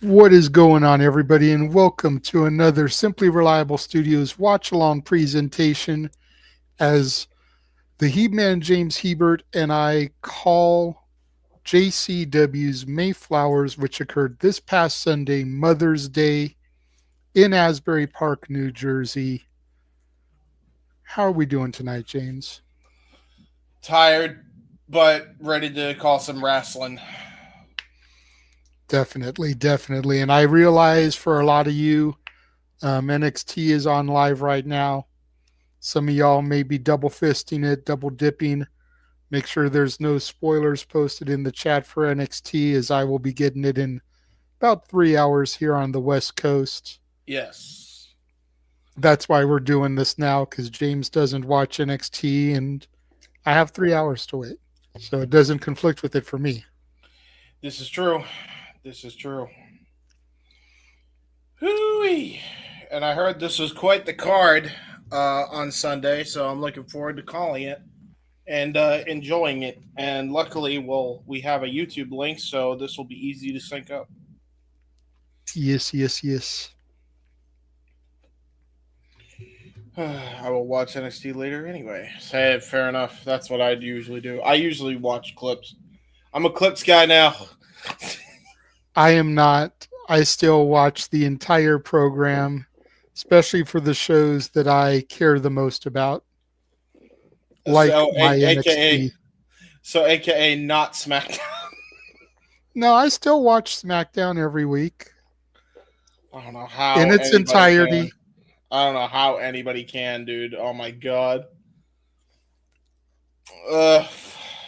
What is going on, everybody, and welcome to another Simply Reliable Studios watch-along presentation as the Heb Man James Hebert and I call JCW's Mayflowers, which occurred this past Sunday, Mother's Day, in Asbury Park, New Jersey. How are we doing tonight, James? Tired, but ready to call some wrestling. Definitely. And I realize for a lot of you, NXT is on live right now. Some of y'all may be double fisting it, double dipping. Make sure there's no spoilers posted in the chat for NXT, as I will be getting it in about 3 hours here on the West Coast. Yes. That's why we're doing this now, because James doesn't watch NXT and I have 3 hours to wait. So it doesn't conflict with it for me. This is true. Hooey. And I heard this was quite the card on Sunday, so I'm looking forward to calling it and enjoying it. And luckily, we have a YouTube link, so this will be easy to sync up. Yes. I will watch NXT later anyway. Say fair enough. That's what I'd usually do. I usually watch clips. I'm a clips guy now. I am not. I still watch the entire program, especially for the shows that I care the most about, like my NXT. AKA not SmackDown. No, I still watch SmackDown every week. I don't know how in its entirety. I don't know how anybody can, dude. Oh my god.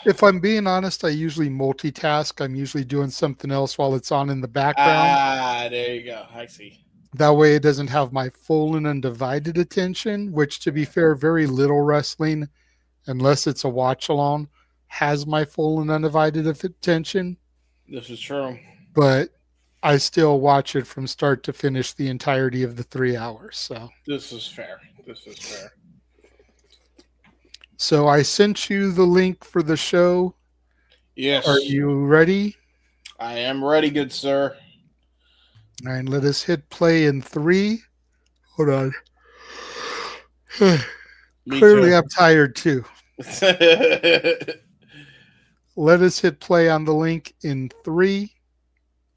If I'm being honest, I usually multitask. I'm usually doing something else while it's on in the background. There you go. I see. That way it doesn't have my full and undivided attention, which, to be fair, very little wrestling, unless it's a watch along, has my full and undivided attention. This is true. But I still watch it from start to finish the entirety of the 3 hours. So this is fair. So I sent you the link for the show. Yes. Are you ready? I am ready, good sir. All right, let us hit play in 3. Hold on. Clearly, I'm tired too. Let us hit play on the link in 3,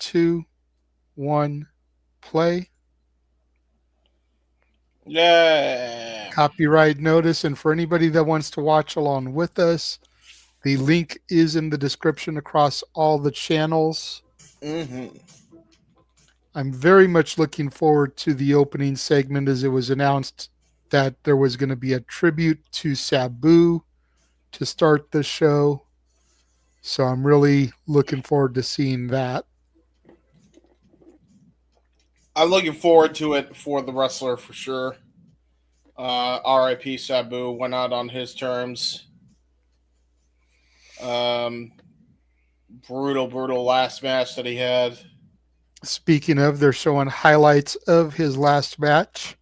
2, 1, play. Yeah. Copyright notice. And for anybody that wants to watch along with us, the link is in the description across all the channels. Mm-hmm. I'm very much looking forward to the opening segment, as it was announced that there was going to be a tribute to Sabu to start the show. So I'm really looking forward to seeing that. I'm looking forward to it for the wrestler for sure. RIP Sabu went out on his terms. Brutal last match that he had. Speaking of, they're showing highlights of his last match.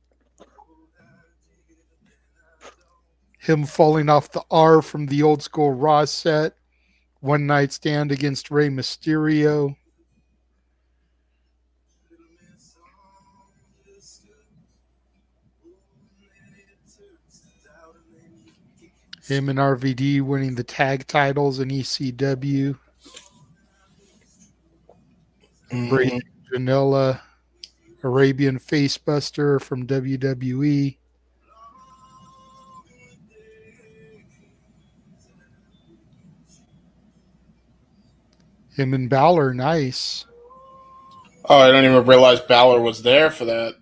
Him falling off the R from the old school Raw set. One night stand against Rey Mysterio. Him and RVD winning the tag titles in ECW. Embracing Janela, Arabian Facebuster from WWE. Him and Balor, nice. Oh, I didn't even realize Balor was there for that.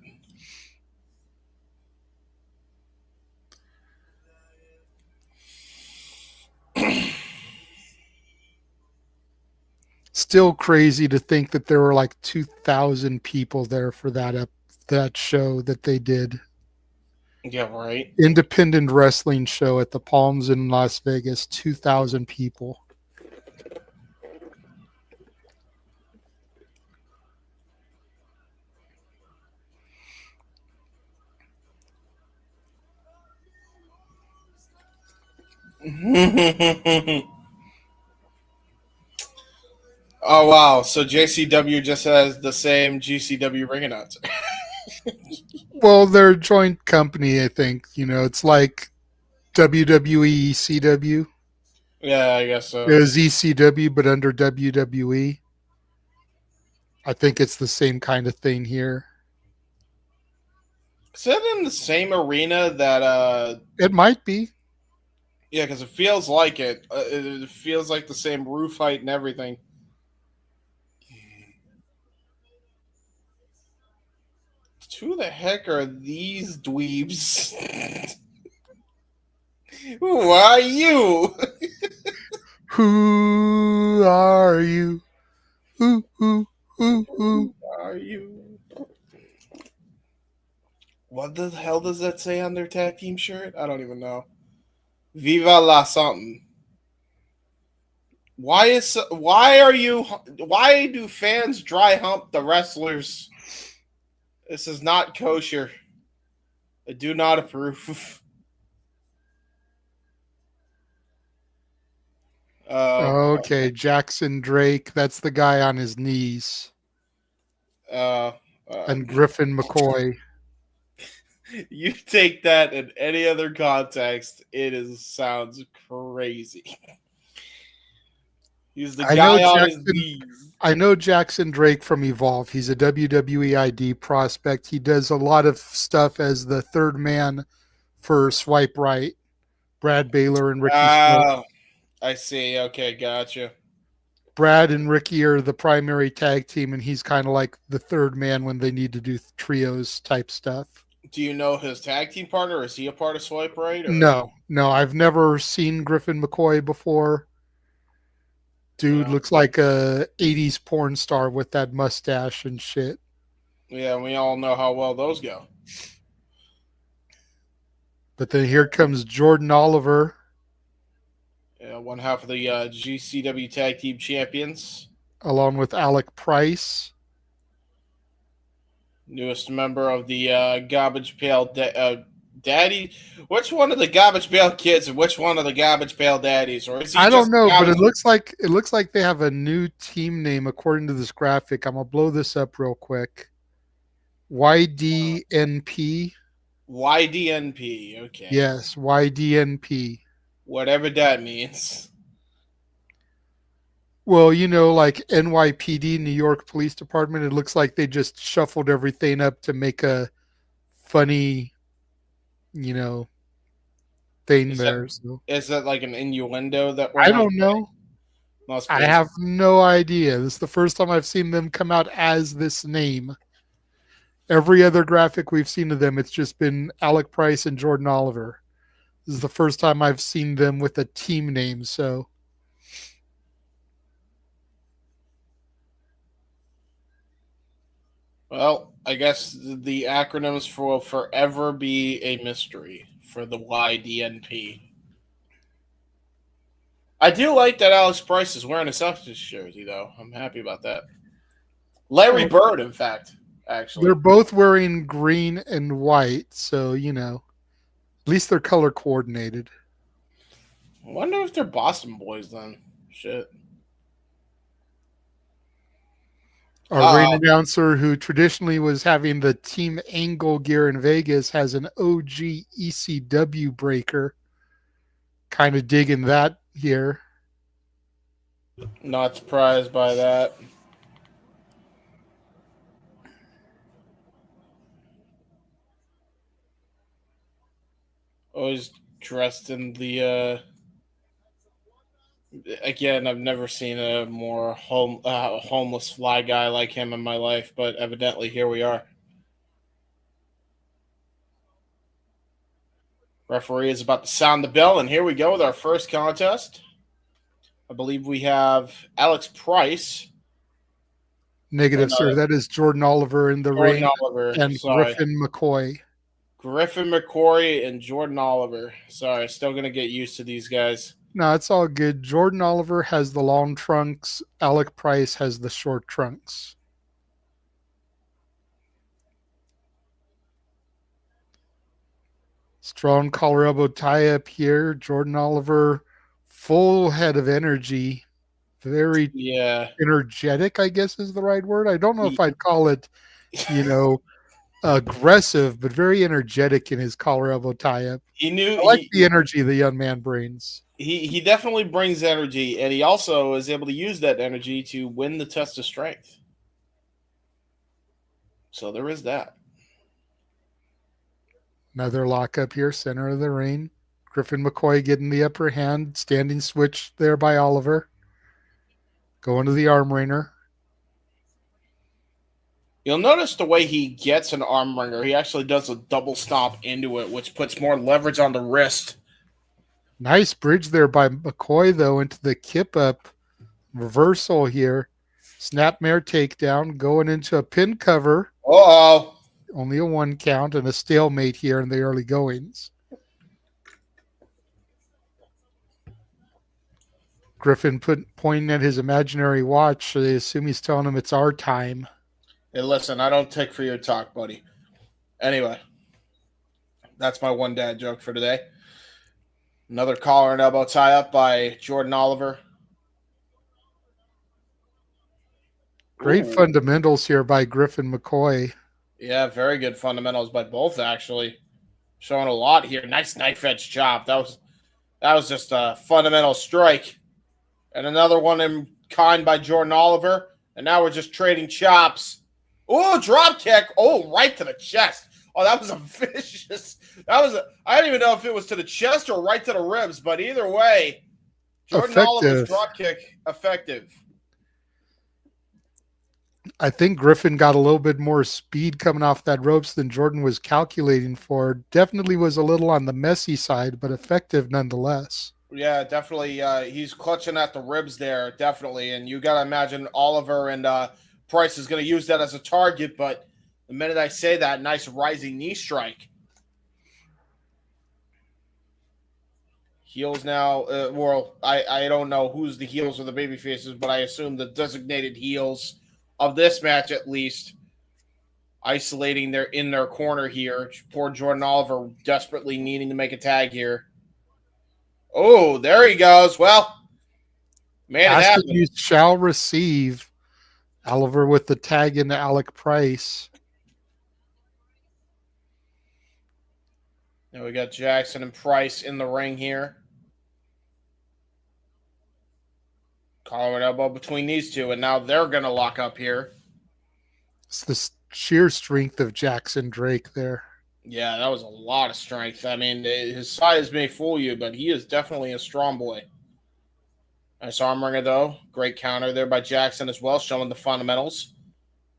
Still crazy to think that there were like 2,000 people there for that show that they did. Yeah, right. Independent wrestling show at the Palms in Las Vegas. 2,000 people. Oh wow! So JCW just has the same GCW ring announcer. Well, they're a joint company, I think. It's like WWE CW. Yeah, I guess It so. was ECW, but under WWE. I think it's the same kind of thing here. Is that in the same arena that? It might be. Yeah, because it feels like it. It feels like the same roof height and everything. Who the heck are these dweebs? Who are you? Who are you? Who? Who are you? What the hell does that say on their tag team shirt? I don't even know. Viva la something. Why do fans dry hump the wrestlers? This is not kosher. I do not approve. Oh, Okay, Jackson Drake. That's the guy on his knees. uh, uh, And Griffin McCoy. you take that in any other context, sounds crazy. He's the I know guy on his Jackson. knees. I know Jackson Drake from Evolve. He's a WWE ID prospect. He does a lot of stuff as the third man for Swipe Right. Brad Baylor and Ricky Stark. Ah, I see. Okay, gotcha. Brad and Ricky are the primary tag team, and he's kind of like the third man when they need to do trios type stuff. Do you know his tag team partner? Is he a part of Swipe Right or? No, I've never seen Griffin McCoy before. Dude No. looks like a 80s porn star with that mustache and shit. Yeah, we all know how well those go. But then here comes Jordan Oliver, Yeah, one half of the GCW Tag Team Champions, along with Alec Price. newest member of the Garbage Pail Daddy. Which one of the Garbage Pail kids and which one of the Garbage Pail Daddies, or is he I don't just know, but garbage? it looks like they have a new team name according to this graphic. I'm gonna blow this up real quick. YDNP. YDNP? Okay, Yes, YDNP. whatever that means. Well, like NYPD, New York Police Department, it looks like they just shuffled everything up to make a funny, you know, thing Is that there. So is that like an innuendo that we're I not? don't know. Must I be. have no idea. This is the first time I've seen them come out as this name. Every other graphic we've seen of them, it's just been Alec Price and Jordan Oliver. This is the first time I've seen them with a team name. So Well, I guess the acronyms will forever be a mystery for the YDNP. I do like that Alex Price is wearing a Celtics jersey, though. I'm happy about that. Larry well, Bird, in fact, they're actually. both wearing green and white. So, at least they're color coordinated. I wonder if they're Boston boys then. Shit. Our ring Uh announcer, who traditionally was having the team angle gear in Vegas, has an OG ECW breaker. Kind of digging that here. Not surprised by that. Always dressed in the. Again, I've never seen a more homeless fly guy like him in my life, but evidently here we are. Referee is about to sound the bell, and here we go with our first contest. I believe we have Alex Price. Or Negative, no, sir. That is Jordan Oliver in the Jordan ring Oliver. and Sorry. Griffin McCoy. Griffin McCoy and Jordan Oliver. Sorry, still going to get used to these guys. No, it's all good. Jordan Oliver has the long trunks. Alec Price has the short trunks. Strong collar elbow tie up here. Jordan Oliver, full head of energy. very Yeah. energetic, I guess is the right word. I don't know if He, I'd call it, you know, aggressive, but very energetic in his collar elbow tie up. he knew I like the energy the young man brings. he definitely brings energy, and he also is able to use that energy to win the test of strength. So there is that. Another lockup here, center of the ring. Griffin McCoy getting the upper hand, standing switch there by Oliver. Going to the arm wringer. You'll notice the way he gets an arm wringer, he actually does a double stomp into it, which puts more leverage on the wrist. Nice bridge there by McCoy, though, into the kip up reversal here. Snapmare takedown, going into a pin cover. Uh-oh. Only a 1 count and a stalemate here in the early goings. Griffin pointing at his imaginary watch, so they assume he's telling him it's our time. Hey, listen, I don't take for your talk, buddy. Anyway, that's my one dad joke for today. Another collar and elbow tie up by Jordan Oliver. Great fundamentals here by Griffin McCoy. Yeah, very good fundamentals by both, actually. Showing a lot here. Nice knife edge chop. That was just a fundamental strike. And another one in kind by Jordan Oliver. And now we're just trading chops. Oh, drop kick. Oh, right to the chest. Oh, that was a vicious. I don't even know if it was to the chest or right to the ribs, but either way, Jordan Oliver's drop kick effective. I think Griffin got a little bit more speed coming off that ropes than Jordan was calculating for. Definitely was a little on the messy side, but effective nonetheless. Yeah, definitely. He's clutching at the ribs there, definitely. And you got to imagine Oliver and Price is going to use that as a target, but the minute I say that, nice rising knee strike. Heels now. Well, I don't know who's the heels or the baby faces, but I assume the designated heels of this match at least, isolating in their corner here. Poor Jordan Oliver desperately needing to make a tag here. Oh, there he goes. Well, man, it happened. You shall receive. Oliver with the tag into Alec Price. Now we got Jackson and Price in the ring here. Collar and elbow between these two, and now they're going to lock up here. It's the sheer strength of Jackson Drake there. Yeah, that was a lot of strength. I mean, his size may fool you, but he is definitely a strong boy. Nice arm wringer, though. Great counter there by Jackson as well, showing the fundamentals.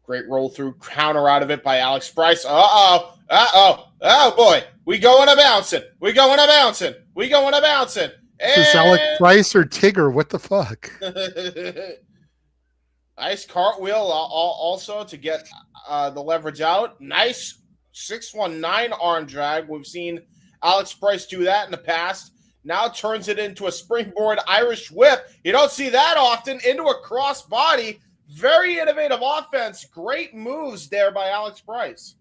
Great roll-through counter out of it by Alex Price. Uh-oh. Uh-oh. Oh, boy. We going to bouncing. We going to bouncing. We going to bouncing. Is this Alec Price or Tigger? What the fuck? Nice cartwheel also to get the leverage out. Nice 619 arm drag. We've seen Alex Price do that in the past. Now turns it into a springboard Irish whip. You don't see that often. Into a cross body. Very innovative offense. Great moves there by Alex Price.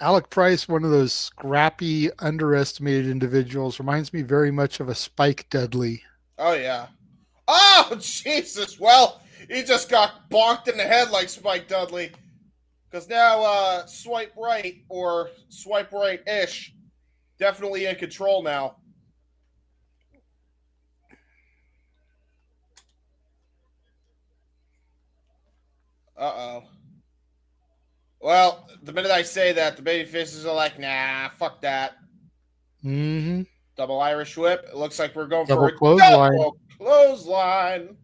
Alec Price, one of those scrappy, underestimated individuals, reminds me very much of a Spike Dudley. Oh, yeah. Oh, Jesus. Well, he just got bonked in the head like Spike Dudley. Because now swipe right or swipe right-ish. Definitely in control now. Uh-oh. Well, the minute I say that, the baby faces are like, nah, fuck that. Mm-hmm. Double Irish whip. It looks like we're going double for a clothesline. Double clothesline.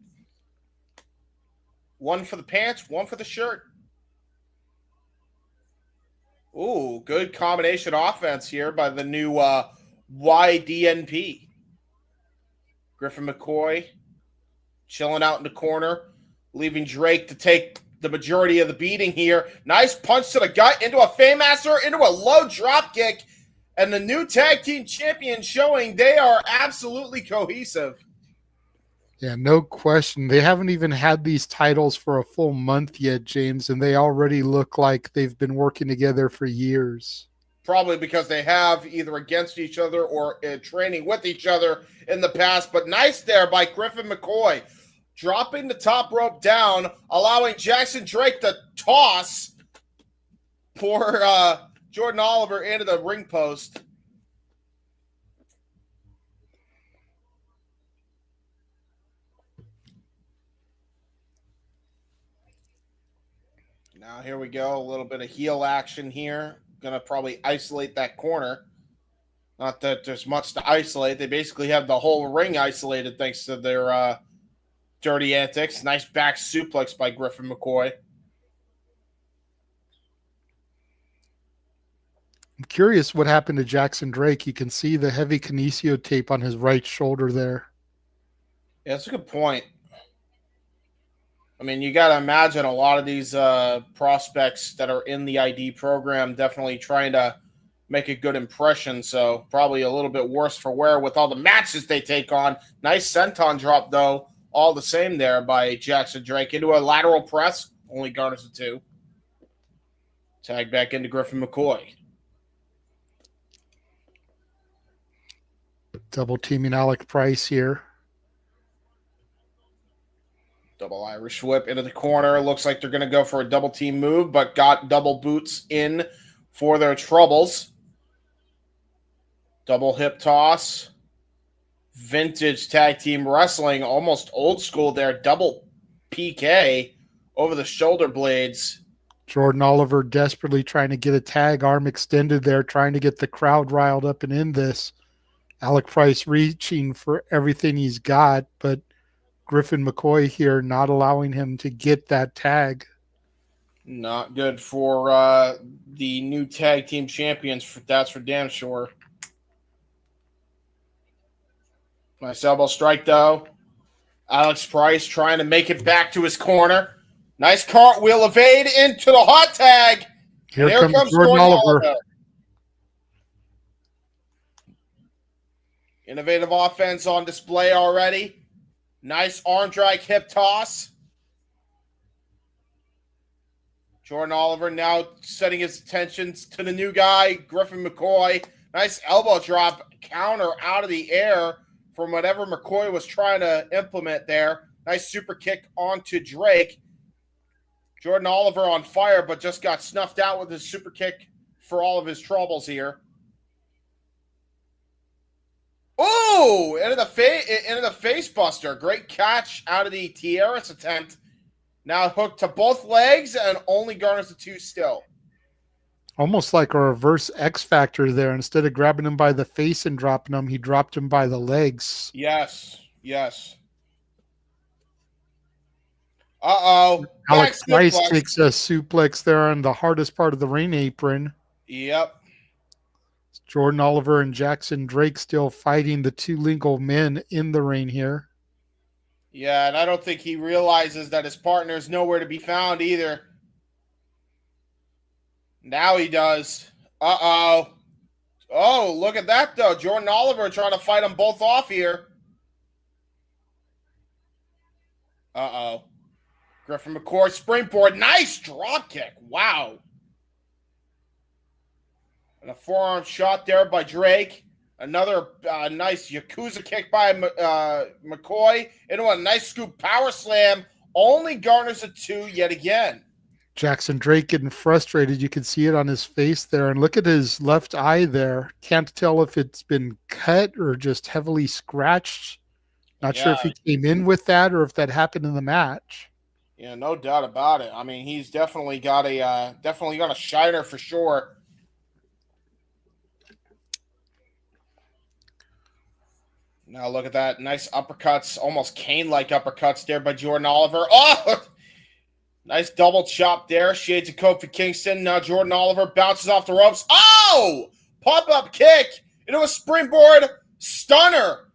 One for the pants, one for the shirt. Ooh, good combination offense here by the new YDNP. Griffin McCoy chilling out in the corner, leaving Drake to take the majority of the beating here. Nice punch to the gut, into a Faymaster, into a low drop kick. And the new tag team champions showing they are absolutely cohesive. Yeah, no question. They haven't even had these titles for a full month yet, James, and they already look like they've been working together for years. probably because they have either against each other or training with each other in the past. But nice there by Griffin McCoy, dropping the top rope down, allowing Jackson Drake to toss poor Jordan Oliver into the ring post. Now here we go, a little bit of heel action here. Gonna probably isolate that corner. Not that there's much to isolate. They basically have the whole ring isolated thanks to their dirty antics. Nice back suplex by Griffin McCoy. I'm curious what happened to Jackson Drake. You can see the heavy kinesio tape on his right shoulder there. Yeah, that's a good point. I mean, you got to imagine a lot of these prospects that are in the ID program definitely trying to make a good impression. So probably a little bit worse for wear with all the matches they take on. Nice senton drop, though, all the same there by Jackson Drake into a lateral press. Only garners a 2. Tag back into Griffin McCoy. Double teaming Alec Price here. Double Irish whip into the corner. Looks like they're going to go for a double team move, but got double boots in for their troubles. Double hip toss. Vintage tag team wrestling. Almost old school there. Double PK over the shoulder blades. Jordan Oliver desperately trying to get a tag, arm extended there, trying to get the crowd riled up and in this. Alec Price reaching for everything he's got, but Griffin McCoy here not allowing him to get that tag. Not good for the new tag team champions. That's for damn sure. Nice elbow strike, though. Alex Price trying to make it back to his corner. Nice cartwheel evade into the hot tag. Here comes Jordan Oliver. Innovative offense on display already. Nice arm drag hip toss. Jordan Oliver now setting his attentions to the new guy, Griffin McCoy. Nice elbow drop counter out of the air from whatever McCoy was trying to implement there. Nice super kick onto Drake. Jordan Oliver on fire, but just got snuffed out with his super kick for all of his troubles here. Oh, into the face buster. Great catch out of the Tierras attempt. Now hooked to both legs and only garners a 2 still. Almost like a reverse X Factor there. Instead of grabbing him by the face and dropping him, he dropped him by the legs. Yes. Uh-oh. Alex Price takes a suplex there on the hardest part of the ring apron. Yep. Jordan Oliver and Jackson Drake still fighting the two legal men in the ring here. Yeah, and I don't think he realizes that his partner is nowhere to be found either. Now he does. Uh-oh. Oh, look at that, though. Jordan Oliver trying to fight them both off here. Uh-oh. Griffin McCoy springboard. Nice drop kick. Wow. And a forearm shot there by Drake. Another nice Yakuza kick by McCoy. Into a nice scoop power slam. Only garners a 2 yet again. Jackson Drake getting frustrated. You can see it on his face there. And look at his left eye there. Can't tell if it's been cut or just heavily scratched. Not sure if he came in with that or if that happened in the match. Yeah, no doubt about it. I mean, he's definitely got a shiner for sure. Now look at that. Nice uppercuts, almost Kane-like uppercuts there by Jordan Oliver. Oh! Nice double chop there. Shades of Kofi Kingston. Now Jordan Oliver bounces off the ropes. Oh! Pop-up kick into a springboard stunner.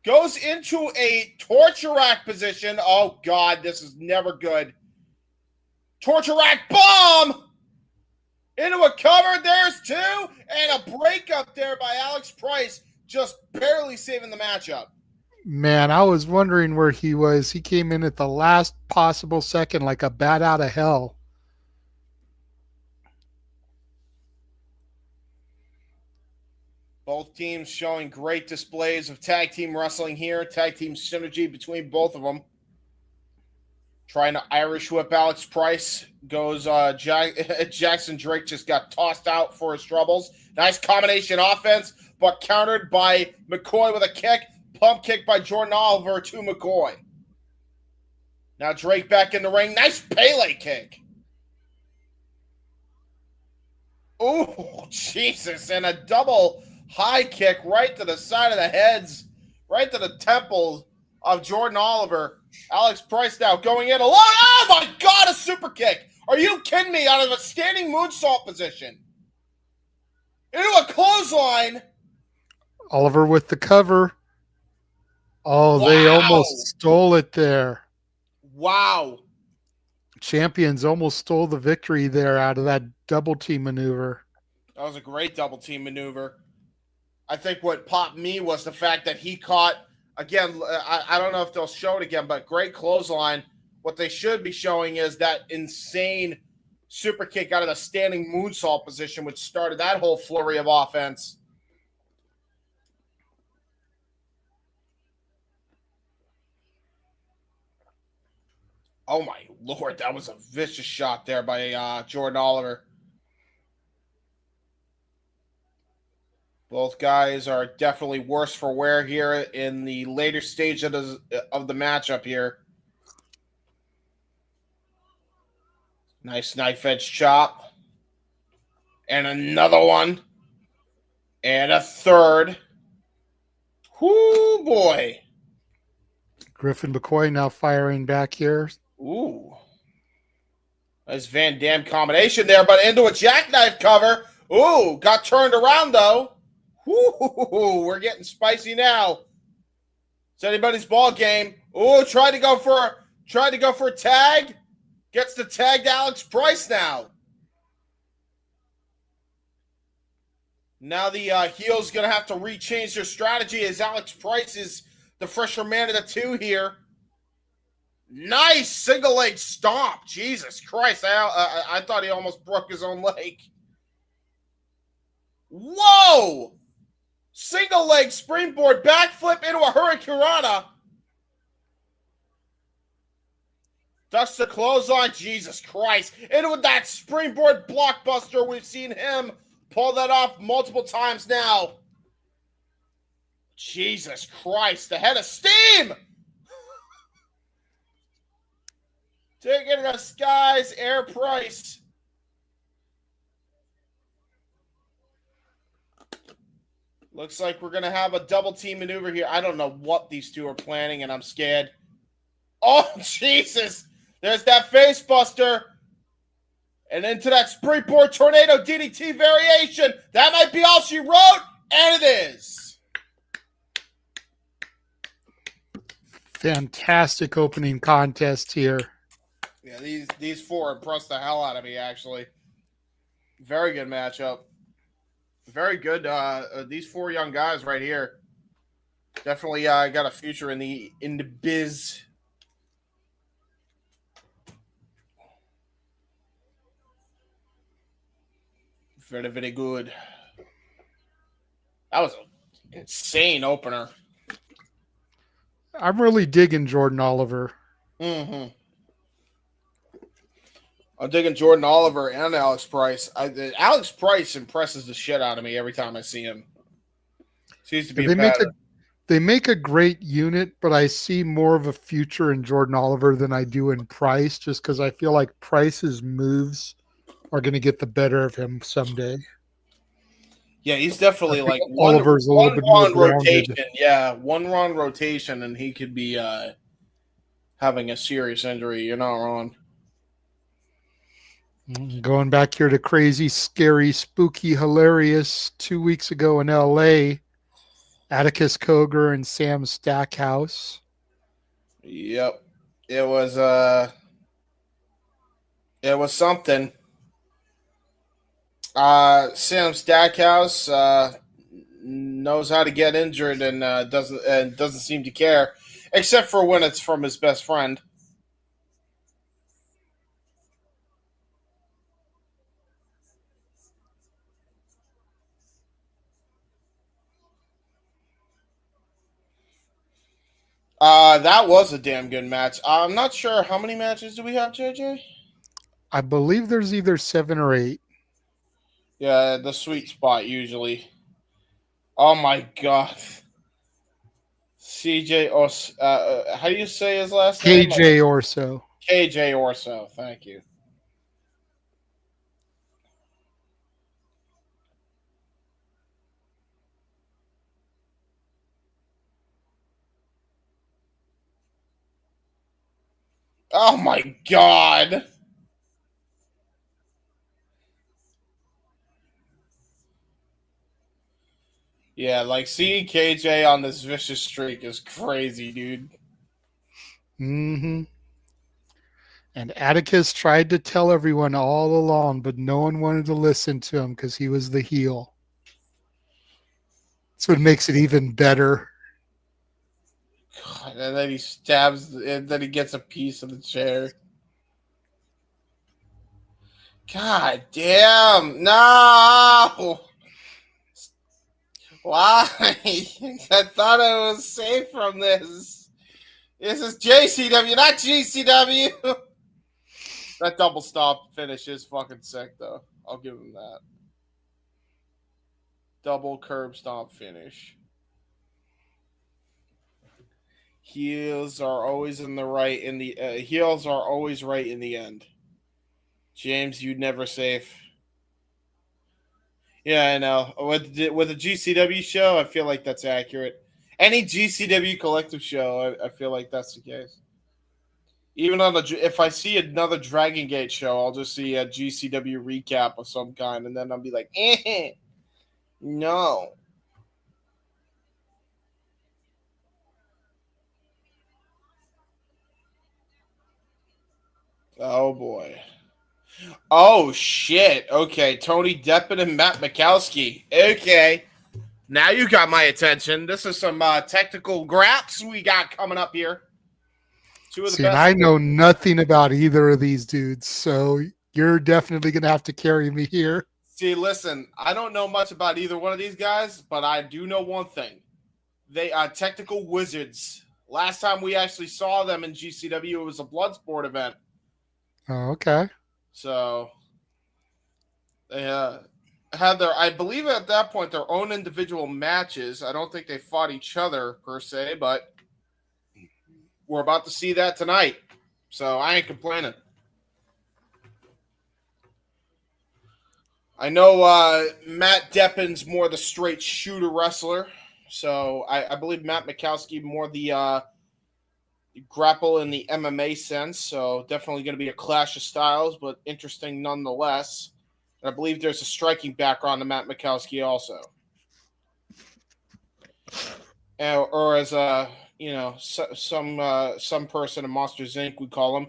Goes into a torture rack position. Oh, God, this is never good. Torture rack bomb! Into a cover. There's 2. And a breakup there by Alex Price. Just barely saving the matchup. Man, I was wondering where he was. He came in at the last possible second like a bat out of hell. Both teams showing great displays of tag team wrestling here. Tag team synergy between both of them. Trying to Irish whip Alex Price. Goes Jackson Drake just got tossed out for his troubles. Nice combination offense, but countered by McCoy with a kick. Pump kick by Jordan Oliver to McCoy. Now Drake back in the ring. Nice Pele kick. Oh, Jesus. And a double high kick right to the side of the heads, right to the temple of Jordan Oliver. Alex Price now going in alone. Oh, my God, a super kick. Are you kidding me? Out of a standing moonsault position. Into a clothesline. Oliver with the cover. Oh, Wow. They almost stole it there. Wow. Champions almost stole the victory there out of that double team maneuver. That was a great double team maneuver. I think what popped me was the fact that he caught, again, I don't know if they'll show it again, but great clothesline. What they should be showing is that insane super kick out of the standing moonsault position, which started that whole flurry of offense. Oh, my Lord, that was a vicious shot there by Jordan Oliver. Both guys are definitely worse for wear here in the later stage of the matchup here. Nice knife edge chop. And another one. And a third. Whoo, boy. Griffin McCoy now firing back here. Ooh. Nice Van Dam combination there, but into a jackknife cover. Ooh, got turned around though. Ooh, we're getting spicy now. It's anybody's ball game. Ooh, tried to go for a tag. Gets the tag to Alex Price now. Now the heel's going to have to rechange their strategy as Alex Price is the fresher man of the two here. Nice single leg stomp. Jesus Christ. I thought he almost broke his own leg. Whoa! Single leg springboard backflip into a hurricanrana. Ducks the clothesline. Jesus Christ. Into that springboard blockbuster. We've seen him pull that off multiple times now. Jesus Christ. The head of steam. Taking the skies, Air Price. Looks like we're going to have a double team maneuver here. I don't know what these two are planning, and I'm scared. Oh, Jesus. There's that face buster. And into that springboard tornado DDT variation. That might be all she wrote, and it is. Fantastic opening contest here. Yeah, these four impressed the hell out of me, actually. Very good matchup. Very good. These four young guys right here definitely got a future in the biz. Very, very good. That was an insane opener. I'm really digging Jordan Oliver. Mm-hmm. I'm digging Jordan Oliver and Alex Price. Alex Price impresses the shit out of me every time I see him. Seems to be they make a great unit, but I see more of a future in Jordan Oliver than I do in Price, just because I feel like Price's moves are going to get the better of him someday. Yeah, he's definitely like Oliver's a little bit more grounded. rotation. Yeah, one run rotation, and he could be having a serious injury. You're not wrong. Going back here to crazy, scary, spooky, hilarious 2 weeks ago in LA, Atticus Cogar and Sam Stackhouse. Yep. It was something. Sam Stackhouse knows how to get injured and doesn't seem to care, except for when it's from his best friend. That was a damn good match. I'm not sure how many matches do we have, JJ? I believe there's either 7 or 8. Yeah, the sweet spot usually. Oh my god. CJ Os. How do you say his last name? KJ or so. KJ Orso. Thank you. Oh my god. Yeah, like seeing KJ on this vicious streak is crazy, dude. Mm-hmm. And Atticus tried to tell everyone all along, but no one wanted to listen to him because he was the heel. That's what makes it even better. God, and then he stabs, and then he gets a piece of the chair. God damn! No! Why? I thought I was safe from this. This is JCW, not GCW. That double stop finish is fucking sick, though. I'll give him that. Double curb stomp finish. Heels are always in the right. In the heels are always right in the end. James, you never safe. Yeah, I know. With a GCW show, I feel like that's accurate. Any GCW collective show, I feel like that's the case. Even on if I see another Dragon Gate show, I'll just see a GCW recap of some kind, and then I'll be like, no. Oh boy. Oh shit. Okay, Tony Deppen and Matt Makowski. Okay. Now you got my attention. This is some technical graps we got coming up here. Two of the See, and best. I know nothing about either of these dudes, so you're definitely going to have to carry me here. See, listen, I don't know much about either one of these guys, but I do know one thing. They are technical wizards. Last time we actually saw them in GCW, it was a Bloodsport event. Oh, okay. So they had their, I believe at that point, their own individual matches. I don't think they fought each other per se, but we're about to see that tonight. So I ain't complaining. I know Matt Deppen's more the straight shooter wrestler. So I believe Matt Makowski more the grapple in the MMA sense. So definitely going to be a clash of styles, but interesting nonetheless. And I believe there's a striking background to Matt Makowski also. Or as a some person in Monsters Inc. would call him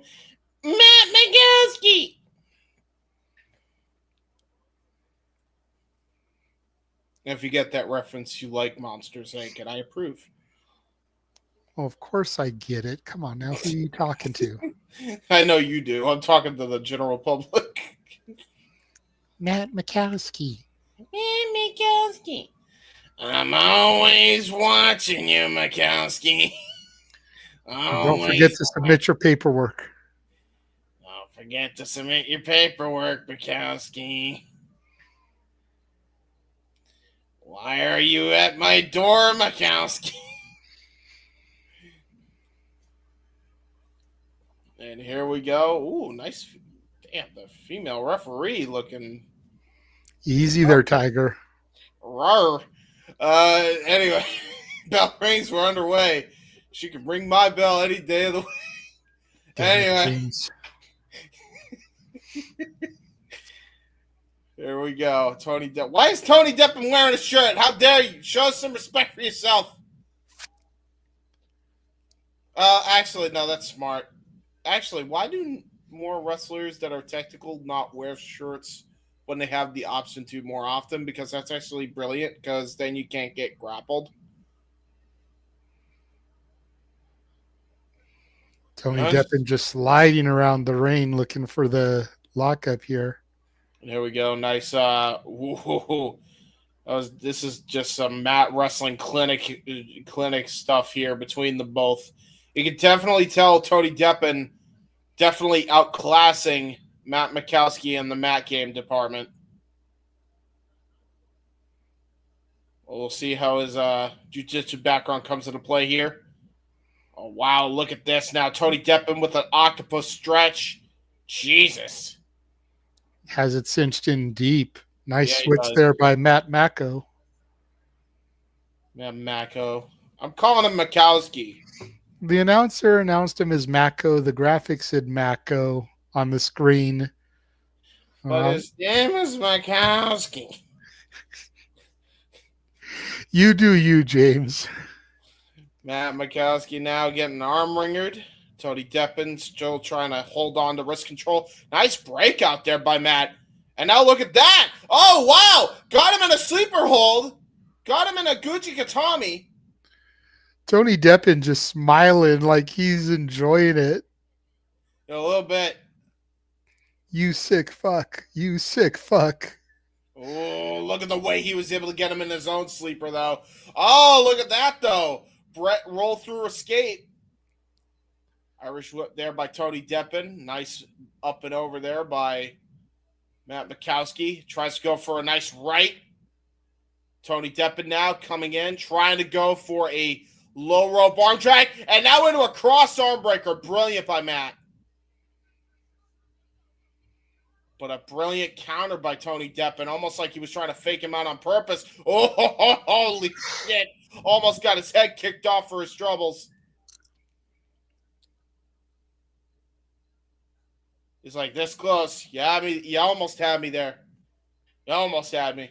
Matt Makowski. If you get that reference, you like Monsters Inc., and I approve. Well, of course I get it. Come on now, who are you talking to? I know you do. I'm talking to the general public. Matt Makowski. Matt Makowski. I'm always watching you, Makowski. Don't forget to submit your paperwork. Don't forget to submit your paperwork, Makowski. Why are you at my door, Makowski? And here we go. Ooh, nice. Damn, the female referee looking. Easy there, Tiger. Rawr. Anyway, bell rings. We're underway. She can ring my bell any day of the week. Anyway. Here we go. Tony Depp. Why is Tony Deppen wearing a shirt? How dare you? Show some respect for yourself. Actually, no, that's smart. Actually, why do more wrestlers that are technical not wear shirts when they have the option to more often? Because that's actually brilliant, because then you can't get grappled. Tony Deppen just sliding around the ring looking for the lockup here. Here we go. Nice. This is just some mat wrestling clinic stuff here between the both. You can definitely tell Tony Deppen definitely outclassing Matt Makowski in the mat game department. We'll see how his jiu-jitsu background comes into play here. Oh, wow, look at this now. Tony Deppen with an octopus stretch. Jesus. Has it cinched in deep. Nice Yeah, he switch does. there by Matt Mako. Yeah, Mako. I'm calling him Makowski. The announcer announced him as Mako. The graphics said Mako on the screen. But his name is Makowski. You do you, James. Matt Makowski now getting arm ringered. Tony Deppen still trying to hold on to wrist control. Nice breakout there by Matt. And now look at that. Oh, wow. Got him in a sleeper hold. Got him in a Gucci Katami. Tony Deppen just smiling like he's enjoying it. A little bit. You sick fuck. You sick fuck. Oh, look at the way he was able to get him in his own sleeper, though. Oh, look at that, though. Brett roll through escape. Irish whip there by Tony Deppen. Nice up and over there by Matt Makowski. Tries to go for a nice right. Tony Deppen now coming in, trying to go for a low rope arm drag. And now into a cross arm breaker. Brilliant by Matt. But a brilliant counter by Tony Deppen, almost like he was trying to fake him out on purpose. Oh, holy shit. Almost got his head kicked off for his troubles. He's like, this close. You almost had me there. You almost had me.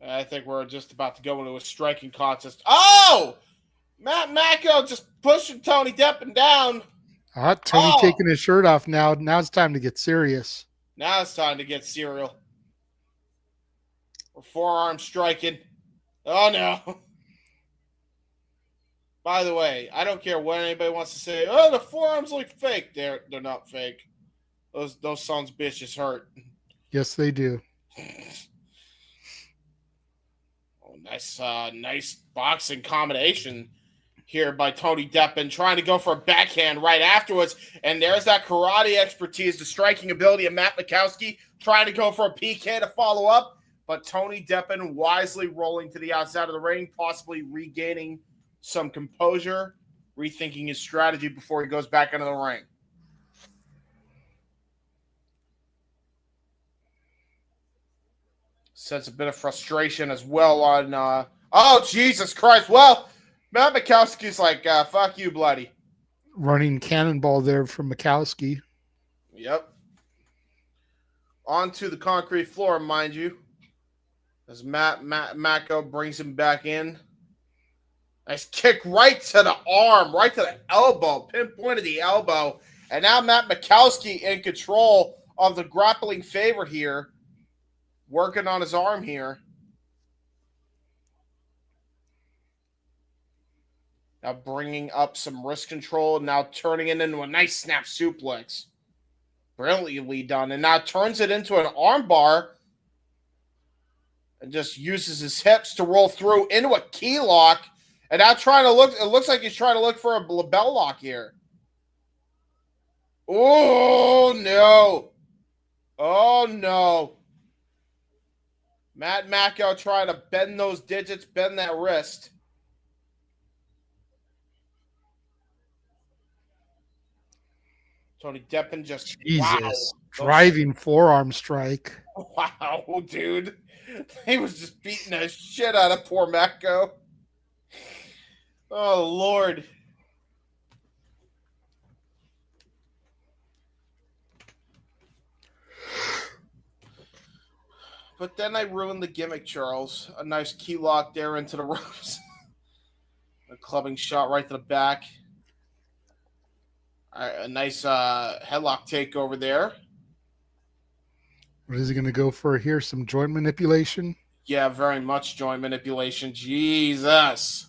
I think we're just about to go into a striking contest. Oh! Matt Mako just pushing Tony Deppen down. Tony taking his shirt off now. Now it's time to get serious. Now it's time to get serial. We're forearm striking. Oh, no. By the way, I don't care what anybody wants to say. Oh, the forearms look fake. They're not fake. Those sons of bitches hurt. Yes, they do. Nice boxing combination here by Tony Deppen, trying to go for a backhand right afterwards. And there's that karate expertise, the striking ability of Matt Makowski, trying to go for a PK to follow up. But Tony Deppen wisely rolling to the outside of the ring, possibly regaining some composure, rethinking his strategy before he goes back into the ring. Sense a bit of frustration as well on oh, Jesus Christ. Well, Matt Makowski's like, fuck you, bloody. Running cannonball there from Makowski. Yep. Onto the concrete floor, mind you. As Mako brings him back in. Nice kick right to the arm, right to the elbow, pinpointed the elbow. And now Matt Makowski in control of the grappling favorite here. Working on his arm here. Now bringing up some wrist control. Now turning it into a nice snap suplex. Brilliantly done. And now turns it into an arm bar. And just uses his hips to roll through into a key lock. And now trying to look. It looks like he's trying to look for a label lock here. Oh, no. Oh, no. Matt Mako trying to bend those digits, bend that wrist. Tony Deppen just, Jesus. Wow. Driving forearm strike. Wow, dude. He was just beating the shit out of poor Mako. Oh, Lord. But then I ruined the gimmick, Charles. A nice key lock there into the ropes. A clubbing shot right to the back. A nice headlock takeover there. What is he going to go for here? Some joint manipulation? Yeah, very much joint manipulation. Jesus.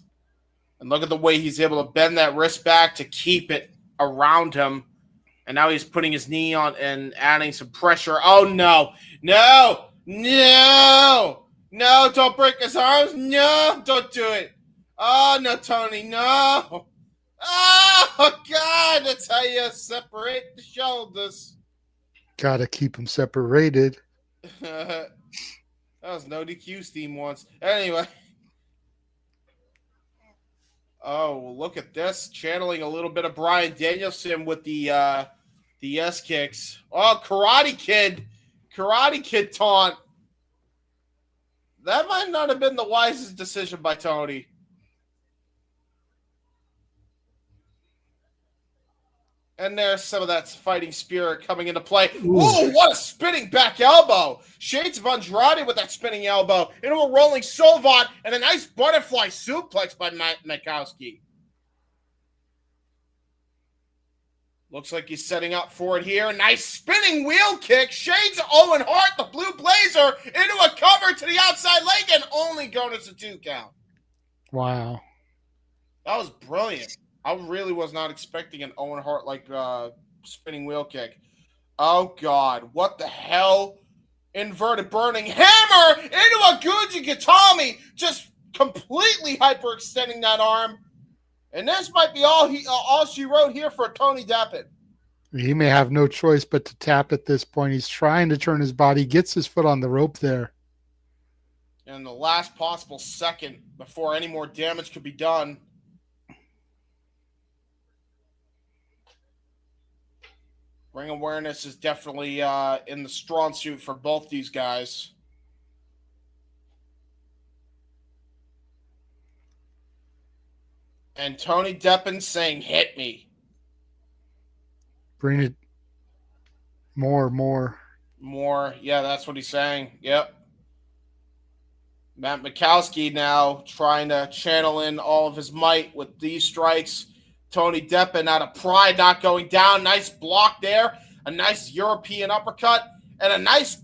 And look at the way he's able to bend that wrist back to keep it. around him. And now he's putting his knee on and adding some pressure. Oh, no. No. No. No, don't break his arms. No, don't do it. Oh, no, Tony. No. Oh, God. That's how you separate the shoulders. Gotta keep them separated. That was no DQ theme once. Anyway. Oh, look at this. Channeling a little bit of Bryan Danielson with the S kicks. Oh, Karate Kid taunt. That might not have been the wisest decision by Tony. And there's some of that fighting spirit coming into play. Ooh, what a spinning back elbow. Shades of Andrade with that spinning elbow. Into a rolling Sullivan and a nice butterfly suplex by Makowski. Looks like he's setting up for it here. Nice spinning wheel kick. Shades of Owen Hart, the blue blazer, into a cover to the outside leg and only going as a 2 count. Wow. That was brilliant. I really was not expecting an Owen Hart like spinning wheel kick. Oh, God. What the hell? Inverted burning hammer into a Guji Gatami. Just completely hyperextending that arm. And this might be all she wrote here for Tony Deppen. He may have no choice but to tap at this point. He's trying to turn his body, gets his foot on the rope there. And the last possible second before any more damage could be done. Ring awareness is definitely in the strong suit for both these guys. And Tony Deppen saying, hit me. Bring it more. Yeah, that's what he's saying. Yep. Matt Makowski now trying to channel in all of his might with these strikes. Tony Deppen out of pride not going down. Nice block there. A nice European uppercut. And a nice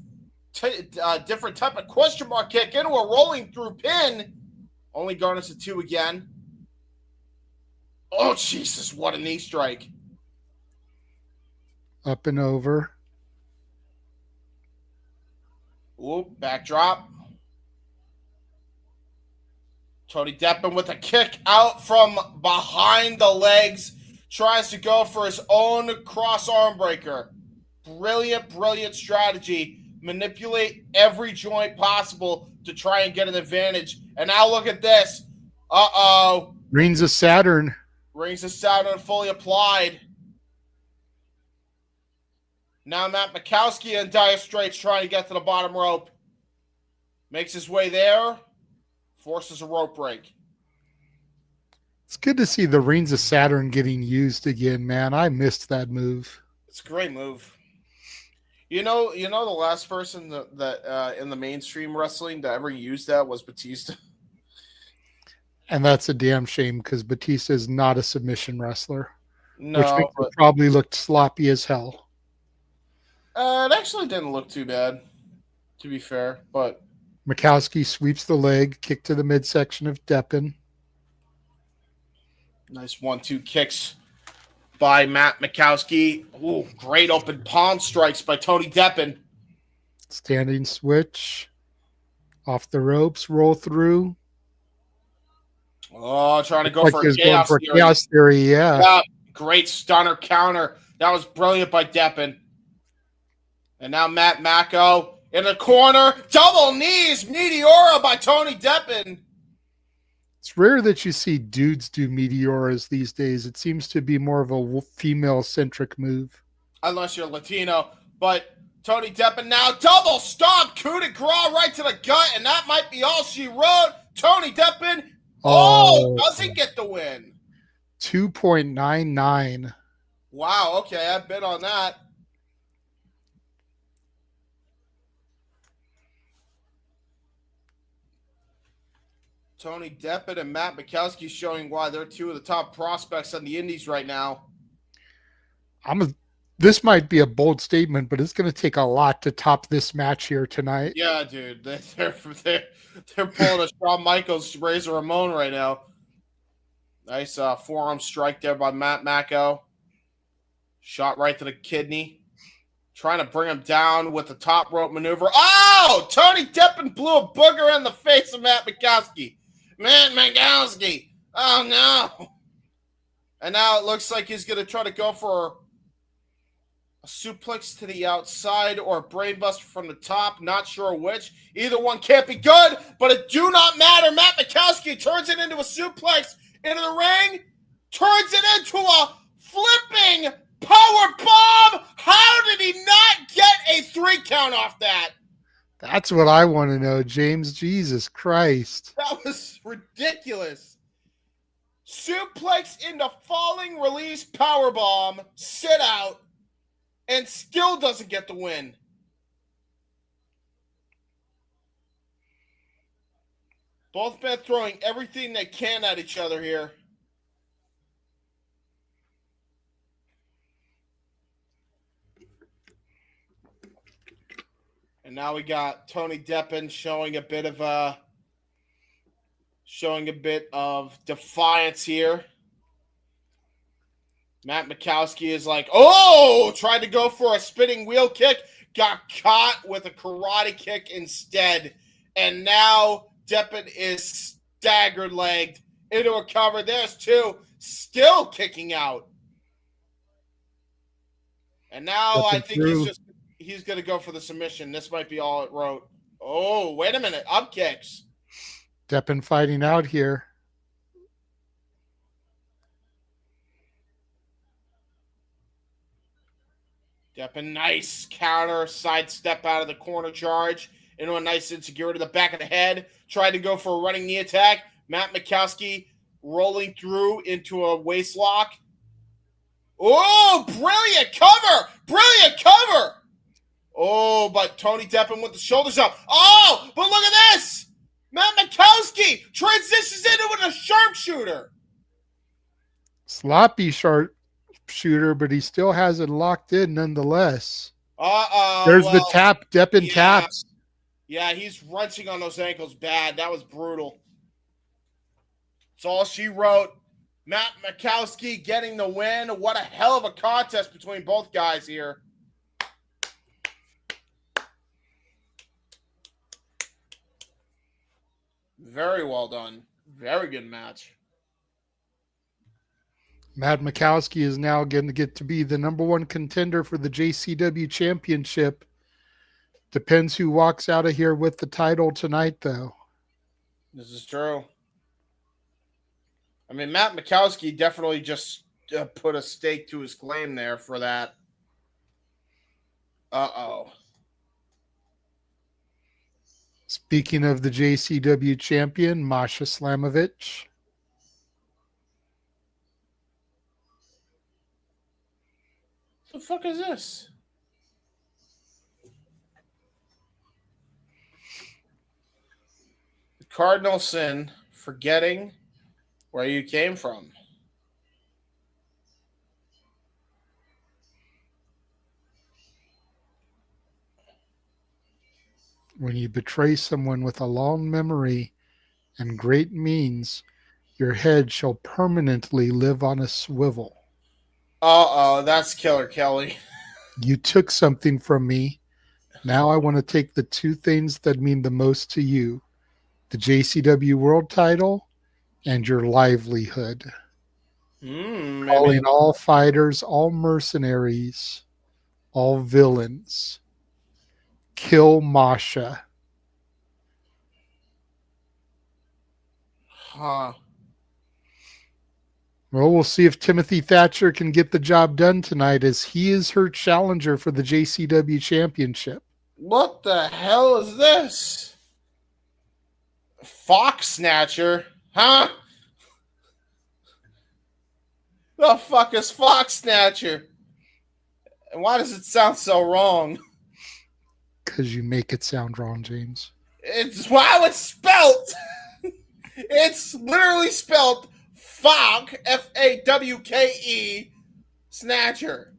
different type of question mark kick into a rolling through pin. Only going as a 2 again. Oh, Jesus, what a knee strike. Up and over. Ooh, backdrop. Tony Deppen with a kick out from behind the legs. Tries to go for his own cross arm breaker. Brilliant strategy. Manipulate every joint possible to try and get an advantage. And now look at this. Uh-oh. Rings of Saturn. Rings of Saturn fully applied. Now Matt Makowski in dire straits trying to get to the bottom rope. Makes his way there. Forces a rope break. It's good to see the Rings of Saturn getting used again, man. I missed that move. It's a great move. You know the last person that in the mainstream wrestling that ever used that was Batista. And that's a damn shame because Batista is not a submission wrestler. No, which means it probably looked sloppy as hell. It actually didn't look too bad, to be fair. But Makowski sweeps the leg, kick to the midsection of Deppen. Nice 1-2 kicks by Matt Makowski. Ooh, great open palm strikes by Tony Deppen. Standing switch. Chaos the ropes, roll through. Oh, trying to go Like for he was chaos going for theory. chaos theory, yeah. Yeah, great stunner counter. That was brilliant by Deppen. And now Matt Mako in the corner. Double knees, Meteora by Tony Deppen. It's rare that you see dudes do Meteoras these days. It seems to be more of a female-centric move. Unless you're Latino. But Tony Deppen now double stomp, coup de grace right to the gut, and that might be all she wrote. Tony Deppen, does he get the win? 2.99. Wow, okay, I bet on that. Tony Deppen and Matt Makowski showing why they're two of the top prospects on the Indies right now. This might be a bold statement, but it's going to take a lot to top this match here tonight. Yeah, dude. They're pulling a Shawn Michaels, Razor Ramon right now. Nice forearm strike there by Matt Mako. Shot right to the kidney. Trying to bring him down with the top rope maneuver. Oh! Tony Deppen blew a booger in the face of Matt Makowski. Matt Makowski. Oh, no. And now it looks like he's going to try to go for a suplex to the outside or a brainbuster from the top. Not sure which. Either one can't be good, but it do not matter. Matt Makowski turns it into a suplex into the ring. Turns it into a flipping power bomb. How did he not get a 3 count off that? That's what I want to know, James. Jesus Christ. That was ridiculous. Suplex into falling release power bomb, sit out, and still doesn't get the win. Both men throwing everything they can at each other here. And now we got Tony Deppen showing a bit of defiance here. Matt Makowski is like, oh, tried to go for a spinning wheel kick, got caught with a karate kick instead. And now Deppen is staggered legged into a cover. There's 2, still kicking out. And now I think he's going to go for the submission. This might be all it wrote. Oh, wait a minute. Up kicks. Deppen fighting out here. Deppen, nice counter, sidestep out of the corner charge into a nice insecurity to the back of the head. Tried to go for a running knee attack. Matt Makowski rolling through into a waist lock. Oh, brilliant cover! Brilliant cover! Oh, but Tony Deppen with the shoulders up. Oh, but look at this! Matt Makowski transitions into a sharpshooter. Sloppy sharpshooter, but he still has it locked in nonetheless. Uh-oh. There's the tap. Deppen taps. Yeah, he's wrenching on those ankles bad. That was brutal. That's all she wrote. Matt Makowski getting the win. What a hell of a contest between both guys here. Very well done. Very good match. Matt Makowski is now going to get to be the #1 contender for the JCW Championship. Depends who walks out of here with the title tonight, though. This is true. I mean, Matt Makowski definitely just put a stake to his claim there for that. Uh-oh. Speaking of the JCW champion, Masha Slamovich. What the fuck is this? The cardinal sin, forgetting where you came from. When you betray someone with a long memory and great means, your head shall permanently live on a swivel. Uh-oh, that's Killer Kelly. You took something from me. Now I want to take the 2 things that mean the most to you, the JCW World title and your livelihood. Calling all fighters, all mercenaries, all villains. Kill Masha. Huh. Well, we'll see if Timothy Thatcher can get the job done tonight, as he is her challenger for the JCW Championship. What the hell is this? Fox Snatcher? Huh? The fuck is Fox Snatcher? And why does it sound so wrong? Because you make it sound wrong, James. It's how it's spelt. It's literally spelled Fawke, Fawke, Snatcher.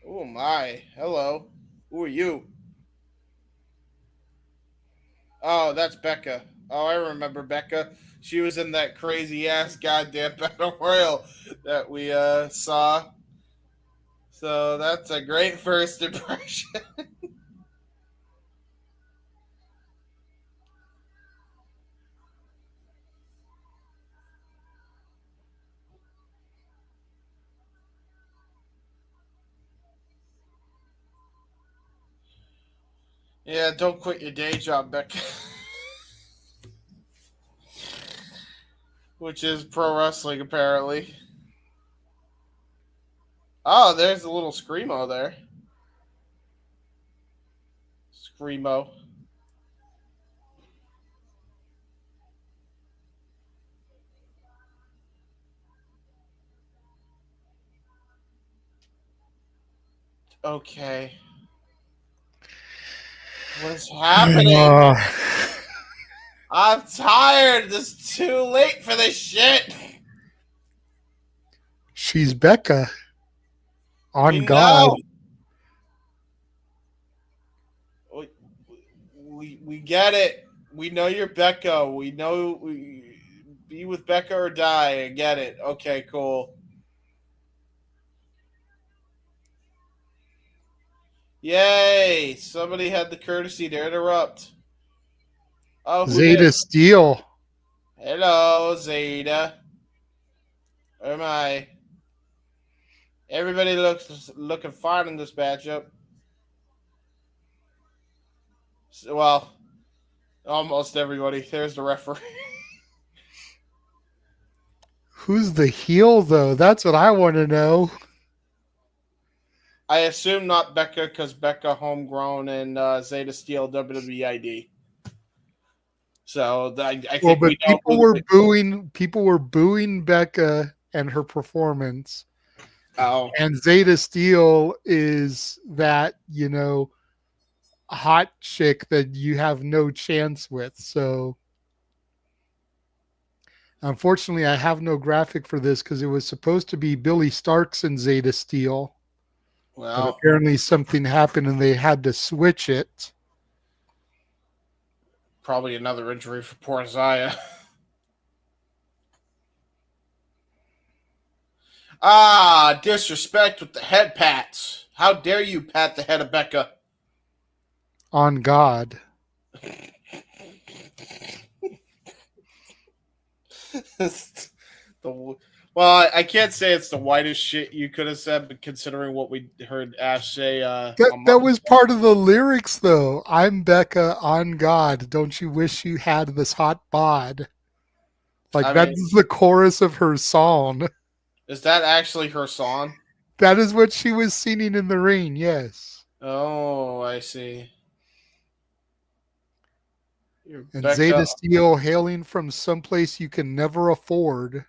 Oh my. Hello. Who are you? Oh, that's Becca. Oh, I remember Becca. She was in that crazy ass goddamn battle royal that we saw. So that's a great first impression. Yeah, don't quit your day job, Becca. Which is pro wrestling, apparently. Oh, there's a little screamo there. Screamo. Okay. What is happening? Uh, I'm tired. It's too late for this shit. she's Becca. We On God. know. We, we get it. We know you're Becca. We know be with Becca or die. I get it. Okay, cool. Yay! Somebody had the courtesy to interrupt. Oh, who did? Zayda Steel. Hello, Zayda. Where am I? Everybody looks looking fine in this matchup. Well, almost everybody. There's the referee. Who's the heel, though? That's what I want to know. I assume not Becca because Becca homegrown and Zeta Steel WWE ID. So I Well, think but we know who. people were booing Becca and her performance. Oh, And Zayda Steel is that, hot chick that you have no chance with. So unfortunately, I have no graphic for this because it was supposed to be Billie Starkz and Zayda Steel, but well, apparently something happened and they had to switch it. probably another injury for poor Zaya. Ah, disrespect with the head pats. How dare you pat the head of Becca? On God. the well, I can't say it's the whitest shit you could have said, but considering what we heard Ash say That a that month was ago, part of the lyrics though. I'm Becca on God. Don't you wish you had this hot bod? Like I mean, that's the chorus of her song. is that actually her song? That is what she was singing in the rain, yes. Oh, I see. You're And Becca. Zeta Steel hailing from someplace you can never afford.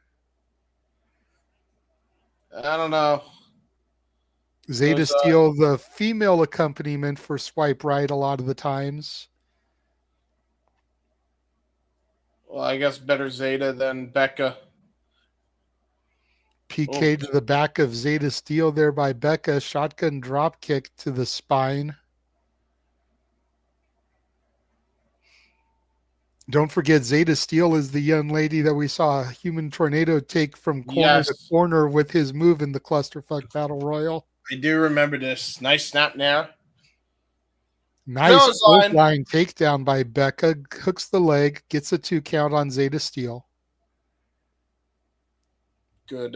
I don't know. Zeta Those Steel, the female accompaniment for Swipe Right a lot of the times. well, I guess better Zeta than Becca. PK to Oops. the back of Zeta Steel there by Becca. Shotgun drop kick to the spine. Don't forget, Zeta Steel is the young lady that we saw a human tornado take from corner to Yes, corner with his move in the clusterfuck battle royal. I do remember this. Nice snap now. Nice Clothesline. clothesline takedown by Becca. Hooks the leg, gets a 2 count on Zeta Steel. Good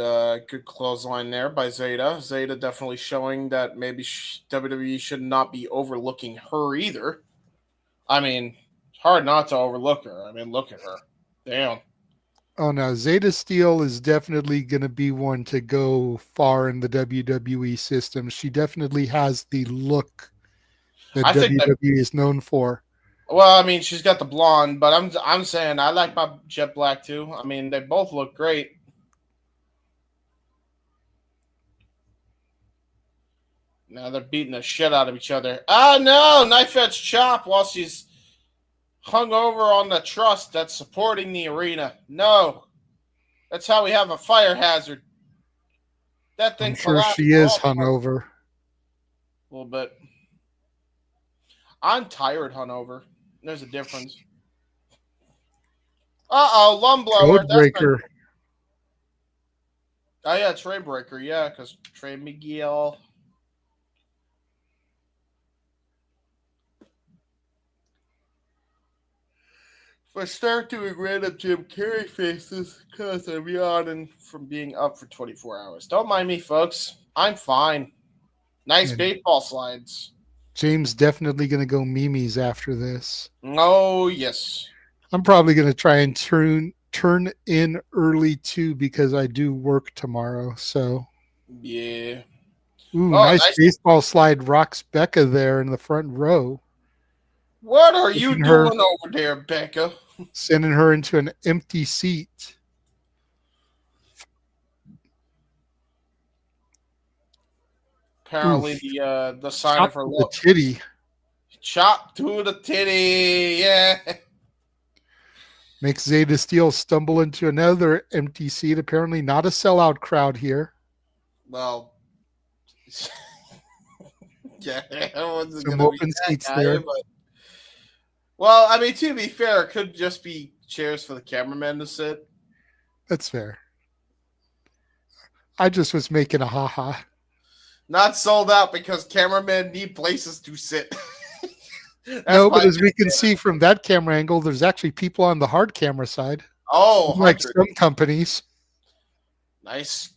clothesline there by Zeta. Zeta definitely showing that maybe WWE should not be overlooking her either. I mean, it's hard not to overlook her. I mean, look at her. Damn. Oh no, Zeta Steel is definitely going to be one to go far in the WWE system. She definitely has the look that I think that. WWE is known for. Well, I mean, she's got the blonde, but I'm saying I like my jet black too. I mean, they both look great. Now they're beating the shit out of each other. Oh no, knife edge chop while she's hung over on the truss that's supporting the arena. No, that's how we have a fire hazard. That I'm thing sure collapsed. she We're is all hungover. a little bit. I'm tired, hungover. There's a difference. Lum blower. Code That's been. breaker. Oh yeah, Trey breaker. Yeah, because Trey McGill. If I start doing random Jim Carrey faces, because I'm yawning from being up for 24 hours. Don't mind me, folks. I'm fine. Nice And baseball slides. James definitely going to go Mimi's after this. Oh yes. I'm probably going to try and turn in early too because I do work tomorrow. So, Yeah. ooh, Oh, nice nice. baseball slide rocks Becca there in the front row. What are you Sending her, doing over there, Becca? sending her into an empty seat. Apparently, Oof. the sign of Chop her to the look. titty. Chop to the titty. Yeah. Makes Zayda Steel stumble into another empty seat. Apparently not a sellout crowd here. Well, yeah, it wasn't Some gonna be open that seats guy, there. but well, I mean, to be fair, it could just be chairs for the cameraman to sit. That's fair. I just was making a haha. Not sold out because cameramen need places to sit. That's No, but my as we can see from that camera angle, there's actually people on the hard camera side. oh Like 100. some companies. Nice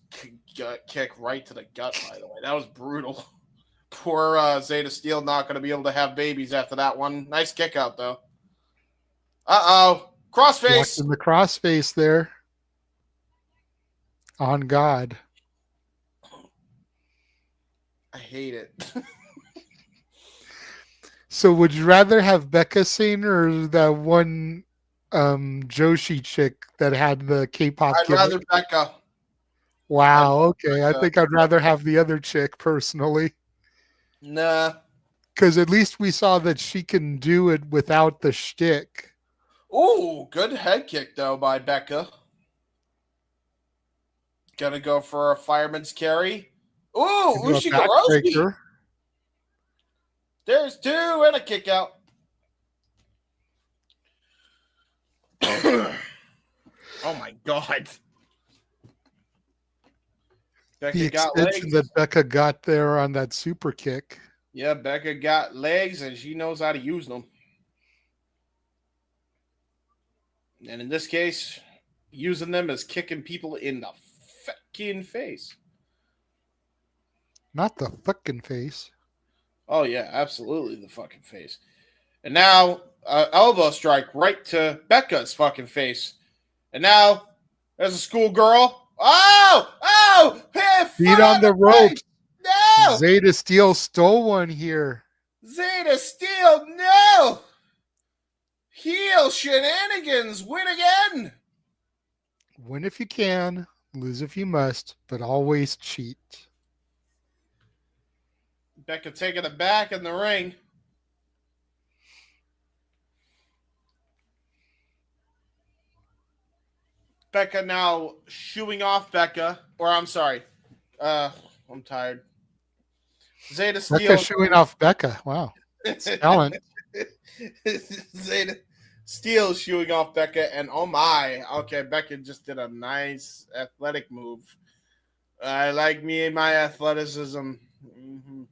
kick right to the gut. By the way, that was brutal. Poor Zayda Steel not going to be able to have babies after that one. Nice kick out though. Crossface. Watching the crossface there. On God. I hate it. So would you rather have Becca sing or that one Joshi chick that had the K-pop I'd gimmick? rather Becca. Wow, okay. I think I'd rather have the other chick personally. Nah. Because at least we saw that she can do it without the shtick. Ooh, good head kick though by Becca. Gonna go for a fireman's carry. Ooh, Into a Ushigoroshi. backbreaker. There's two and a kick out. Oh my God. Becca The got extension legs. that Becca got there on that super kick. Yeah, Becca got legs and she knows how to use them. And in this case, using them as kicking people in the fucking face. Not the fucking face. Oh, yeah, absolutely the fucking face. And now, elbow strike right to Becca's fucking face. And now, there's a schoolgirl. Oh! Hey, Feet on the ropes. No! Zayda Steel stole one here. Zayda Steel, no! Heel shenanigans, win again! Win if you can, lose if you must, but always cheat. Becca taking it back in the ring. Becca now shooing off Becca. Or I'm sorry. I'm tired. Zayda Steel. Becca shooing off Becca. Wow. It's talent. Zayda Steel shooing off Becca. And oh my. Okay, Becca just did a nice athletic move. I like me and my athleticism. Mm-hmm.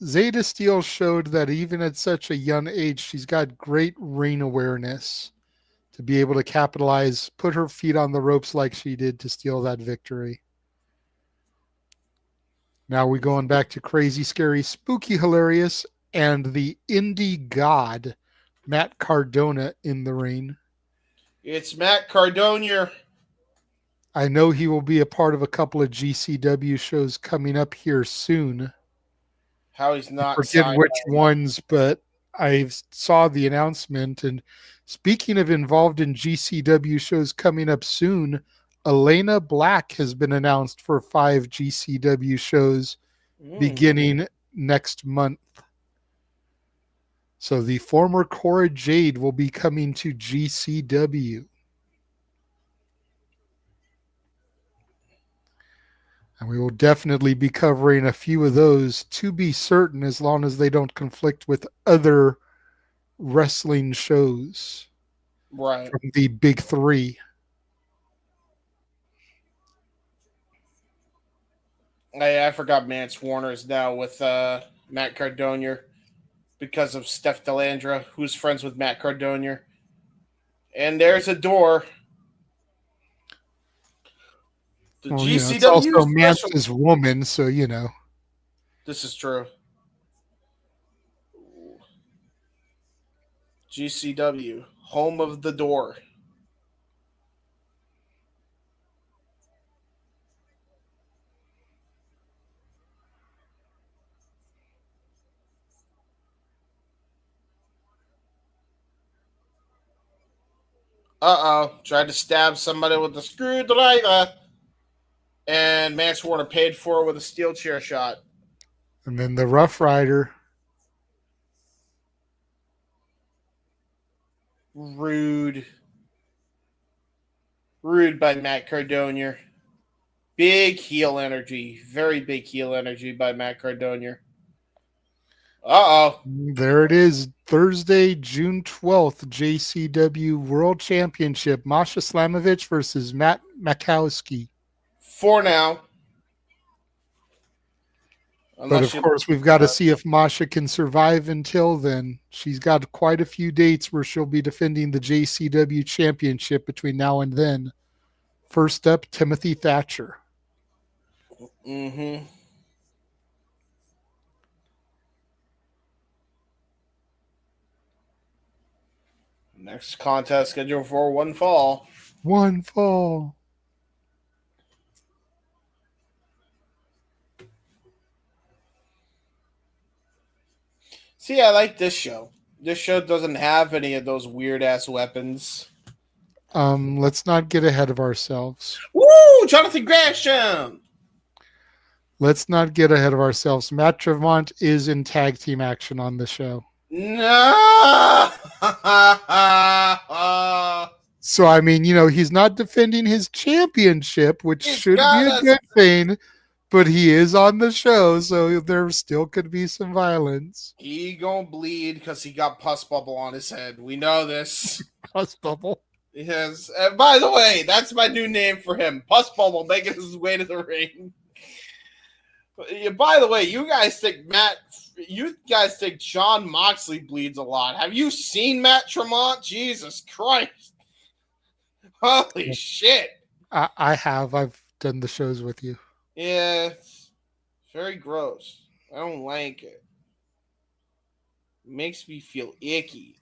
Zayda Steel showed that even at such a young age, she's got great ring awareness to be able to capitalize, put her feet on the ropes like she did to steal that victory. Now we're going back to crazy, scary, spooky, hilarious, and the indie god, Matt Cardona, in the ring. It's Matt Cardona. I know he will be a part of a couple of GCW shows coming up here soon. How he's not I forget signed which by ones, but I saw the announcement. And speaking of involved in GCW shows coming up soon, Elena Black has been announced for 5 GCW shows beginning next month. So the former Cora Jade will be coming to GCW. And we will definitely be covering a few of those to be certain, as long as they don't conflict with other wrestling shows. Right. from the big three. I forgot Mance Warner is now with Matt Cardona because of Steph Delandra, who's friends with Matt Cardona. And there's a door. The Well, it's GCW also special. Mance's woman, so This is true. GCW, home of the door. Tried to stab somebody with a screwdriver. And Mance Warner paid for it with a steel chair shot. And then the Rough Rider. Rude. Rude by Matt Cardona. Big heel energy. Very big heel energy by Matt Cardona. There it is. Thursday, June 12th, JCW World Championship. Masha Slamovich versus Matt Makowski. For now. But of course, we've got to see if Masha can survive until then. She's got quite a few dates where she'll be defending the JCW Championship between now and then. First up, Timothy Thatcher. Mm-hmm. Next contest scheduled for one fall. One fall. See, I like this show. This show doesn't have any of those weird ass weapons. Let's not get ahead of ourselves. Woo! Jonathan Gresham! Let's not get ahead of ourselves. Matt Tremont is in tag team action on the show. No! So, I mean, he's not defending his championship, which should be a good thing, but he is on the show, so there still could be some violence. He gonna bleed because he got pus bubble on his head. We know this. Pus bubble? Yes. And by the way, that's my new name for him. Pus bubble making his way to the ring. By the way, you guys think Jon Moxley bleeds a lot. Have you seen Matt Tremont? Jesus Christ. Holy shit. I have. I've done the shows with you. Yeah, it's very gross. I don't like it. It makes me feel icky.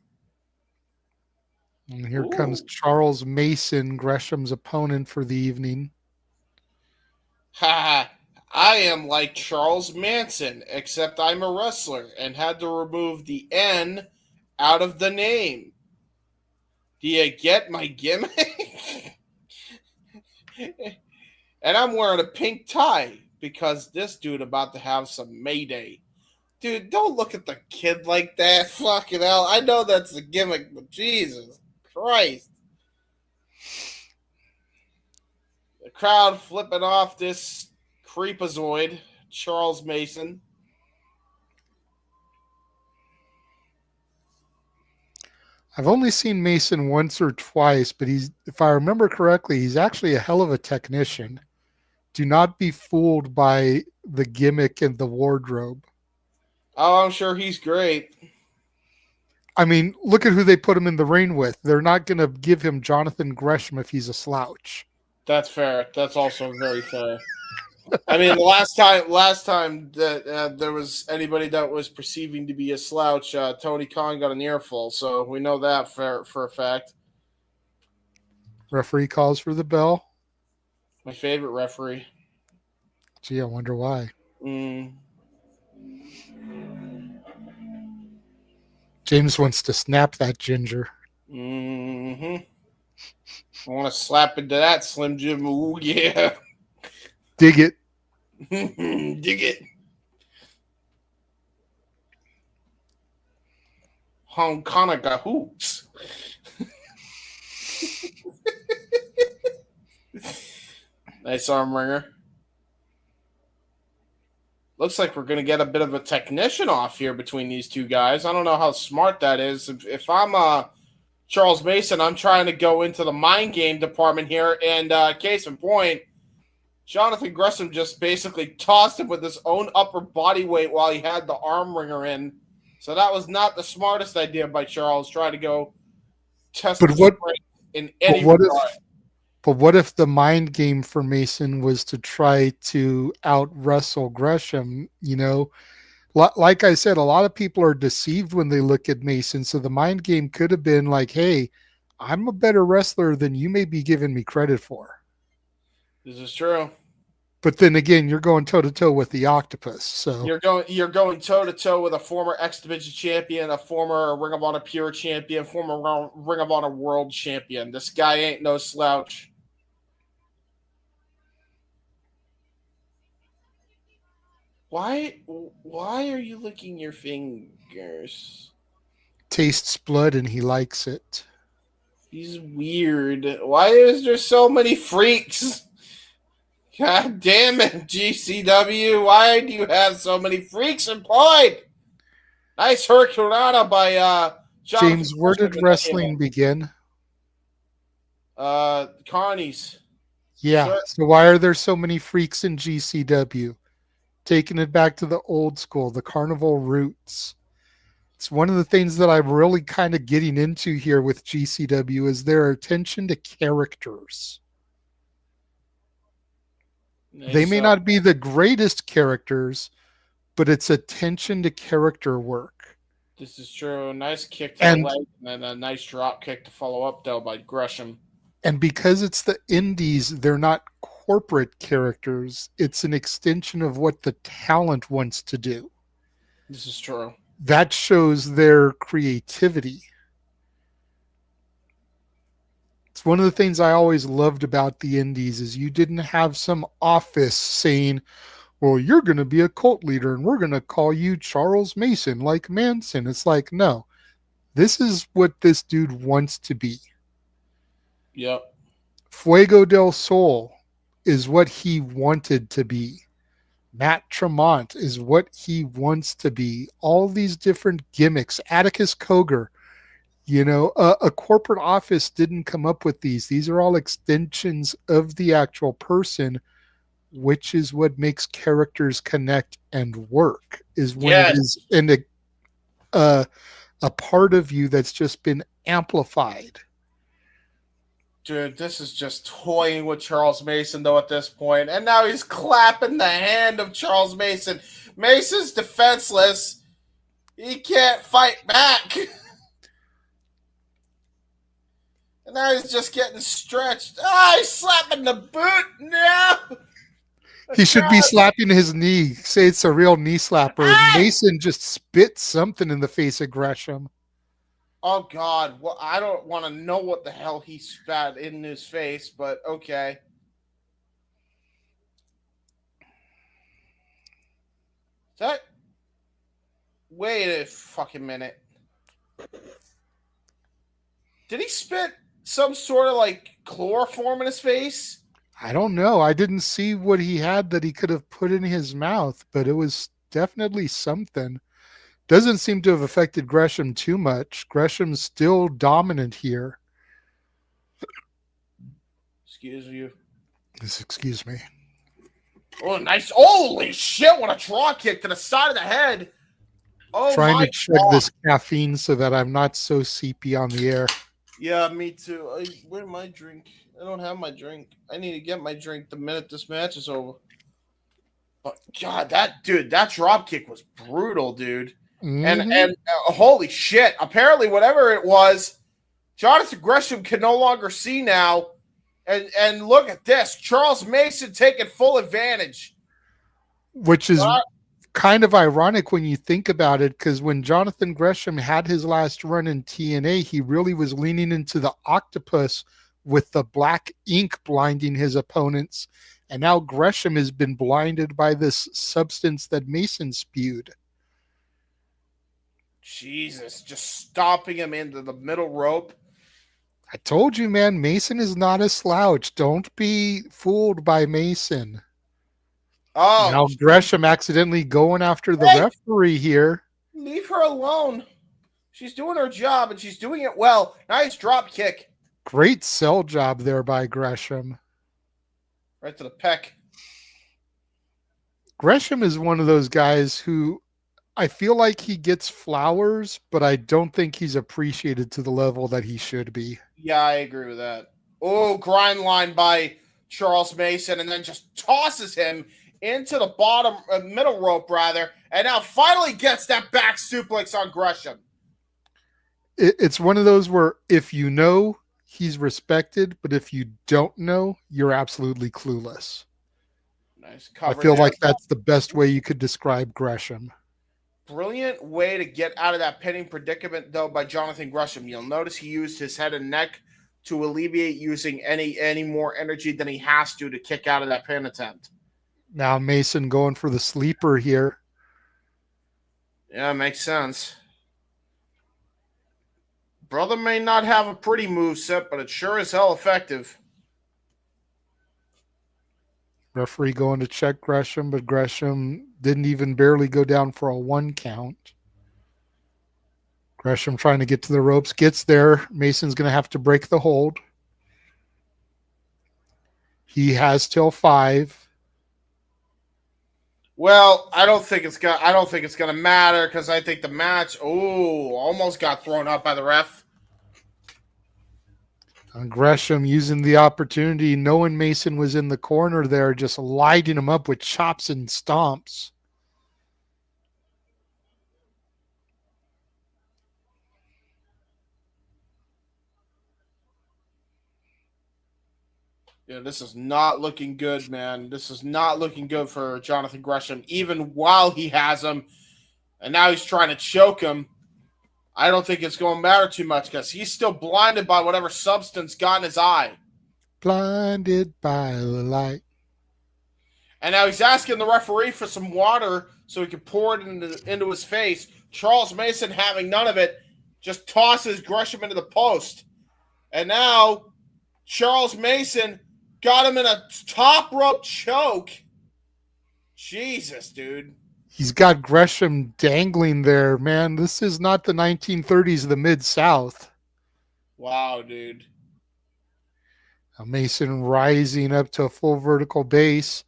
And here comes Charles Mason, Gresham's opponent for the evening. Ha! I am like Charles Manson, except I'm a wrestler and had to remove the N out of the name. Do you get my gimmick? And I'm wearing a pink tie because this dude about to have some Mayday. Dude, don't look at the kid like that. Fucking hell. I know that's the gimmick, but Jesus Christ. The crowd flipping off this creepazoid, Charles Mason. I've only seen Mason once or twice, but if I remember correctly, he's actually a hell of a technician. Do not be fooled by the gimmick and the wardrobe. Oh, I'm sure he's great. I mean, look at who they put him in the ring with. They're not going to give him Jonathan Gresham if he's a slouch. That's fair. That's also very fair. I mean, last time that there was anybody that was perceiving to be a slouch, Tony Khan got an earful, so we know that for a fact. Referee calls for the bell. My favorite referee. Gee, I wonder why. James wants to snap that ginger. I want to slap into that, Slim Jim. Ooh, yeah. Dig it. Dig it. Hong Kong hoops. Nice arm ringer. Looks like we're going to get a bit of a technician off here between these two guys. I don't know how smart that is. If I'm Charles Mason, I'm trying to go into the mind game department here, and case in point, Jonathan Gresham just basically tossed him with his own upper body weight while he had the arm wringer in. So that was not the smartest idea by Charles, trying to go test But the what? strength in But any what regard. if? But what if the mind game for Mason was to try to out wrestle Gresham? Like I said, a lot of people are deceived when they look at Mason. So the mind game could have been like, "Hey, I'm a better wrestler than you may be giving me credit for." This is true. But then again, you're going toe to toe with the octopus. So You're going toe to toe with a former X Division champion, a former Ring of Honor Pure champion, former Ring of Honor World champion. This guy ain't no slouch. Why are you licking your fingers? tastes blood and he likes it. He's weird. Why is there so many freaks? God damn it, GCW. Why do you have so many freaks employed? Nice Hurricanrana by Jonathan James, where did wrestling begin? Carnies. Yeah. Sure. So why are there so many freaks in GCW? Taking it back to the old school, the carnival roots. It's one of the things that I'm really kind of getting into here with GCW is their attention to characters. They may not be the greatest characters, but it's attention to character work. This is true. Nice kick to the leg and then a nice drop kick to follow up, though, by Gresham. And because it's the indies, they're not corporate characters. It's an extension of what the talent wants to do. This is true. That shows their creativity. It's one of the things I always loved about the indies is you didn't have some office saying, well, you're going to be a cult leader and we're going to call you Charles Mason like Manson. It's like, no, this is what this dude wants to be. Yep. Fuego del Sol is what he wanted to be. Matt Tremont is what he wants to be. All these different gimmicks. Atticus Cogar, a corporate office didn't come up with these. These are all extensions of the actual person, which is what makes characters connect and work, is when it is in a part of you that's just been amplified. Dude, this is just toying with Charles Mason, though, at this point. And now he's clapping the hand of Charles Mason. Mason's defenseless. He can't fight back. And now he's just getting stretched. He's slapping the boot. No. He should be slapping his knee. Say it's a real knee slapper. Mason just spit something in the face of Gresham. Oh, God. Well, I don't want to know what the hell he spat in his face, but okay. Wait a fucking minute. Did he spit some sort of like chloroform in his face? I don't know. I didn't see what he had that he could have put in his mouth, but it was definitely something. Doesn't seem to have affected Gresham too much. Gresham's still dominant here. Excuse you. Excuse me. Oh, nice. Holy shit, what a drop kick to the side of the head. Oh, trying to chug this caffeine so that I'm not so seepy on the air. Yeah, me too. Where's my drink? I don't have my drink. I need to get my drink the minute this match is over. But God, that drop kick was brutal, dude. Mm-hmm. And holy shit! Apparently, whatever it was, Jonathan Gresham can no longer see now. And look at this, Charles Mason taking full advantage, which is kind of ironic when you think about it, because when Jonathan Gresham had his last run in TNA, he really was leaning into the octopus with the black ink blinding his opponents, and now Gresham has been blinded by this substance that Mason spewed. Jesus, just stomping him into the middle rope. I told you, man, Mason is not a slouch. Don't be fooled by Mason. Oh, now Gresham accidentally going after the referee here. Leave her alone. She's doing her job, and she's doing it well. Nice drop kick. Great sell job there by Gresham. Right to the pec. Gresham is one of those guys who I feel like he gets flowers, but I don't think he's appreciated to the level that he should be. Yeah, I agree with that. Oh, grind line by Charles Mason, and then just tosses him into the bottom, middle rope, rather, and now finally gets that back suplex on Gresham. It's one of those where if you know, he's respected, but if you don't know, you're absolutely clueless. Nice I cover feel there. like that's the best way you could describe Gresham. Brilliant way to get out of that pinning predicament, though, by Jonathan Gresham. You'll notice he used his head and neck to alleviate using any more energy than he has to kick out of that pin attempt. Now Mason going for the sleeper here. Yeah, makes sense. Brother may not have a pretty move set, but it's sure as hell effective. Referee going to check Gresham, but Gresham didn't even barely go down for a 1 count. Gresham trying to get to the ropes, gets there. Mason's going to have to break the hold. He has till 5. Well, I don't think it's gonna matter because I think the match almost got thrown up by the ref. And Gresham using the opportunity, knowing Mason was in the corner there, just lighting him up with chops and stomps. Yeah, this is not looking good, man. This is not looking good for Jonathan Gresham, even while he has him. And now he's trying to choke him. I don't think it's going to matter too much because he's still blinded by whatever substance got in his eye. Blinded by the light. And now he's asking the referee for some water so he can pour it into his face. Charles Mason, having none of it, just tosses Gresham into the post. And now Charles Mason got him in a top rope choke. Jesus, dude. He's got Gresham dangling there, man. This is not the 1930s of the Mid-South. Wow, dude. Mason rising up to a full vertical base.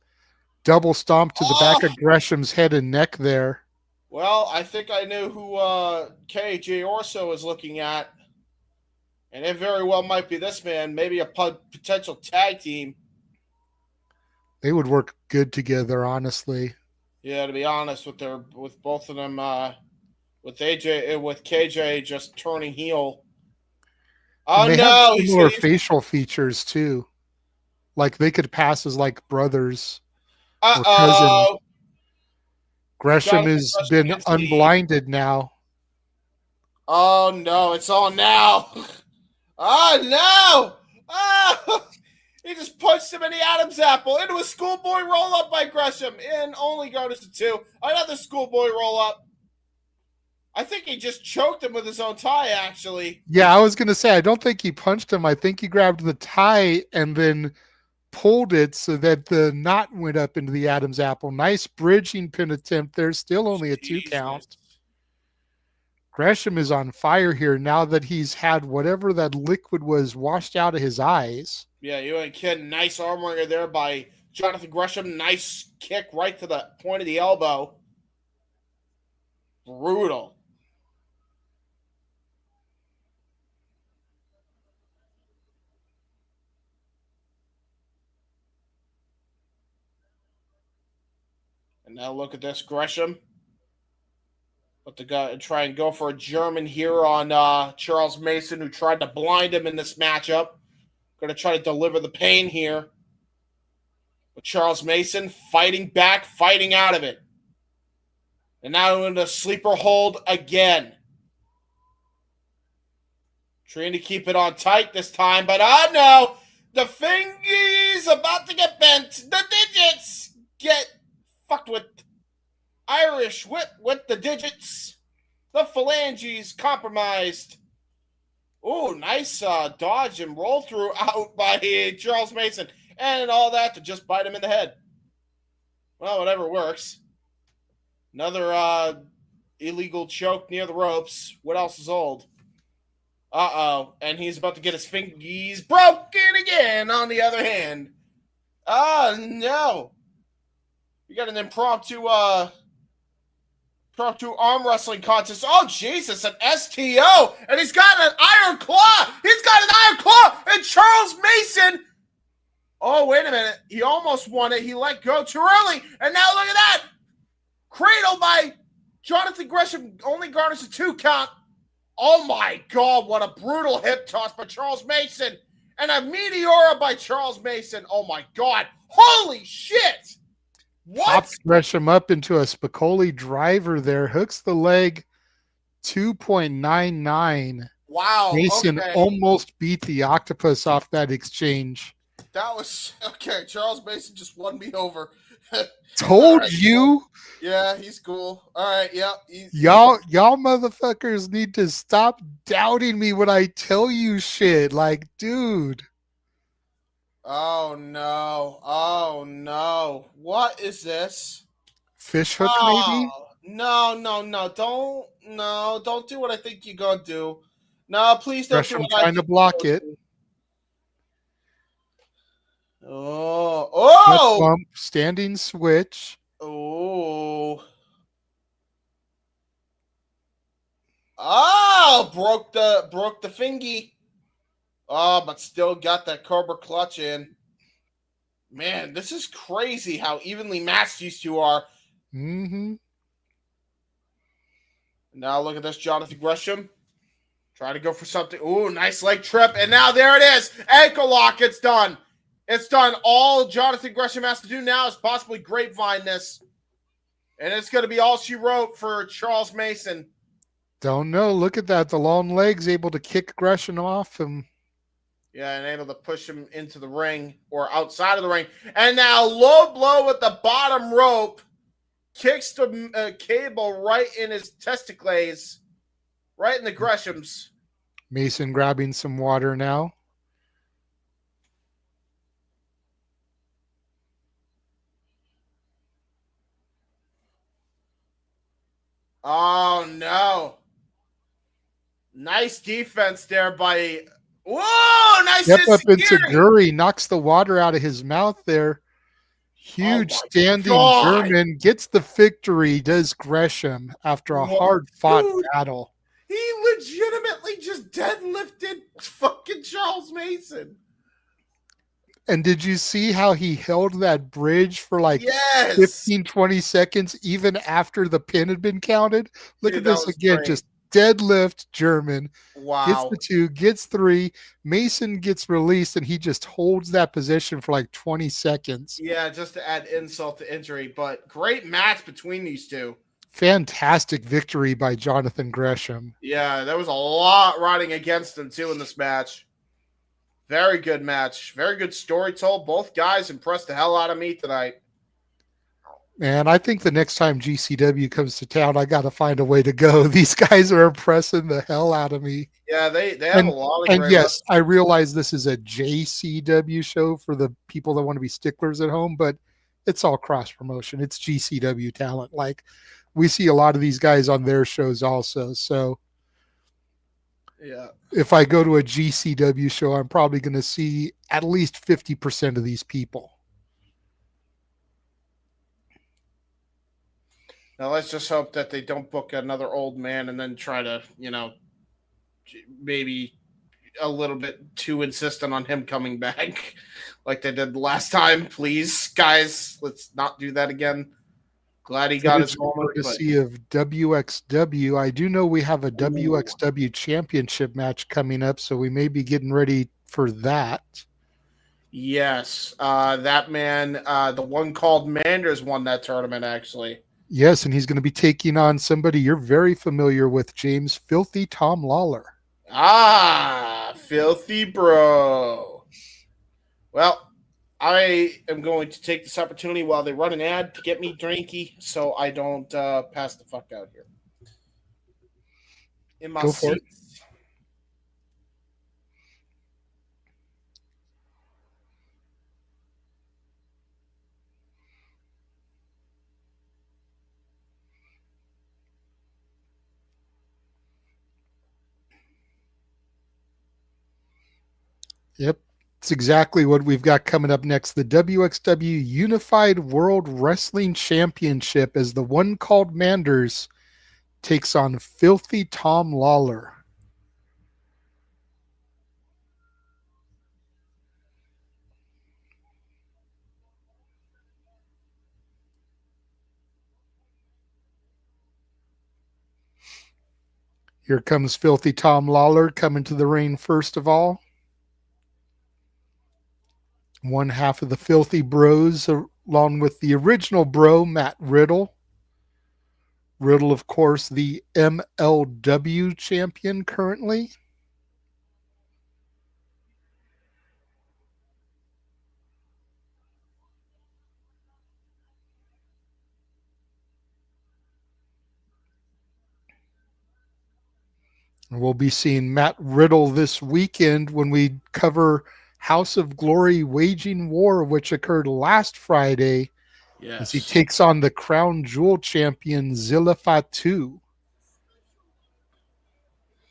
Double stomp to the back of Gresham's head and neck there. Well, I think I knew who KJ Orso is looking at. And it very well might be this man. Maybe a potential tag team. They would work good together, honestly. Yeah, to be honest, with both of them, with KJ just turning heel. Oh and they no! have similar facial features too. Like they could pass as like brothers or cousins. Gresham has been unblinded now. Oh no! It's on now. Oh no! Oh! He just punched him in the Adam's apple into a schoolboy roll up by Gresham. And only goes to 2. Another schoolboy roll up. I think he just choked him with his own tie, actually. Yeah, I was going to say, I don't think he punched him. I think he grabbed the tie and then pulled it so that the knot went up into the Adam's apple. Nice bridging pin attempt there. Still only a 2 count. Gresham is on fire here now that he's had whatever that liquid was washed out of his eyes. Yeah, you ain't kidding. Nice arm wringer there by Jonathan Gresham. Nice kick right to the point of the elbow. Brutal. And now look at this, Gresham. But the guy try and go for a German here on Charles Mason, who tried to blind him in this matchup. Going to try to deliver the pain here. But Charles Mason fighting back, fighting out of it. And now in the sleeper hold again. Trying to keep it on tight this time, but oh no! The fingies about to get bent. The digits get fucked with. Irish whip with the digits. The phalanges compromised. Oh, nice dodge and roll through out by Charles Mason. And all that to just bite him in the head. Well, whatever works. Another illegal choke near the ropes. What else is old? Uh-oh. And he's about to get his fingies broken again on the other hand. Oh, no. We got an impromptu arm wrestling contest. Oh, Jesus, an STO. And he's got an iron claw. He's got an iron claw. And Charles Mason. Oh, wait a minute. He almost won it. He let go too early. And now look at that. Cradle by Jonathan Gresham only garners a 2 count. Oh, my God. What a brutal hip toss by Charles Mason. And a Meteora by Charles Mason. Oh, my God. Holy shit. What? Pops Gresham up into a Spicoli driver there. Hooks the leg. 2.99. Wow. Mason okay. almost beat the octopus off that exchange. That was okay. Charles Mason just won me over. Told right, you. Yeah, he's cool. All right, yeah. Y'all motherfuckers need to stop doubting me when I tell you shit. Like, dude. Oh no. Oh no. What is this? Fish hook, maybe? No. Don't do what I think you're gonna do. No, please don't Gresham do what I trying to think block it. Oh. Bump, standing switch. Oh. Oh, broke the fingy. Oh, but still got that Cobra clutch in. Man, this is crazy how evenly matched these two are. Mm-hmm. Now look at this, Jonathan Gresham. Try to go for something. Ooh, nice leg trip. And now there it is. Ankle lock. It's done. It's done. All Jonathan Gresham has to do now is possibly grapevine this. And it's going to be all she wrote for Charles Mason. Don't know. Look at that. The long legs able to kick Gresham off him. Yeah, and able to push him into the ring or outside of the ring. And now low blow with the bottom rope. Kicks the cable right in his testicles. Right in the Greshams. Mason grabbing some water now. Oh, no. Nice defense there by... Whoa, nice Step up into security. Guri. Knocks the water out of his mouth there. Huge standing God. German. Gets the victory, does Gresham, after a hard-fought battle. He legitimately just deadlifted fucking Charles Mason. And did you see how he held that bridge for like Yes. 15, 20 seconds even after the pin had been counted? Look Dude, at this again. great. Just deadlift German. Wow. Gets the 2, gets 3. Mason gets released, and he just holds that position for like 20 seconds. Yeah, just to add insult to injury. But great match between these two. Fantastic victory by Jonathan Gresham. Yeah, there was a lot riding against him, too, in this match. Very good match. Very good story told. Both guys impressed the hell out of me tonight. Man, I think the next time GCW comes to town, I got to find a way to go. These guys are impressing the hell out of me. Yeah, they have a lot of and great yes, I realize this is a JCW show for the people that want to be sticklers at home, but it's all cross promotion. It's GCW talent. Like, we see a lot of these guys on their shows also. So yeah, if I go to a GCW show, I'm probably going to see at least 50% of these people. now let's just hope that they don't book another old man and then try to, maybe a little bit too insistent on him coming back like they did the last time. Please, guys, let's not do that again. Glad he got his moment. Courtesy of WXW. I do know we have a WXW championship match coming up, so we may be getting ready for that. Yes, that man, the one called Manders, won that tournament, actually. Yes, and he's going to be taking on somebody you're very familiar with, James, Filthy Tom Lawlor. Ah, Filthy Bro. Well, I am going to take this opportunity while they run an ad to get me drinky so I don't pass the fuck out here. In my seat. Yep. It's exactly what we've got coming up next. The WXW Unified World Wrestling Championship as the one called Manders takes on Filthy Tom Lawlor. Here comes Filthy Tom Lawlor coming to the ring first of all. One half of the Filthy Bros, along with the original bro, Matt Riddle. Riddle, of course, the MLW champion currently. And we'll be seeing Matt Riddle this weekend when we cover House of Glory Waging War, which occurred last Friday, as he Yes. takes on the Crown Jewel champion Zilla Fatu.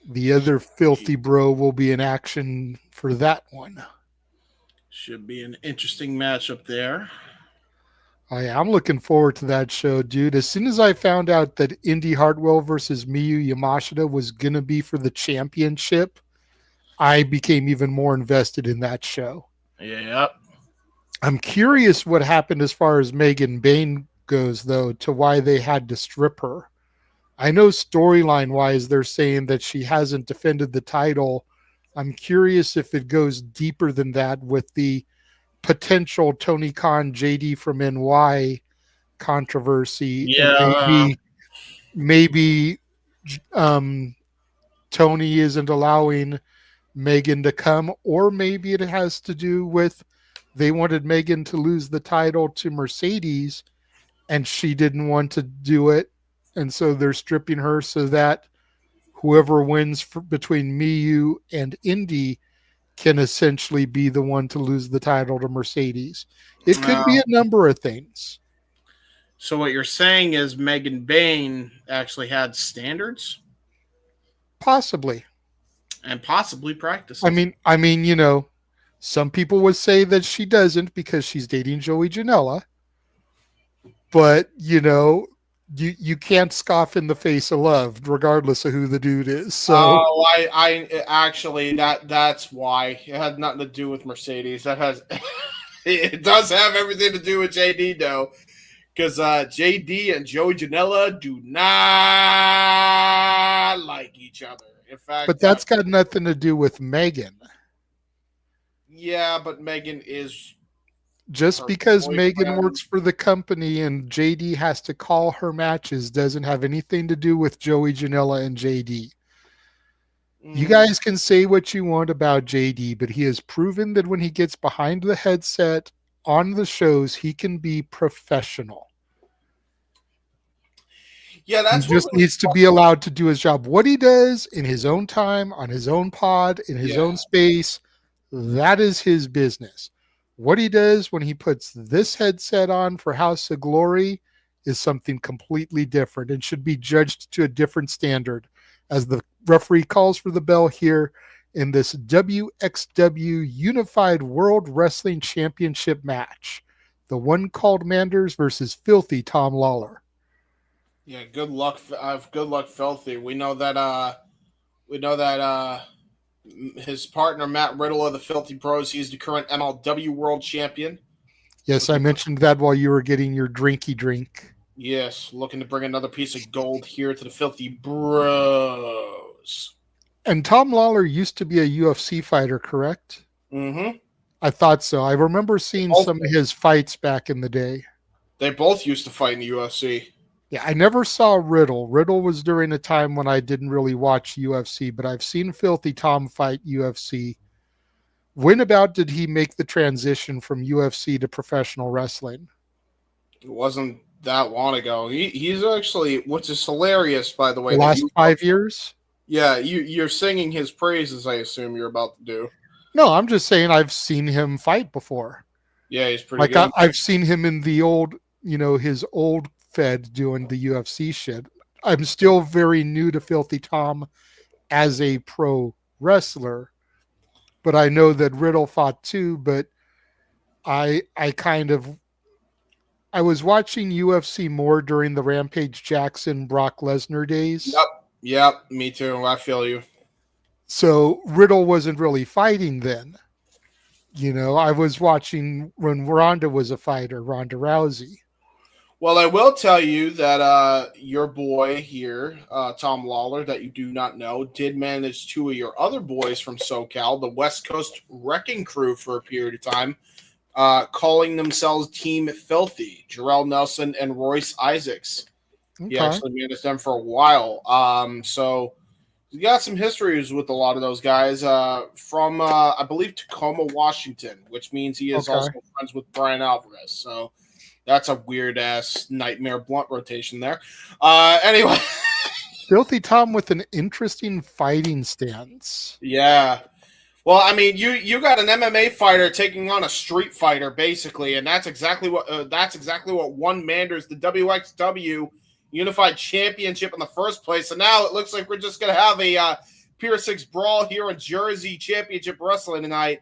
The other Filthy Bro will be in action for that one. Should be an interesting matchup there. I'm looking forward to that show, dude. As soon as I found out that Indy Hartwell versus Miyu Yamashita was going to be for the championship, I became even more invested in that show. Yep. I'm curious what happened as far as Megan Bain goes, though, to why they had to strip her. I know storyline wise, they're saying that she hasn't defended the title. I'm curious if it goes deeper than that with the potential Tony Khan JD from NY controversy, and Yeah. maybe Tony isn't allowing Megan to come, or maybe it has to do with they wanted Megan to lose the title to Mercedes and she didn't want to do it, and so they're stripping her so that whoever wins between Miyu and Indy can essentially be the one to lose the title to Mercedes. It could be a number of things. So what you're saying is Megan Bain actually had standards Possibly. and possibly practices. I mean, some people would say that she doesn't because she's dating Joey Janela. But, you can't scoff in the face of love, regardless of who the dude is. So I actually that's why it had nothing to do with Mercedes. That has it does have everything to do with JD though, because JD and Joey Janela do not like each other. In fact, but that's got nothing to do with Megan. Yeah, but Megan is Just her because Megan boyfriend. works for the company and JD has to call her matches doesn't have anything to do with Joey Janela and JD. You guys can say what you want about JD, but he has proven that when he gets behind the headset on the shows, he can be professional. Yeah, that's he just needs to be allowed to do his job. What he does in his own time, on his own pod, in his own space, that is his business. What he does when he puts this headset on for House of Glory is something completely different and should be judged to a different standard. As the referee calls for the bell here in this WXW Unified World Wrestling Championship match, the one called Manders versus Filthy Tom Lawlor. Yeah, good luck, Filthy. We know that his partner Matt Riddle of the Filthy Bros, he's the current MLW World Champion. Yes, I mentioned that while you were getting your drinky drink. Yes, looking to bring another piece of gold here to the Filthy Bros. And Tom Lawlor used to be a UFC fighter, correct? Mm-hmm. I thought so. I remember seeing some of his fights back in the day. They both used to fight in the UFC. Yeah, I never saw Riddle. Riddle was during a time when I didn't really watch UFC, but I've seen Filthy Tom fight UFC. When about did he make the transition from UFC to professional wrestling? It wasn't that long ago. He's actually, which is hilarious, by the way. The last 5 years? Yeah, you're singing his praises, I assume you're about to do. No, I'm just saying I've seen him fight before. Yeah, he's pretty good. I've seen him in the old, his old Fed doing the UFC shit. I'm still very new to Filthy Tom as a pro wrestler, but I know that Riddle fought too. But I was watching UFC more during the Rampage Jackson Brock Lesnar days. Yep, me too. I feel you. So Riddle wasn't really fighting then. I was watching when Ronda was a fighter, Ronda Rousey. Well, I will tell you that your boy here, Tom Lawlor, that you do not know, did manage two of your other boys from SoCal, the West Coast Wrecking Crew, for a period of time, calling themselves Team Filthy, Jarrell Nelson and Royce Isaacs. Okay. He actually managed them for a while. So you got some histories with a lot of those guys from, I believe, Tacoma, Washington, which means he is also friends with Brian Alvarez. So that's a weird ass nightmare blunt rotation there. Anyway, Filthy Tom with an interesting fighting stance. Yeah. Well, I mean, you got an MMA fighter taking on a street fighter, basically, and that's exactly what won Manders the WXW Unified Championship in the first place. And now it looks like we're just gonna have a Pier 6 brawl here in Jersey Championship Wrestling tonight.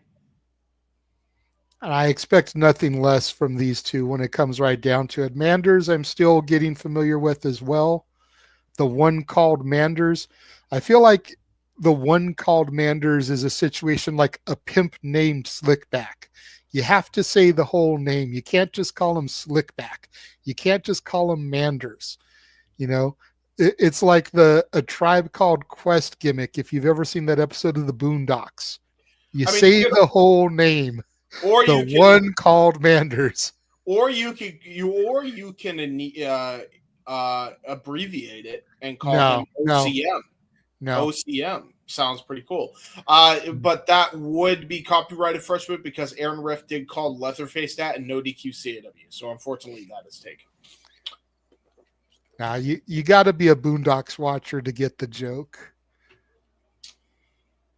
And I expect nothing less from these two when it comes right down to it. Manders, I'm still getting familiar with as well. The one called Manders, I feel like the one called Manders is a situation like a pimp named Slickback. You have to say the whole name. You can't just call him Slickback. You can't just call him Manders. It's like a Tribe Called Quest gimmick. If you've ever seen that episode of the Boondocks, you say the whole name. Or the one called Manders. Or you can abbreviate it and call him OCM. No. OCM sounds pretty cool. But that would be copyrighted freshman because Aaron Riff did call Leatherface that and no DQ CAW. So unfortunately that is taken. Now you got to be a Boondocks watcher to get the joke.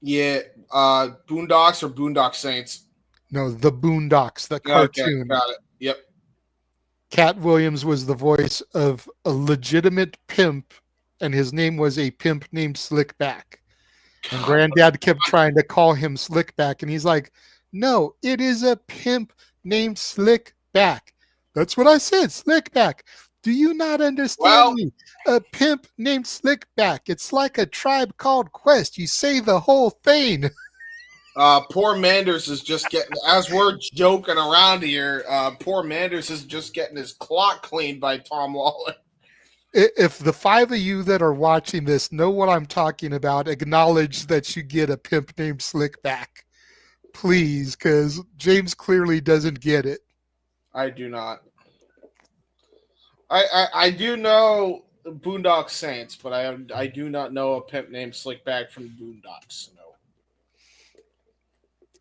Yeah, Boondocks or Boondock Saints? No, the Boondocks, the cartoon. Okay, got it. Yep. Cat Williams was the voice of a legitimate pimp, and his name was a pimp named Slickback. And Granddad kept trying to call him Slickback, and he's like, no, it is a pimp named Slickback. That's what I said, Slickback. Do you not understand me? A pimp named Slickback. It's like a Tribe Called Quest. You say the whole thing. Poor Manders is just getting, as we're joking around here, poor Manders is just getting his clock cleaned by Tom Lawlor. If the five of you that are watching this know what I'm talking about, acknowledge that you get a pimp named Slickback. Please, because James clearly doesn't get it. I do not. I do know Boondock Saints, but I do not know a pimp named Slickback from Boondocks. No.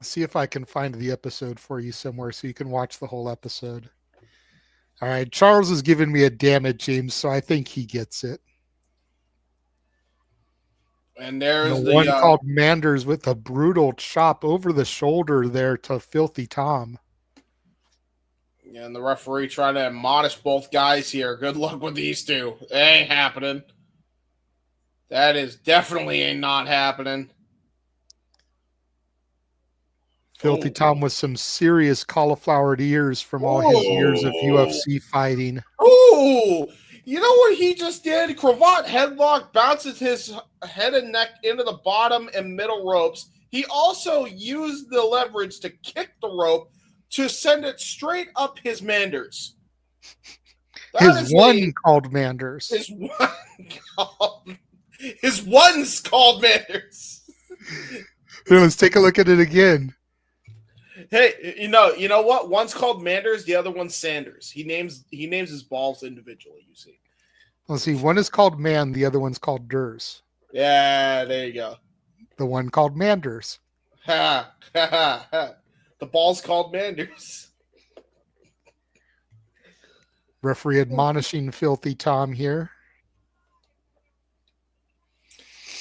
See if I can find the episode for you somewhere so you can watch the whole episode. All right, Charles is giving me a damn it, James, so I think he gets it. And there's the one called Manders with a brutal chop over the shoulder there to Filthy Tom. And the referee trying to admonish both guys here. Good luck with these two. It ain't happening. That is definitely not happening. Filthy Tom with some serious cauliflowered ears from all his years of UFC fighting. Ooh! You know what he just did? Cravat headlock, bounces his head and neck into the bottom and middle ropes. He also used the leverage to kick the rope to send it straight up his Manders. His one called Manders. His one's called Manders. Here, let's take a look at it again. Hey, you know what? One's called Manders, the other one's Sanders. He names his balls individually, you see. Let's see, one is called Man, the other one's called Durs. Yeah, there you go. The one called Manders. Ha, ha, ha, ha. The ball's called Manders. Referee admonishing Filthy Tom here.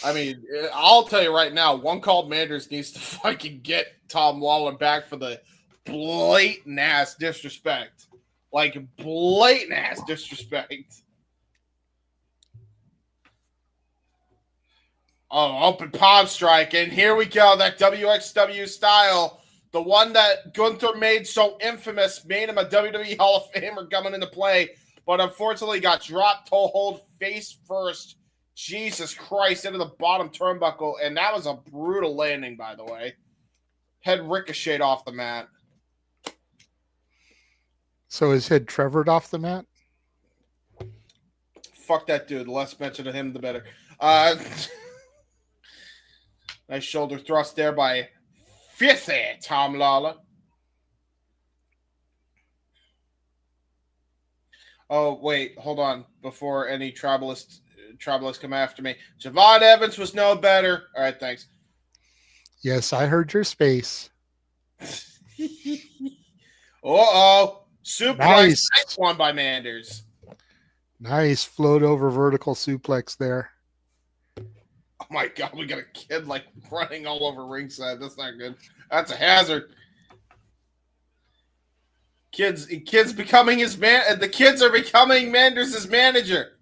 I mean, I'll tell you right now, one called Manders needs to fucking get Tom Lawlor back for the blatant ass disrespect. Like, blatant ass disrespect. Oh, open palm strike. And here we go. That WXW style. The one that Gunther made so infamous, made him a WWE Hall of Famer coming into play, but unfortunately got dropped toe hold face first. Jesus Christ, into the bottom turnbuckle. And that was a brutal landing, by the way. Head ricocheted off the mat. So his head trevored off the mat? Fuck that dude. The less mention of him, the better. Nice shoulder thrust there by Fifty Tom Lawlor. Oh, wait. Hold on. Before any tribalists come after me. Javon Evans was no better. All right, thanks. Yes, I heard your space. Uh-oh. Suplex. Nice one by Manders. Nice float over vertical suplex there. Oh my God, we got a kid like running all over ringside. That's not good. That's a hazard. Kids becoming his man. The kids are becoming Manders' manager.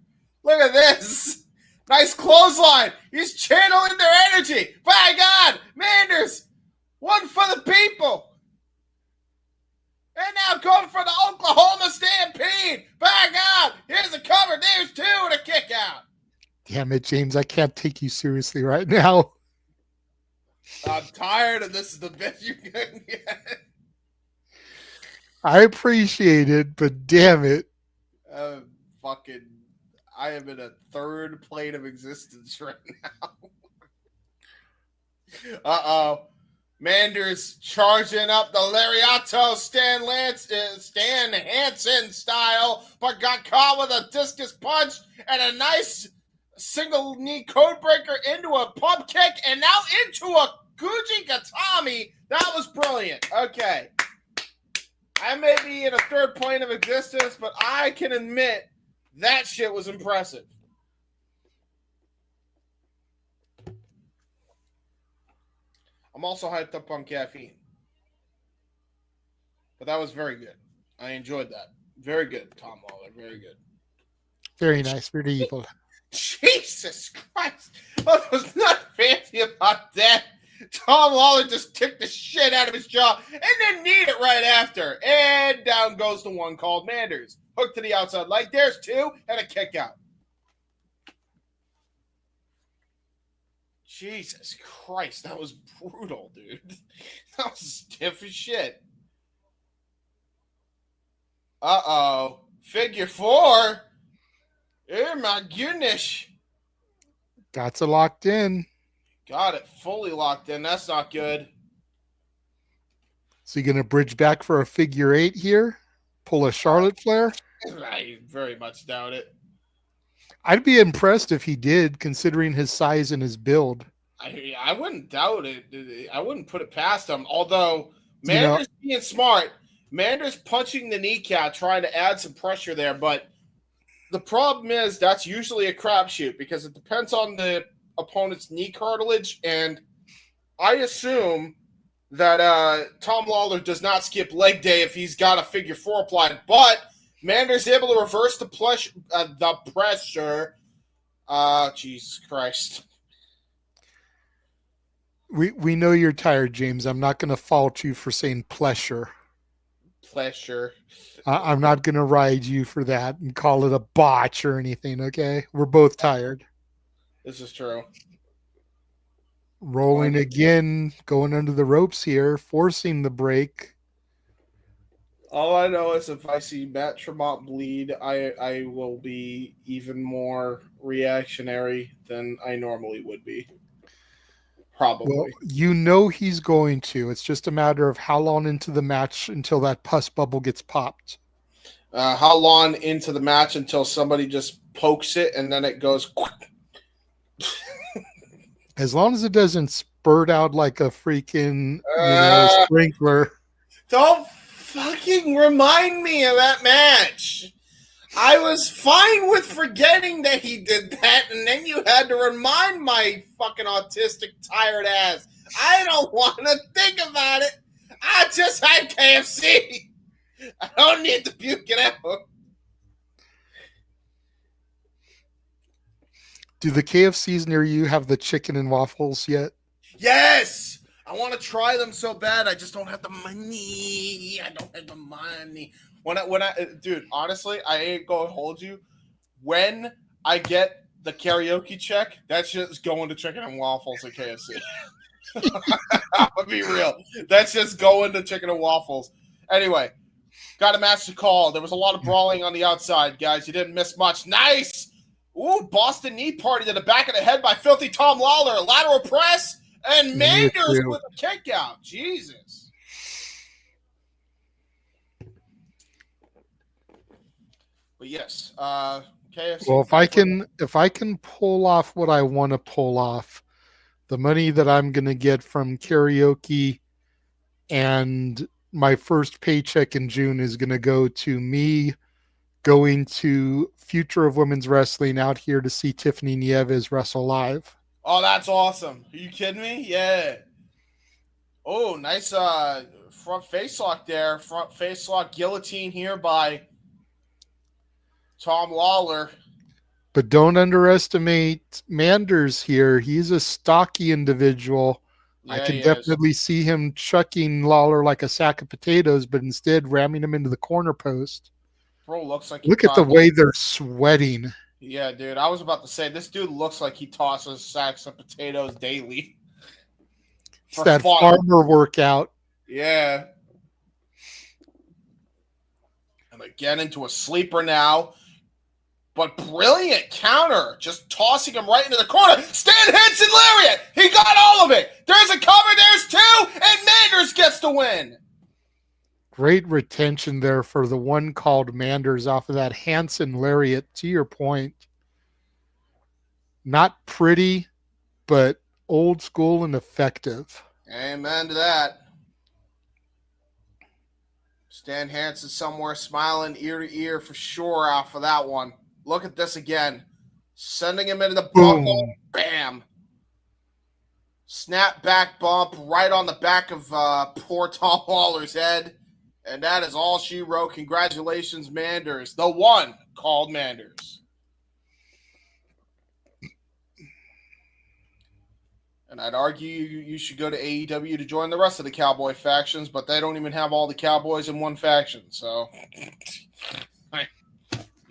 Look at this. Nice clothesline. He's channeling their energy. By God, Manders, one for the people. And now going for the Oklahoma Stampede. By God, here's a cover. There's two and a kick out. Damn it, James. I can't take you seriously right now. I'm tired and this is the best you can get. I appreciate it, but damn it. I am in a third plane of existence right now. Uh-oh. Manders charging up the Lariato Stan Hansen style, but got caught with a discus punch and a nice single knee codebreaker into a pump kick and now into a Gucci Gatami. That was brilliant. Okay. I may be in a third plane of existence, but I can admit that shit was impressive. I'm also hyped up on caffeine. But that was very good. I enjoyed that. Very good, Tom Lawlor. Very good. Very nice. Very evil. Jesus Christ. I was not fancy about that. Tom Lawlor just kicked the shit out of his jaw and then kneed it right after. And down goes the one called Manders. Hook to the outside leg. There's two and a kick out. Jesus Christ, that was brutal, dude. That was stiff as shit. Uh-oh. Figure four. Oh, my goodness. Got it locked in. Got it fully locked in. That's not good. So you going to bridge back for a figure eight here? Pull a Charlotte Flair? I very much doubt it. I'd be impressed if he did, considering his size and his build. I wouldn't doubt it. I wouldn't put it past him. Although Manders being smart, Manders punching the kneecap, trying to add some pressure there. But the problem is that's usually a crapshoot because it depends on the opponent's knee cartilage. And I assume that Tom Lawlor does not skip leg day if he's got a figure four applied. But Manders able to reverse the pressure. Jesus Christ. We know you're tired, James. I'm not going to fault you for saying pleasure. I'm not going to ride you for that and call it a botch or anything, okay? We're both tired. This is true. Rolling again, going under the ropes here, forcing the break. All I know is if I see Matt Tremont bleed, I will be even more reactionary than I normally would be. Probably. Well, you know he's going to. It's just a matter of how long into the match until that pus bubble gets popped. How long into the match until somebody just pokes it and then it goes. As long as it doesn't spurt out like a freaking sprinkler. Don't fucking remind me of that match. I was fine with forgetting that he did that, and then you had to remind my fucking autistic, tired ass. I don't want to think about it. I just had KFC. I don't need to puke it out. Do the KFCs near you have the chicken and waffles yet? Yes, I want to try them so bad. I just don't have the money. I don't have the money. Dude, honestly, I ain't gonna hold you. When I get the karaoke check, that shit's going to chicken and waffles at KFC. I'm gonna be real. That's just going to chicken and waffles. Anyway, got a match to call. There was a lot of brawling on the outside, guys. You didn't miss much. Nice. Ooh, Boston knee party to the back of the head by Filthy Tom Lawlor. Lateral press and Manders with a kick out. Jesus. But yes, KFC. Well, if I can pull off what I want to pull off, the money that I'm going to get from karaoke and my first paycheck in June is going to go to me going to Future of Women's Wrestling out here to see Tiffany Nieves wrestle live. Oh, that's awesome. Are you kidding me? Yeah. Oh, nice front face lock there. Front face lock guillotine here by Tom Lawlor. But don't underestimate Manders here. He's a stocky individual. Yeah, I can definitely see him chucking Lawlor like a sack of potatoes, but instead ramming him into the corner post. Bro, looks like look at the way they're sweating. Yeah, dude. I was about to say this dude looks like he tosses sacks of potatoes daily. It's that farmer workout. Yeah. And again into a sleeper now. But brilliant counter. Just tossing him right into the corner. Stan Henson lariat. He got all of it. There's a cover. There's two. And Manders gets the win. Great retention there for the one called Manders off of that Hanson lariat. To your point. Not pretty, but old school and effective. Amen to that. Stan Hansen somewhere smiling ear to ear for sure off of that one. Look at this again. Sending him into the bump. Bam. Snap back bump right on the back of poor Tom Lawlor's head. And that is all she wrote. Congratulations, Manders. The one called Manders. And I'd argue you should go to AEW to join the rest of the Cowboy factions, but they don't even have all the Cowboys in one faction. So,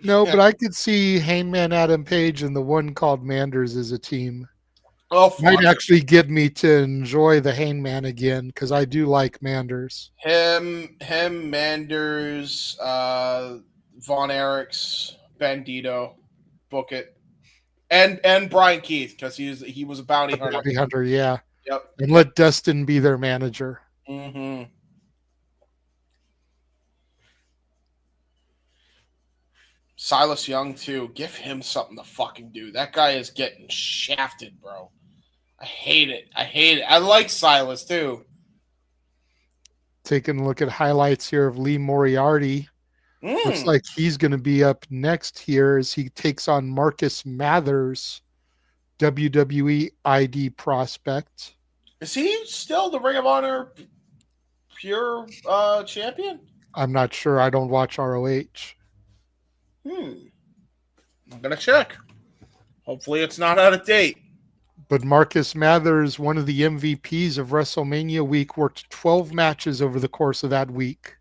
no, but I could see Hangman Adam Page and the one called Manders as a team. Oh, might actually get me to enjoy the Hangman again because I do like Manders. Him, Manders, Von Erichs, Bandito, book it. And Brian Keith, because he was a bounty hunter. Bounty hunter, yeah. Yep. And let Dustin be their manager. Mm-hmm. Silas Young, too. Give him something to fucking do. That guy is getting shafted, bro. I hate it. I like Silas, too. Taking a look at highlights here of Lee Moriarty. Looks like he's going to be up next here as he takes on Marcus Mathers, WWE ID prospect. Is he still the Ring of Honor pure champion? I'm not sure. I don't watch ROH. I'm going to check. Hopefully it's not out of date. But Marcus Mathers, one of the MVPs of WrestleMania week, worked 12 matches over the course of that week.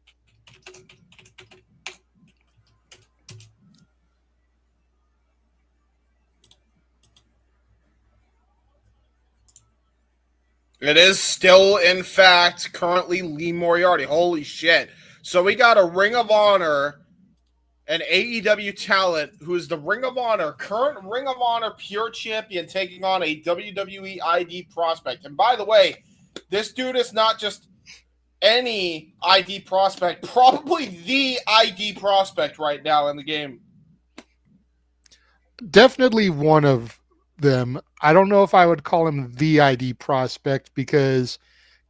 It is still, in fact, currently Lee Moriarty. Holy shit. So we got a Ring of Honor, an AEW talent who is the current Ring of Honor pure champion taking on a WWE ID prospect. And by the way, this dude is not just any ID prospect, probably the ID prospect right now in the game. Definitely one of them. I don't know if I would call him the ID prospect because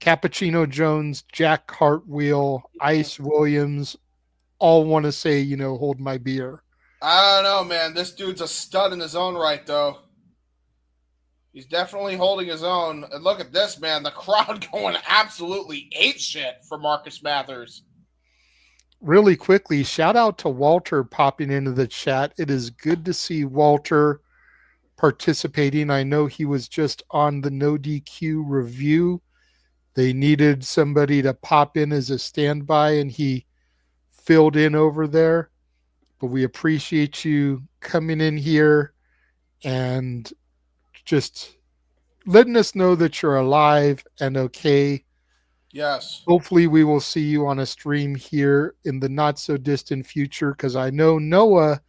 Cappuccino Jones, Jack Cartwheel, Ice Williams all want to say, hold my beer. I don't know, man. This dude's a stud in his own right, though. He's definitely holding his own. And look at this, man. The crowd going absolutely apeshit for Marcus Mathers. Really quickly, shout out to Walter popping into the chat. It is good to see Walter participating. I know he was just on the No DQ review. They needed somebody to pop in as a standby, and he filled in over there. But we appreciate you coming in here and just letting us know that you're alive and okay. Yes. Hopefully, we will see you on a stream here in the not so distant future because I know Noah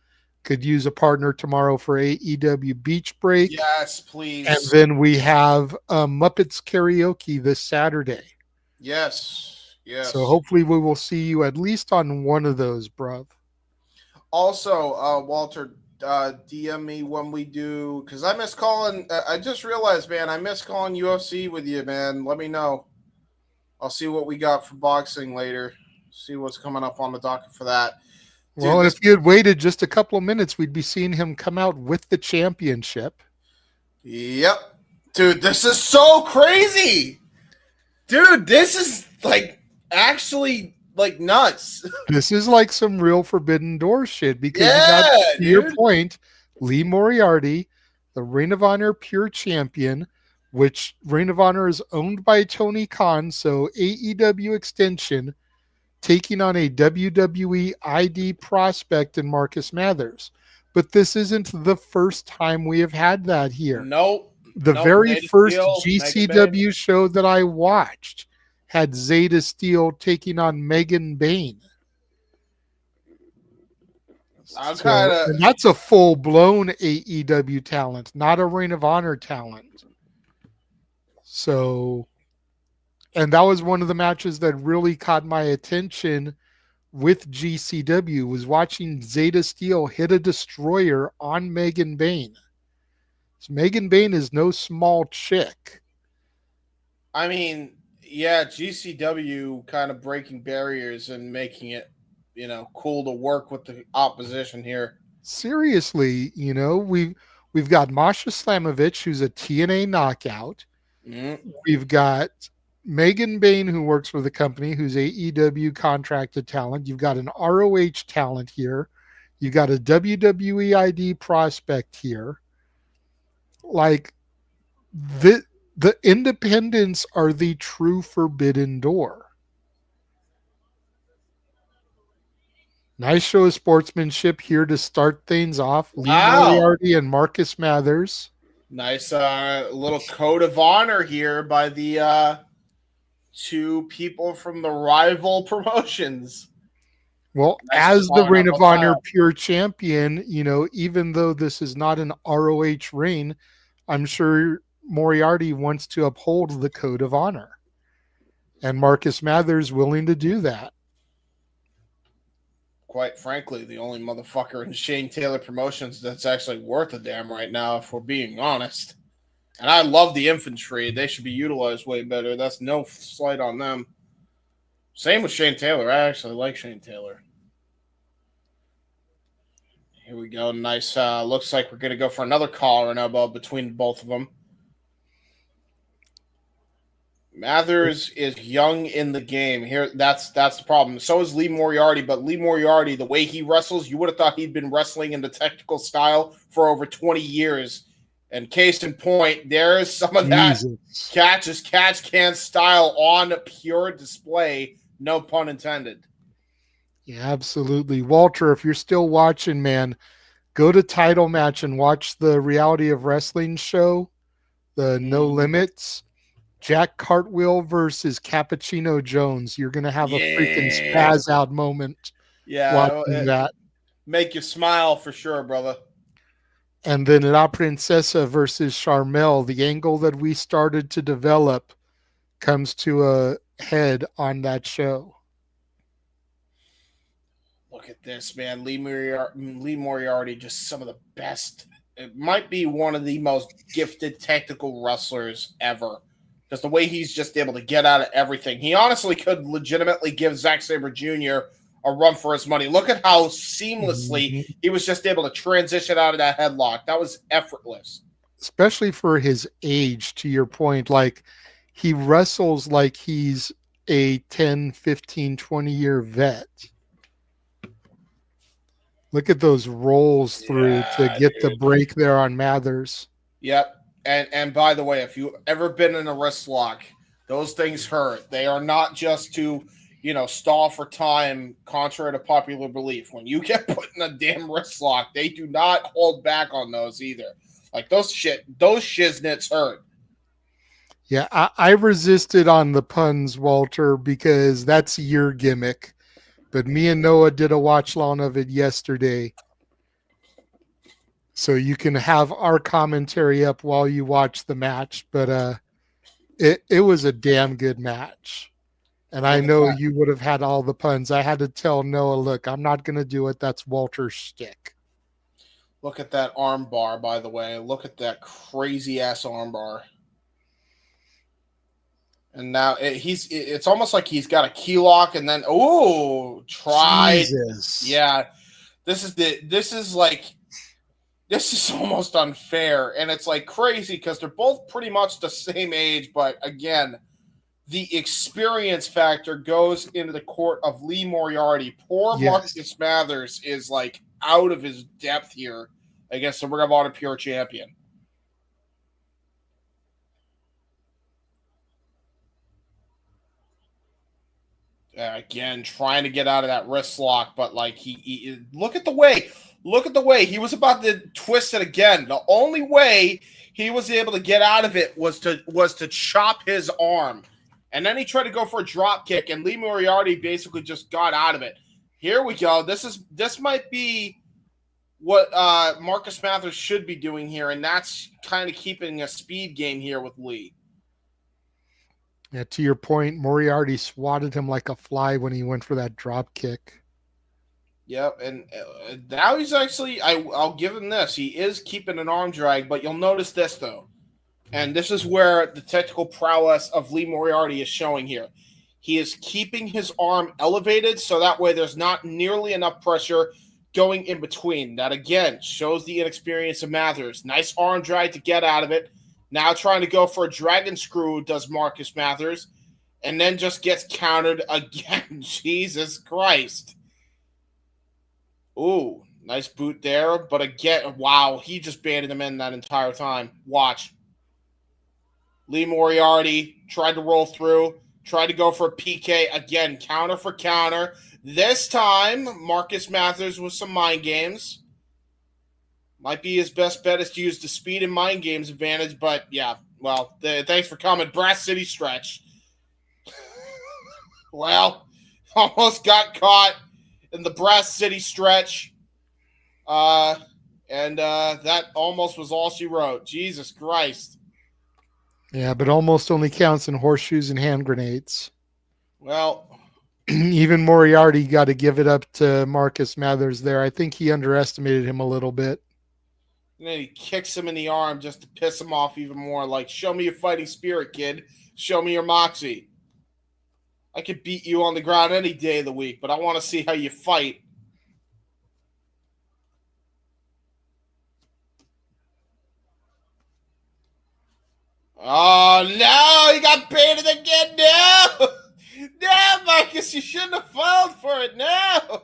could use a partner tomorrow for AEW Beach Break. Yes, And please. then we have Muppets Karaoke this Saturday. Yes. So Yes. hopefully, we will see you at least on one of those, bruv. Also, Walter, DM me when we do, because I miss calling. I just realized, man, I miss calling UFC with you, man. Let me know. I'll see what we got for boxing later. See what's coming up on the docket for that. Dude, Well, and this, if you had waited just a couple of minutes, we'd be seeing him come out with the championship. yep. Dude, this is so crazy. Dude, this is like actually like nuts. This is like some real Forbidden Door shit because you got, Yeah, to your dude. point, Lee Moriarty, the Ring of Honor Pure Champion, which Ring of Honor is owned by Tony Khan, so AEW extension, taking on a WWE ID prospect in Marcus Mathers. But this isn't the first time we have had that here. Nope. The Nope. very Zayda first Steel, Megan Bain. GCW show that I watched had Zayda Steel taking on Megan Bain. I'm kind So, of. and that's a full blown AEW talent, not a Ring of Honor talent. So, and that was one of the matches that really caught my attention with GCW was watching Zayda Steel hit a destroyer on Megan Bain. So Megan Bain is no small chick. I mean, yeah, GCW kind of breaking barriers and making it, cool to work with the opposition here. Seriously, we've got Masha Slamovich, who's a TNA knockout. Mm-hmm. We've got Megan Bain, who works for the company, who's AEW contracted talent. You've got an ROH talent here. You've got a WWE ID prospect here. Like the independents are the true Forbidden Door. Nice show of sportsmanship here to start things off. Lee Wow. Moriarty and Marcus Mathers. Nice little code of honor here by the two people from the rival promotions. Well, Nice as the Ring of Honor style. Pure Champion, even though this is not an ROH reign, I'm sure Moriarty wants to uphold the code of honor. And Marcus Mathers willing to do that. Quite frankly, the only motherfucker in Shane Taylor Promotions that's actually worth a damn right now, if we're being honest. And I love the infantry. They should be utilized way better. That's no slight on them. Same with Shane Taylor. I actually like Shane Taylor. Here we go. Nice. Looks like we're going to go for another collar and elbow between both of them. Mathers is young in the game. Here, that's the problem. So is Lee Moriarty, but Lee Moriarty, the way he wrestles, you would have thought he'd been wrestling in the technical style for over 20 years. And case in point, there is some of that catch can style on pure display. No pun intended. Yeah, absolutely. Walter, if you're still watching, man, go to Title Match and watch the Reality of Wrestling show, the No Limits. Jack Cartwheel versus Cappuccino Jones. You're going to have a freaking spaz out moment watching that. Make you smile for sure, brother. And then La Princesa versus Charmel. The angle that we started to develop comes to a head on that show. Look at this, man. Lee Moriarty, just some of the best. It might be one of the most gifted technical wrestlers ever. Because the way he's just able to get out of everything. He honestly could legitimately give Zack Sabre Jr. a run for his money. Look at how seamlessly he was just able to transition out of that headlock. That was effortless. Especially for his age, to your point. Like, he wrestles like he's a 10, 15, 20-year vet. Look at those rolls through to Yeah, get the dude. break there on Mathers. Yep. And by the way, if you've ever been in a wrist lock, those things hurt. They are not just to, stall for time, contrary to popular belief. When you get put in a damn wrist lock, they do not hold back on those either. Like those shiznits hurt. Yeah, I resisted on the puns, Walter, because that's your gimmick. But me and Noah did a watch long of it yesterday. So you can have our commentary up while you watch the match. But it was a damn good match. And I Look at know that. you would have had all the puns. I had to tell Noah, look, I'm not going to do it. That's Walter's shtick. Look at that arm bar, by the way. Look at that crazy ass arm bar. And now it's almost like he's got a key lock and then tried. Jesus. Yeah. This is almost unfair, and it's like crazy because they're both pretty much the same age, but again, the experience factor goes into the court of Lee Moriarty. Poor Yes. Marcus Mathers is like out of his depth here against the Ring of Honor Pure Champion. Again, trying to get out of that wrist lock, but like he look at the way he was about to twist it again. The only way he was able to get out of it was to chop his arm, and then he tried to go for a drop kick, and Lee Moriarty basically just got out of it. Here we go. This might be what Marcus Mathers should be doing here, and that's kind of keeping a speed game here with Lee. Yeah, to your point, Moriarty swatted him like a fly when he went for that drop kick. Yep, and now he's actually, I'll give him this. He is keeping an arm drag, but you'll notice this, though. And this is where the technical prowess of Lee Moriarty is showing here. He is keeping his arm elevated, so that way there's not nearly enough pressure going in between. That, again, shows the inexperience of Mathers. Nice arm drag to get out of it. Now trying to go for a dragon screw does Marcus Mathers, and then just gets countered again. Jesus Christ. Ooh, nice boot there. But again, wow, he just banded him in that entire time. Watch. Lee Moriarty tried to roll through, tried to go for a PK. Again, counter for counter. This time, Marcus Mathers with some mind games. Might be his best bet is to use the speed and mind games advantage, but yeah, well, thanks for coming. Brass City stretch. Well, almost got caught in the Brass City stretch. And that almost was all she wrote. Jesus Christ. Yeah, but almost only counts in horseshoes and hand grenades. Well, even Moriarty got to give it up to Marcus Mathers there. I think he underestimated him a little bit. And then he kicks him in the arm just to piss him off even more. Like, show me your fighting spirit, kid. Show me your moxie. I could beat you on the ground any day of the week, but I want to see how you fight. Oh, no! He got baited again! No! No, Marcus, you shouldn't have fallen for it! No!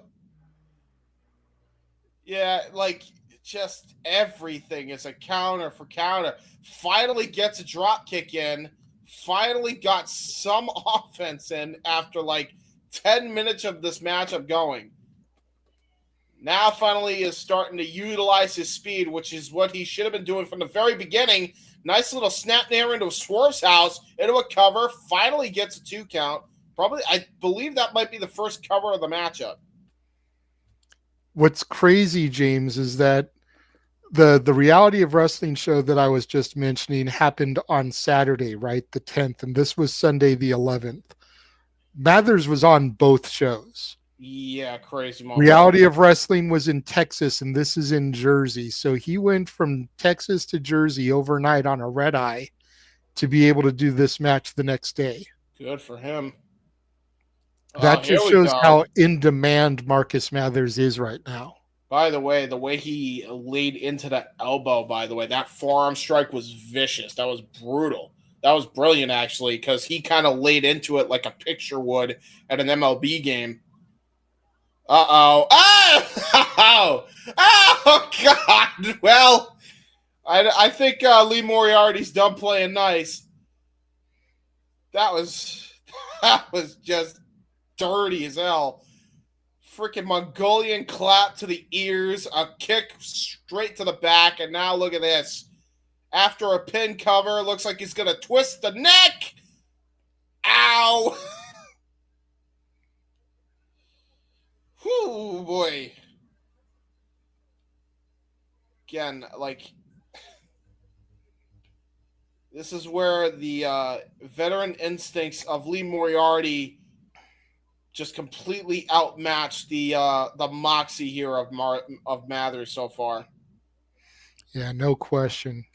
Yeah, like, just everything is a counter for counter. Finally gets a drop kick in. Finally got some offense in after like 10 minutes of this matchup going. Now finally is starting to utilize his speed, which is what he should have been doing from the very beginning. Nice little snap nair into a Swerve's house, into a cover. Finally gets a 2 count. Probably, I believe that might be the first cover of the matchup. What's crazy, James, is that the Reality of Wrestling show that I was just mentioning happened on Saturday, right? The 10th, and this was Sunday, the 11th. Mathers was on both shows. Yeah, crazy moment. Reality of Wrestling was in Texas, and this is in Jersey. So he went from Texas to Jersey overnight on a red eye to be able to do this match the next day. Good for him. That just shows how in demand Marcus Mathers is right now. By the way he laid into that elbow, by the way, that forearm strike was vicious. That was brutal. That was brilliant, actually, because he kind of laid into it like a picture would at an MLB game. Uh-oh. Oh! Oh, God! Well, I think Lee Moriarty's done playing nice. That was just dirty as hell. Freaking Mongolian clap to the ears, a kick straight to the back, and now look at this. After a pin cover, looks like he's going to twist the neck. Ow! Whew, boy. Again, like, this is where the veteran instincts of Lee Moriarty just completely outmatched the moxie here of Mathers so far. Yeah, no question.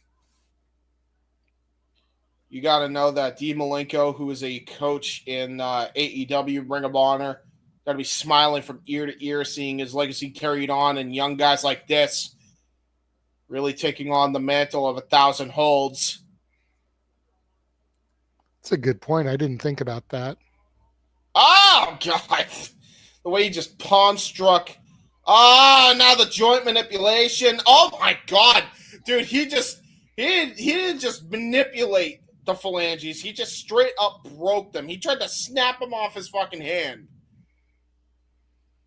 You got to know that D. Malenko, who is a coach in AEW, Ring of Honor, got to be smiling from ear to ear, seeing his legacy carried on, and young guys like this really taking on the mantle of 1,000 holds. That's a good point. I didn't think about that. Oh, God. The way he just palm struck. Ah, now the joint manipulation. Oh, my God. Dude, he didn't just manipulate the phalanges. He just straight up broke them. He tried to snap them off his fucking hand.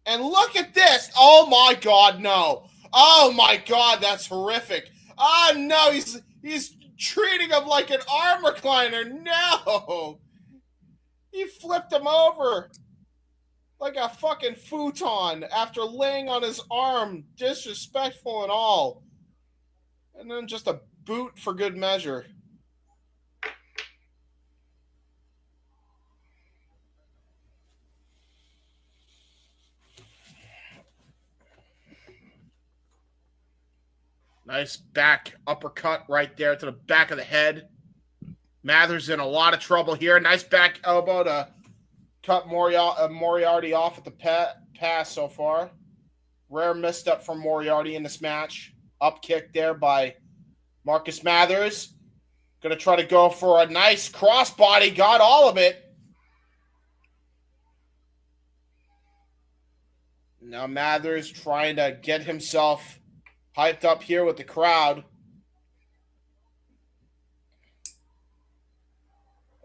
And look at this. Oh, my God, no. Oh, my God, that's horrific. Oh, no, he's treating him like an arm recliner. No. He flipped him over like a fucking futon after laying on his arm, disrespectful and all. And then just a boot for good measure. Nice back uppercut right there to the back of the head. Mathers in a lot of trouble here. Nice back elbow to cut Moriarty off at the pass so far. Rare misstep from Moriarty in this match. Up kick there by Marcus Mathers. Going to try to go for a nice crossbody. Got all of it. Now Mathers trying to get himself hyped up here with the crowd.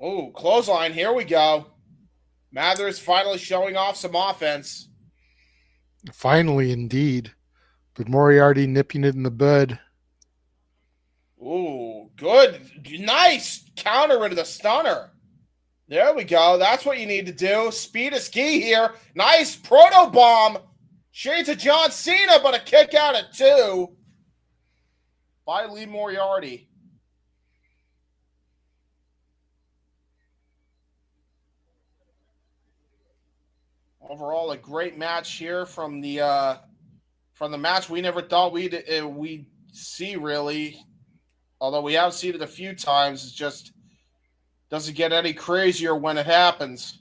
Oh, clothesline. Here we go. Mathers finally showing off some offense. Finally, indeed. But Moriarty nipping it in the bud. Ooh, good. Nice counter into the stunner. There we go. That's what you need to do. Speed is key here. Nice proto bomb. Shades of John Cena, but a kick out at 2 by Lee Moriarty. Overall, a great match here from the match we never thought we'd see, really. Although we have seen it a few times, it just doesn't get any crazier when it happens.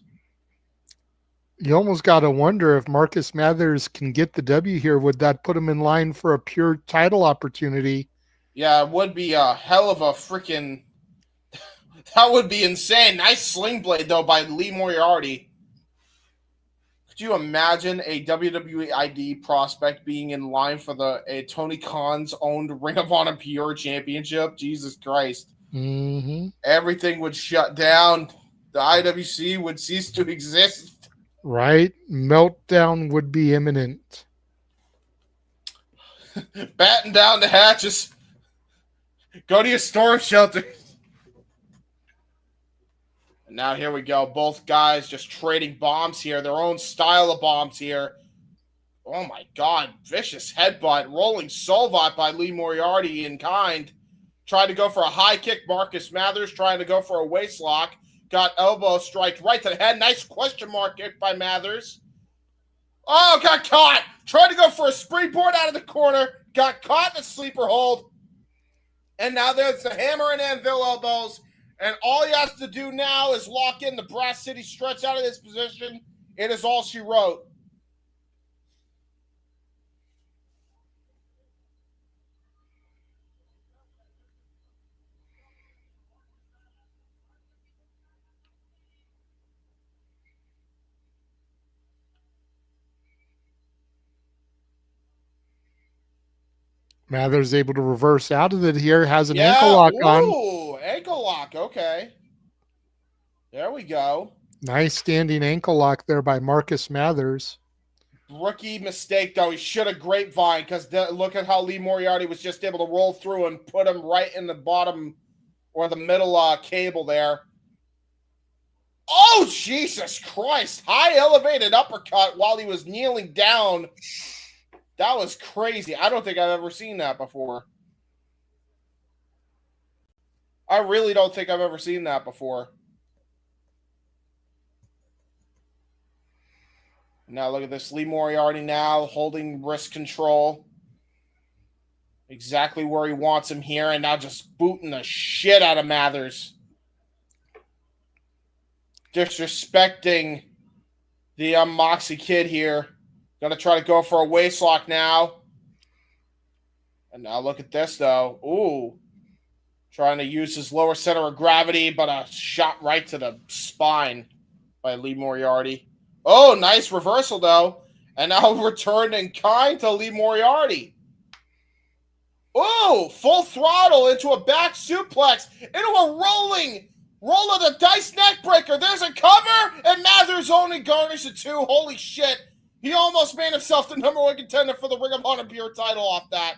You almost got to wonder if Marcus Mathers can get the W here. Would that put him in line for a pure title opportunity? Yeah, it would be a hell of a freaking... That would be insane. Nice sling blade, though, by Lee Moriarty. Could you imagine a WWE ID prospect being in line for a Tony Khan's owned Ring of Honor Pure Championship? Jesus Christ. Mm-hmm. Everything would shut down. The IWC would cease to exist. Right? Meltdown would be imminent. Batten down the hatches. Go to your storm shelter. And now here we go. Both guys just trading bombs here. Their own style of bombs here. Oh my God. Vicious headbutt. Rolling Solvat by Lee Moriarty in kind. Tried to go for a high kick. Marcus Mathers trying to go for a waist lock. Got elbow strike right to the head. Nice question mark kick by Mathers. Oh, got caught. Tried to go for a springboard out of the corner. Got caught in a sleeper hold. And now there's the hammer and anvil elbows. And all he has to do now is lock in the Brass City stretch out of this position. It is all she wrote. Mathers able to reverse out of it here. Has an ankle Yeah. lock on. Ooh, ankle lock. Okay. There we go. Nice standing ankle lock there by Marcus Mathers. Rookie mistake, though. He should have grapevine because look at how Lee Moriarty was just able to roll through and put him right in the bottom or the middle cable there. Oh, Jesus Christ. High elevated uppercut while he was kneeling down. That was crazy. I don't think I've ever seen that before. I really don't think I've ever seen that before. Now look at this. Lee Moriarty now holding wrist control. Exactly where he wants him here. And now just booting the shit out of Mathers. Disrespecting the Moxie kid here. Gonna try to go for a waistlock now. And now look at this, though. Ooh. Trying to use his lower center of gravity, but a shot right to the spine by Lee Moriarty. Oh, nice reversal, though. And now return in kind to Lee Moriarty. Oh, full throttle into a back suplex, into a rolling roll of the dice neck breaker. There's a cover, and Mathers only garnished a 2. Holy shit. He almost made himself the #1 contender for the Ring of Honor Pure title off that.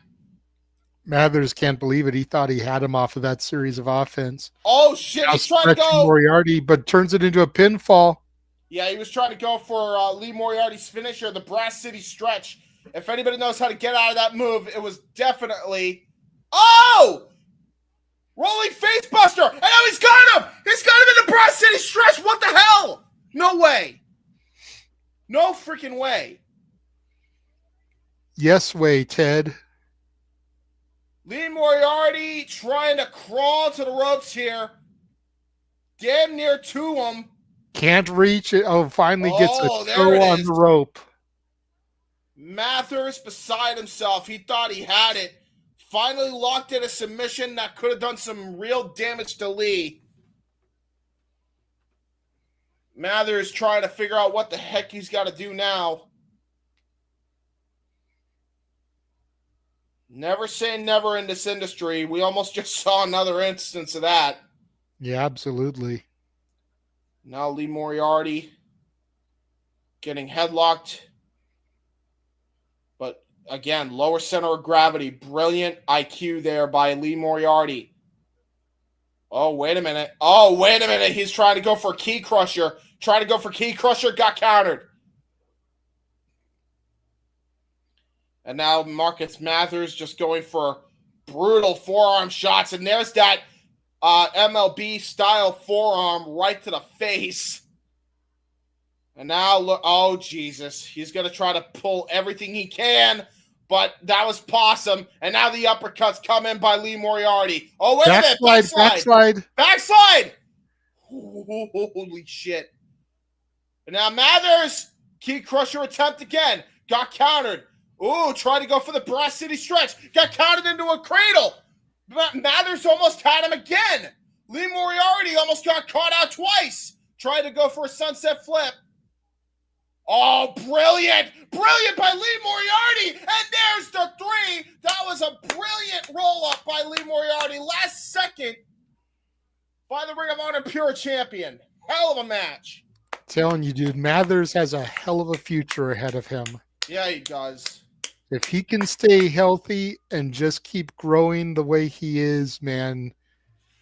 Mathers can't believe it. He thought he had him off of that series of offense. Oh, shit. He's trying to go. Moriarty, but turns it into a pinfall. Yeah, he was trying to go for Lee Moriarty's finisher, the Brass City Stretch. If anybody knows how to get out of that move, it was definitely... Oh! Rolling face buster! And now he's got him! He's got him in the Brass City Stretch! What the hell? No way. No freaking way. Yes way, Ted. Lee Moriarty trying to crawl to the ropes here. Damn near to him. Can't reach it. Oh, finally gets a toe on the rope. Mathers beside himself. He thought he had it. Finally locked in a submission that could have done some real damage to Lee. Mathers trying to figure out what the heck he's got to do now. Never say never in this industry. We almost just saw another instance of that. Yeah, absolutely. Now Lee Moriarty getting headlocked. But again, lower center of gravity. Brilliant IQ there by Lee Moriarty. Oh, wait a minute. Oh, wait a minute. He's trying to go for a key crusher. Got countered. And now Marcus Mathers just going for brutal forearm shots. And there's that MLB-style forearm right to the face. And now, look, oh, Jesus. He's going to try to pull everything he can, but that was possum. And now the uppercuts come in by Lee Moriarty. Oh, wait a minute. Backslide. Holy shit. And now Mathers, key crusher attempt again. Got countered. Ooh, tried to go for the Brass City Stretch. Got counted into a cradle. Mathers almost had him again. Lee Moriarty almost got caught out twice. Tried to go for a sunset flip. Oh, brilliant. Brilliant by Lee Moriarty. And there's the 3. That was a brilliant roll-up by Lee Moriarty. Last second by the Ring of Honor Pure Champion. Hell of a match. Telling you, dude, Mathers has a hell of a future ahead of him. Yeah, he does. If he can stay healthy and just keep growing the way he is, man,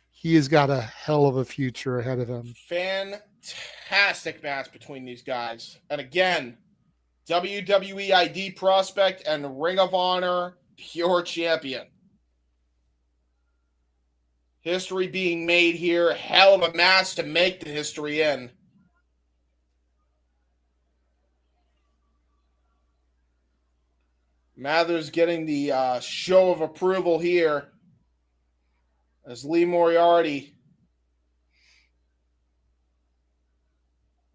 he has got a hell of a future ahead of him. Fantastic match between these guys. And again, WWE ID prospect and Ring of Honor Pure Champion. History being made here. Hell of a match to make the history in. Mathers getting the show of approval here as Lee Moriarty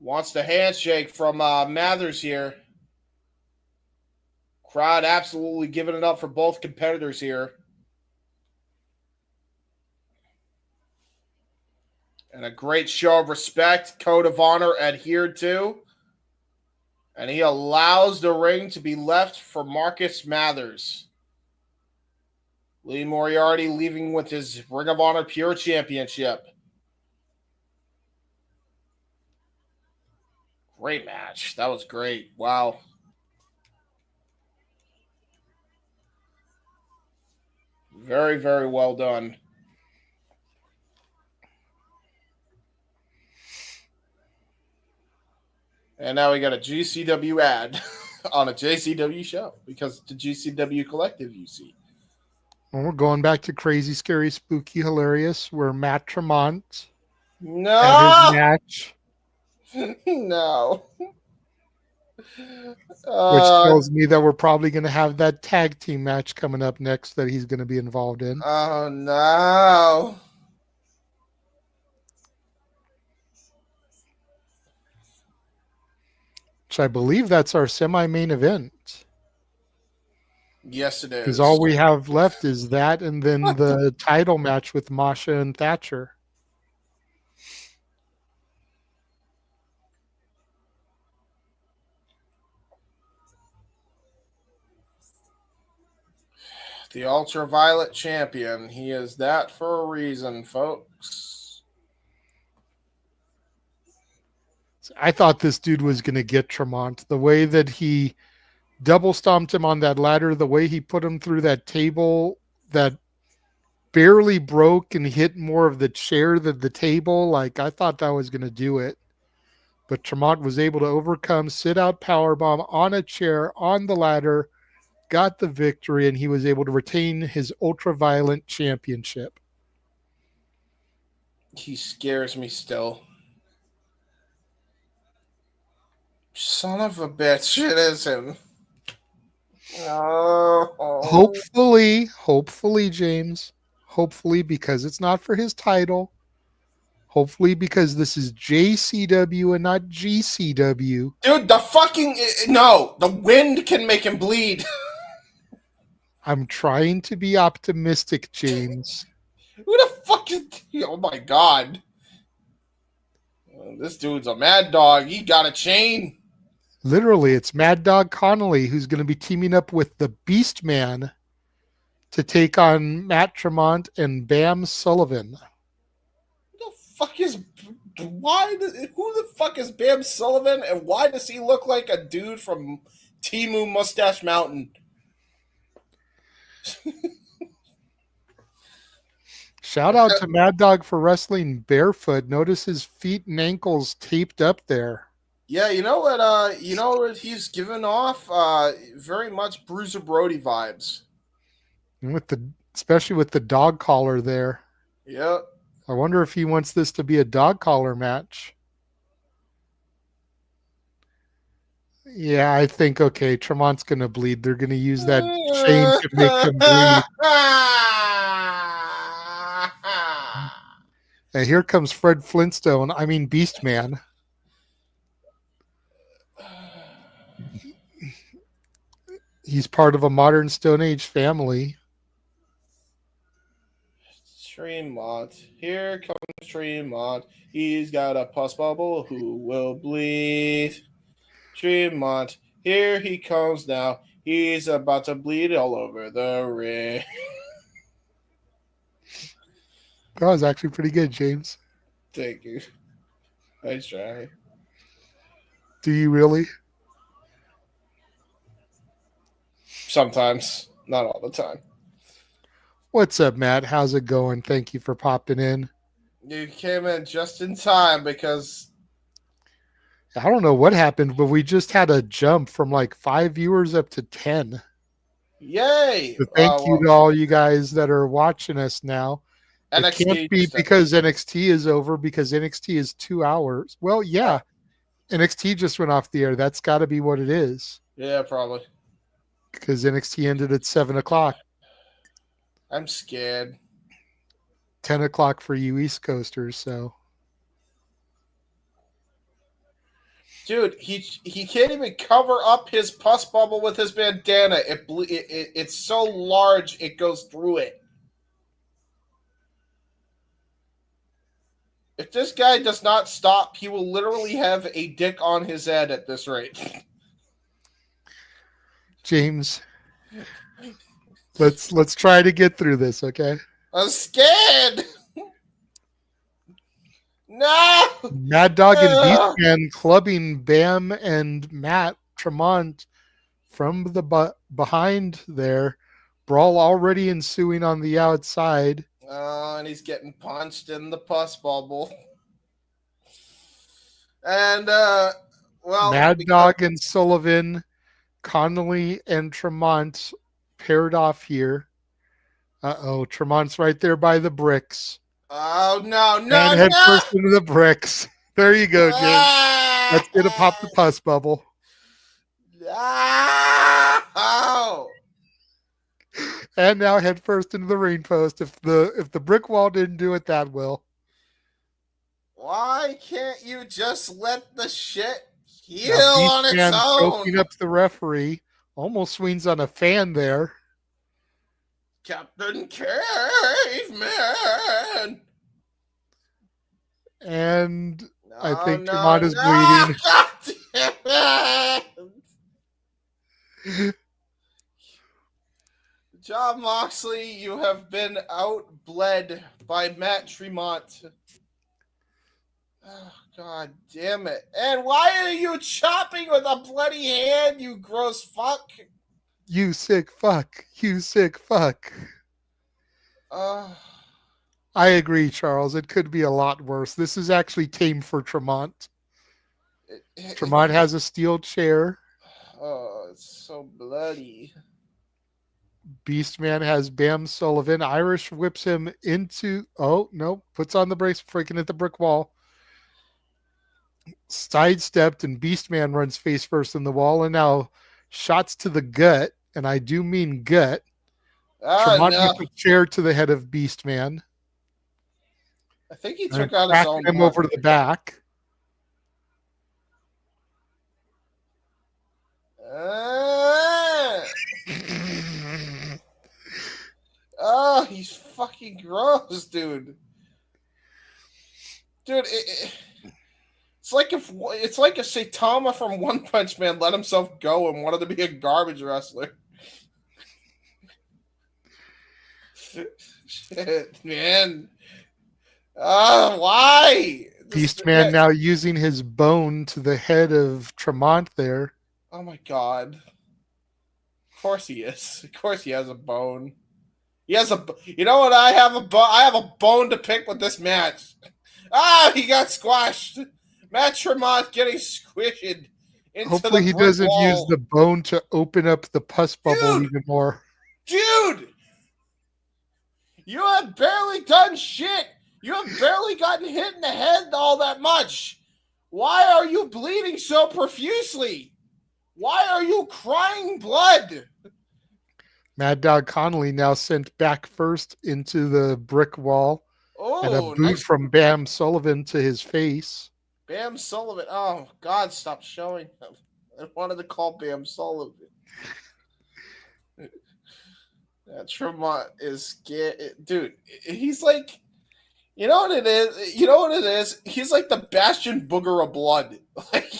wants the handshake from Mathers here. Crowd absolutely giving it up for both competitors here. And a great show of respect, code of honor adhered to. And he allows the ring to be left for Marcus Mathers. Lee Moriarty leaving with his Ring of Honor Pure Championship. Great match. That was great. Wow. Very, very well done. And now we got a GCW ad on a JCW show because the GCW Collective, you see. Well, we're going back to Crazy, Scary, Spooky, Hilarious, where Matt Tremont had his match. No. Which tells me that we're probably going to have that tag team match coming up next that he's going to be involved in. Oh, no. Which I believe that's our semi-main event. Yes, it is. Because all we have left is that and then the title match with Masha and Thatcher. The Ultraviolet Champion. He is that for a reason, folks. I thought this dude was going to get Tremont. The way that he double stomped him on that ladder, the way he put him through that table that barely broke and hit more of the chair than the table, like I thought that was going to do it. But Tremont was able to overcome, sit out powerbomb on a chair on the ladder, got the victory, and he was able to retain his Ultraviolet Championship. He scares me still. Son of a bitch, it is him. Oh. Hopefully, James. Hopefully, because it's not for his title. Hopefully, because this is JCW and not GCW. Dude, the wind can make him bleed. I'm trying to be optimistic, James. Who the fuck is... Oh, my God. This dude's a mad dog. He got a chain. Literally, it's Mad Dog Connelly who's going to be teaming up with the Beastman to take on Matt Tremont and Bam Sullivan. Who the fuck is Bam Sullivan, and why does he look like a dude from Timu Mustache Mountain? Shout out to Mad Dog for wrestling barefoot. Notice his feet and ankles taped up there. Yeah, you know what he's given off? Very much Bruiser Brody vibes. Especially with the dog collar there. Yep. I wonder if he wants this to be a dog collar match. Yeah, I think, okay, Tremont's going to bleed. They're going to use that chain to make him bleed. And here comes Fred Flintstone. I mean, Beastman. He's part of a modern Stone Age family. Tremont. Here comes Tremont. He's got a pus bubble who will bleed. Tremont. Here he comes now. He's about to bleed all over the ring. That was actually pretty good, James. Thank you. Nice try. Do you really? Sometimes. Not all the time. What's up, Matt? How's it going? Thank you for popping in. You came in just in time because... I don't know what happened, but we just had a jump from like 5 viewers up to 10. Yay! So thank you to all you guys that are watching us now. NXT it can't be because NXT is over, because NXT is 2 hours. Well, yeah. NXT just went off the air. That's got to be what it is. Yeah, probably. Because NXT ended at 7 o'clock. I'm scared. 10 o'clock for you East Coasters, so. Dude, he can't even cover up his pus bubble with his bandana. It's so large, it goes through it. If this guy does not stop, he will literally have a dick on his head at this rate. James, Let's try to get through this, okay? I'm scared. No. Mad Dog and Ugh. Beastman clubbing Bam and Matt Tremont from the behind there. Brawl already ensuing on the outside. Oh, and he's getting punched in the pus bubble. And well, Mad because Dog and Sullivan, Connelly and Tremont paired off here. Tremont's right there by the bricks. oh no, And no, head no! first into the bricks. There you go, James. That's gonna pop the pus bubble. Oh! And now head first into the ring post. If the brick wall didn't do it, that will. Why can't you just let the shit heal Now on its Beastman own? choking up the referee. Almost swings on a fan there. Captain Caveman! And No, I think no, Tremont is no! bleeding. God damn it! John Moxley, you have been outbled by Matt Tremont. Oh, God damn it. And why are you chopping with a bloody hand, you gross fuck? You sick fuck. You sick fuck. Uh, I agree, Charles. It could be a lot worse. This is actually tame for Tremont. Tremont has a steel chair. Oh, it's so bloody. Beastman has Bam Sullivan. Irish whips him into. Oh, no. Puts on the brakes, freaking at the brick wall. Sidestepped, and Beastman runs face first in the wall. And now shots to the gut. And I do mean gut. Oh, Tremont no. with a chair to the head of Beastman. I think he And took out his cracking own him heart. over to the back. Oh, he's fucking gross, dude. Dude, it's like if Saitama from One Punch Man let himself go and wanted to be a garbage wrestler. Shit, man. Why? Beastman now using his bone to the head of Tremont there. Oh my god. Of course he is. Of course he has a bone. He has a. You know what? I have a bone to pick with this match. He got squashed. Matt Tremont getting squished into Hopefully the he brick doesn't wall. use the bone to open up the pus bubble even more. Dude! You have barely done shit. You have barely gotten hit in the head all that much. Why are you bleeding so profusely? Why are you crying blood? Mad Dog Connelly now sent back first into the brick wall. And a boot Nice. from Bam Sullivan to his face. Bam Sullivan. Oh, God, stop showing him. I wanted to call Bam Sullivan. Tremont is scared. Dude, he's like, you know what it is? You know what it is? He's like the Bastion Booger of blood. Like,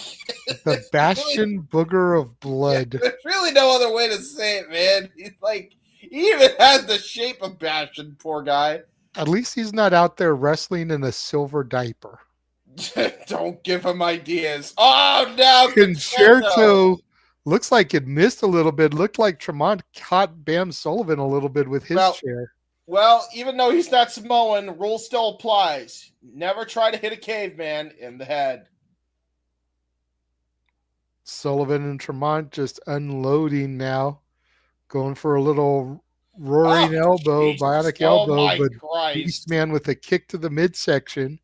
The Bastion Booger of Blood. Yeah, there's really no other way to say it, man. He's like, he even has the shape of Bastion, poor guy. At least he's not out there wrestling in a silver diaper. Don't give him ideas. Oh, no. Concerto looks like it missed a little bit. Looked like Tremont caught Bam Sullivan a little bit with his chair. Well, even though he's not Samoan, rule still applies. Never try to hit a caveman in the head. Sullivan and Tremont just unloading now. Going for a little roaring elbow, Jesus. bionic elbow, but Christ. Beastman with a kick to the midsection.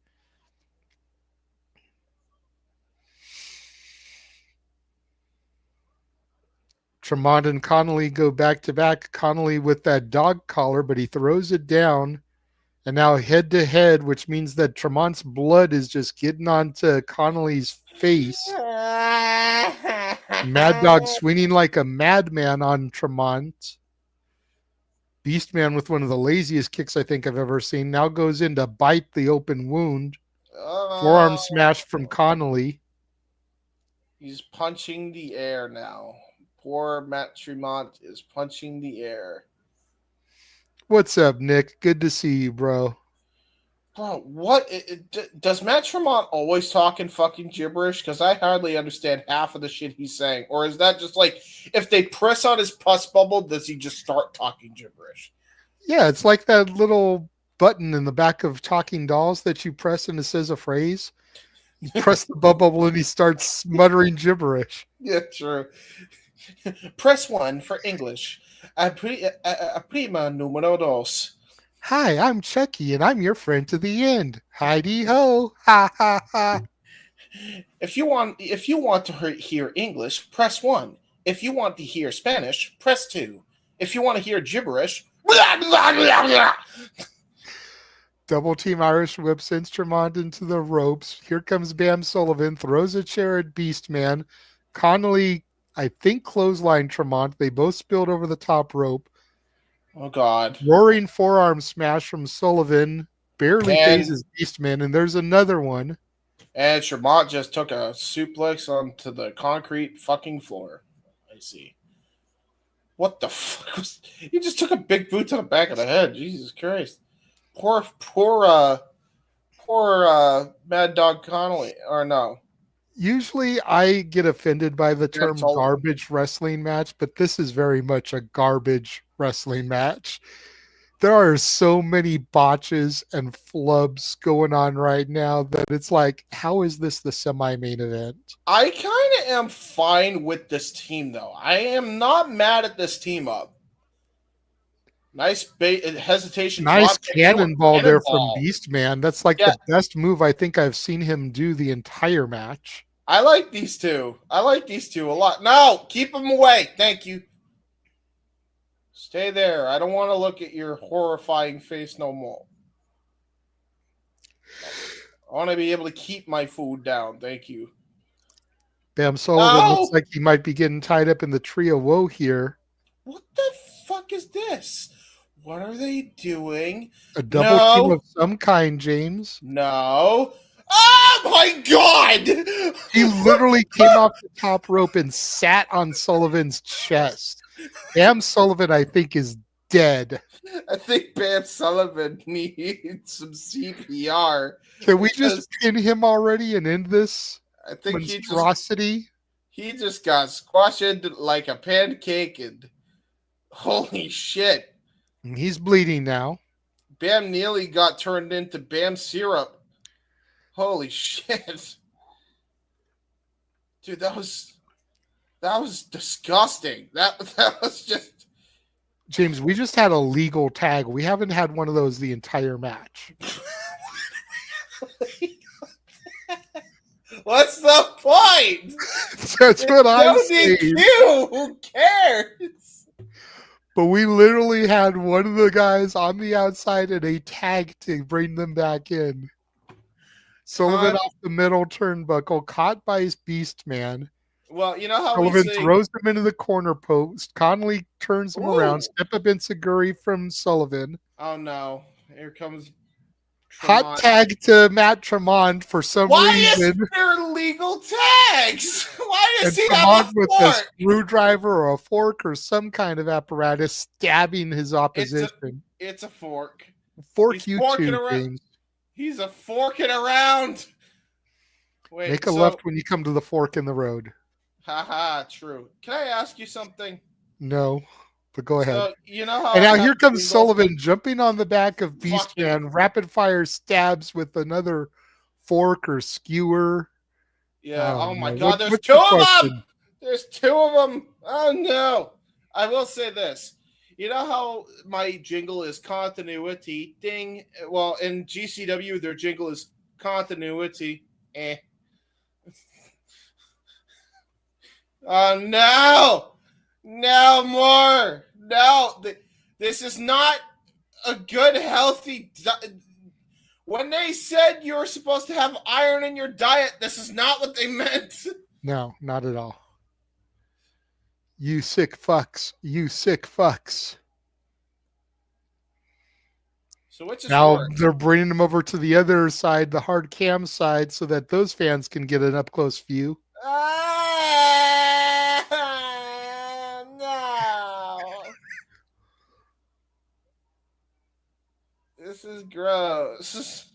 Tremont and Connelly go back to back. Connelly with that dog collar, but he throws it down. And now head to head, which means that Tremont's blood is just getting onto Connelly's face. Mad Dog swinging like a madman on Tremont. Beastman with one of the laziest kicks I think I've ever seen. Now goes in to bite the open wound. Forearm smash from Connelly. He's punching the air now. Poor Matt Tremont is punching the air. What's up, Nick? Good to see you, bro. Bro, does Matt Tremont always talk in fucking gibberish? Because I hardly understand half of the shit he's saying. Or is that just like if they press on his pus bubble, does he just start talking gibberish? Yeah, it's like that little button in the back of Talking Dolls that you press and it says a phrase. You press the bubble and he starts muttering gibberish. Yeah, true. Press 1 for English. Prima numero dos. Hi, I'm Chucky and I'm your friend to the end. Heidi ho, ha ha ha. If you want to hear English, press 1. If you want to hear Spanish, press 2. If you want to hear gibberish, blah, blah, blah, blah. Double team Irish whip sends Tremont into the ropes. Here comes Bam Sullivan, throws a chair at Beastman. Connelly, I think, clothesline Tremont. They both spilled over the top rope. Oh God. Roaring forearm smash from Sullivan. Barely And phases Beastman. And there's another one. and Tremont just took a suplex onto the concrete fucking floor. I see. What the fuck was he just took a big boot to the back of the head. Jesus Christ. Poor Mad Dog Connolly. Or no. Usually I get offended by the Bam term Sullivan. garbage wrestling match, but this is very much a garbage wrestling match. There are so many botches and flubs going on right now that it's like, how is this the semi-main event? I kind of am fine with this team, though. I am not mad at this team up. Nice hesitation Nice drop kick into a cannonball there from cannonball. Beastman. That's like Yeah, the best move I think I've seen him do the entire match. I like these two. I like these two a lot. No, keep them away. Thank you. Stay there. I don't want to look at your horrifying face no more. I want to be able to keep my food down. Thank you. Bam Sullivan looks No! like he might be getting tied up in the trio woe here. What the fuck is this? What are they doing? A double team No. of some kind, James. No. Oh my god! He literally came off the top rope and sat on Sullivan's chest. Bam Sullivan, I think, is dead. I think Bam Sullivan needs some CPR. Can we just pin him already and end this I think monstrosity? he just got squashed like a pancake and holy shit. He's bleeding now. Bam nearly got turned into Bam syrup. Holy shit. Dude, that was disgusting. That was just James, we just had a legal tag. We haven't had one of those the entire match. What's the point? That's what I'm saying. Who cares? But we literally had one of the guys on the outside and a tag to bring them back in. Sullivan off the middle turnbuckle, caught by his Beastman. Well, you know how Sullivan throws him into the corner post. Connelly turns him around. Step up Enziguri from Sullivan. Oh no! Here comes Tremont. Hot tag to Matt Tremont for some reason. Why is there legal tags? Why does he have a with a screwdriver or a fork or some kind of apparatus stabbing his opposition? It's a fork. Fork He's you too, James. He's a forking around. Wait, make a left when you come to the fork in the road. Haha, true. Can I ask you something? No, but go ahead. So, you know how and now here comes Sullivan jumping on the back of Beastman, rapid fire stabs with another fork or skewer. Yeah, oh my god, there's two of them! There's two of them! Oh no! I will say this. You know how my jingle is continuity? Ding. Well, in GCW, their jingle is continuity. Oh, no! No more! No! This is not a good, healthy... When they said you were supposed to have iron in your diet, this is not what they meant. No, not at all. You sick fucks. You sick fucks. So which is now worse? They're bringing them over to the other side, the hard cam side, so that those fans can get an up close view. No. This is gross.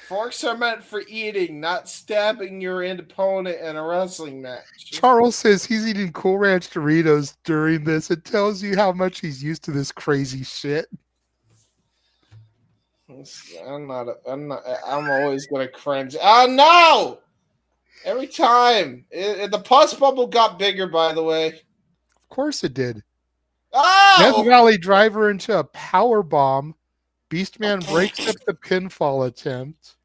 Forks are meant for eating, not stabbing your opponent in a wrestling match. Charles says he's eating Cool Ranch Doritos during this. It tells you how much he's used to this crazy shit. I'm always gonna cringe. Oh no! Every time. The pus bubble got bigger, by the way. Of course it did. Oh! Death Valley Driver into a power bomb. Beastman breaks up the pinfall attempt.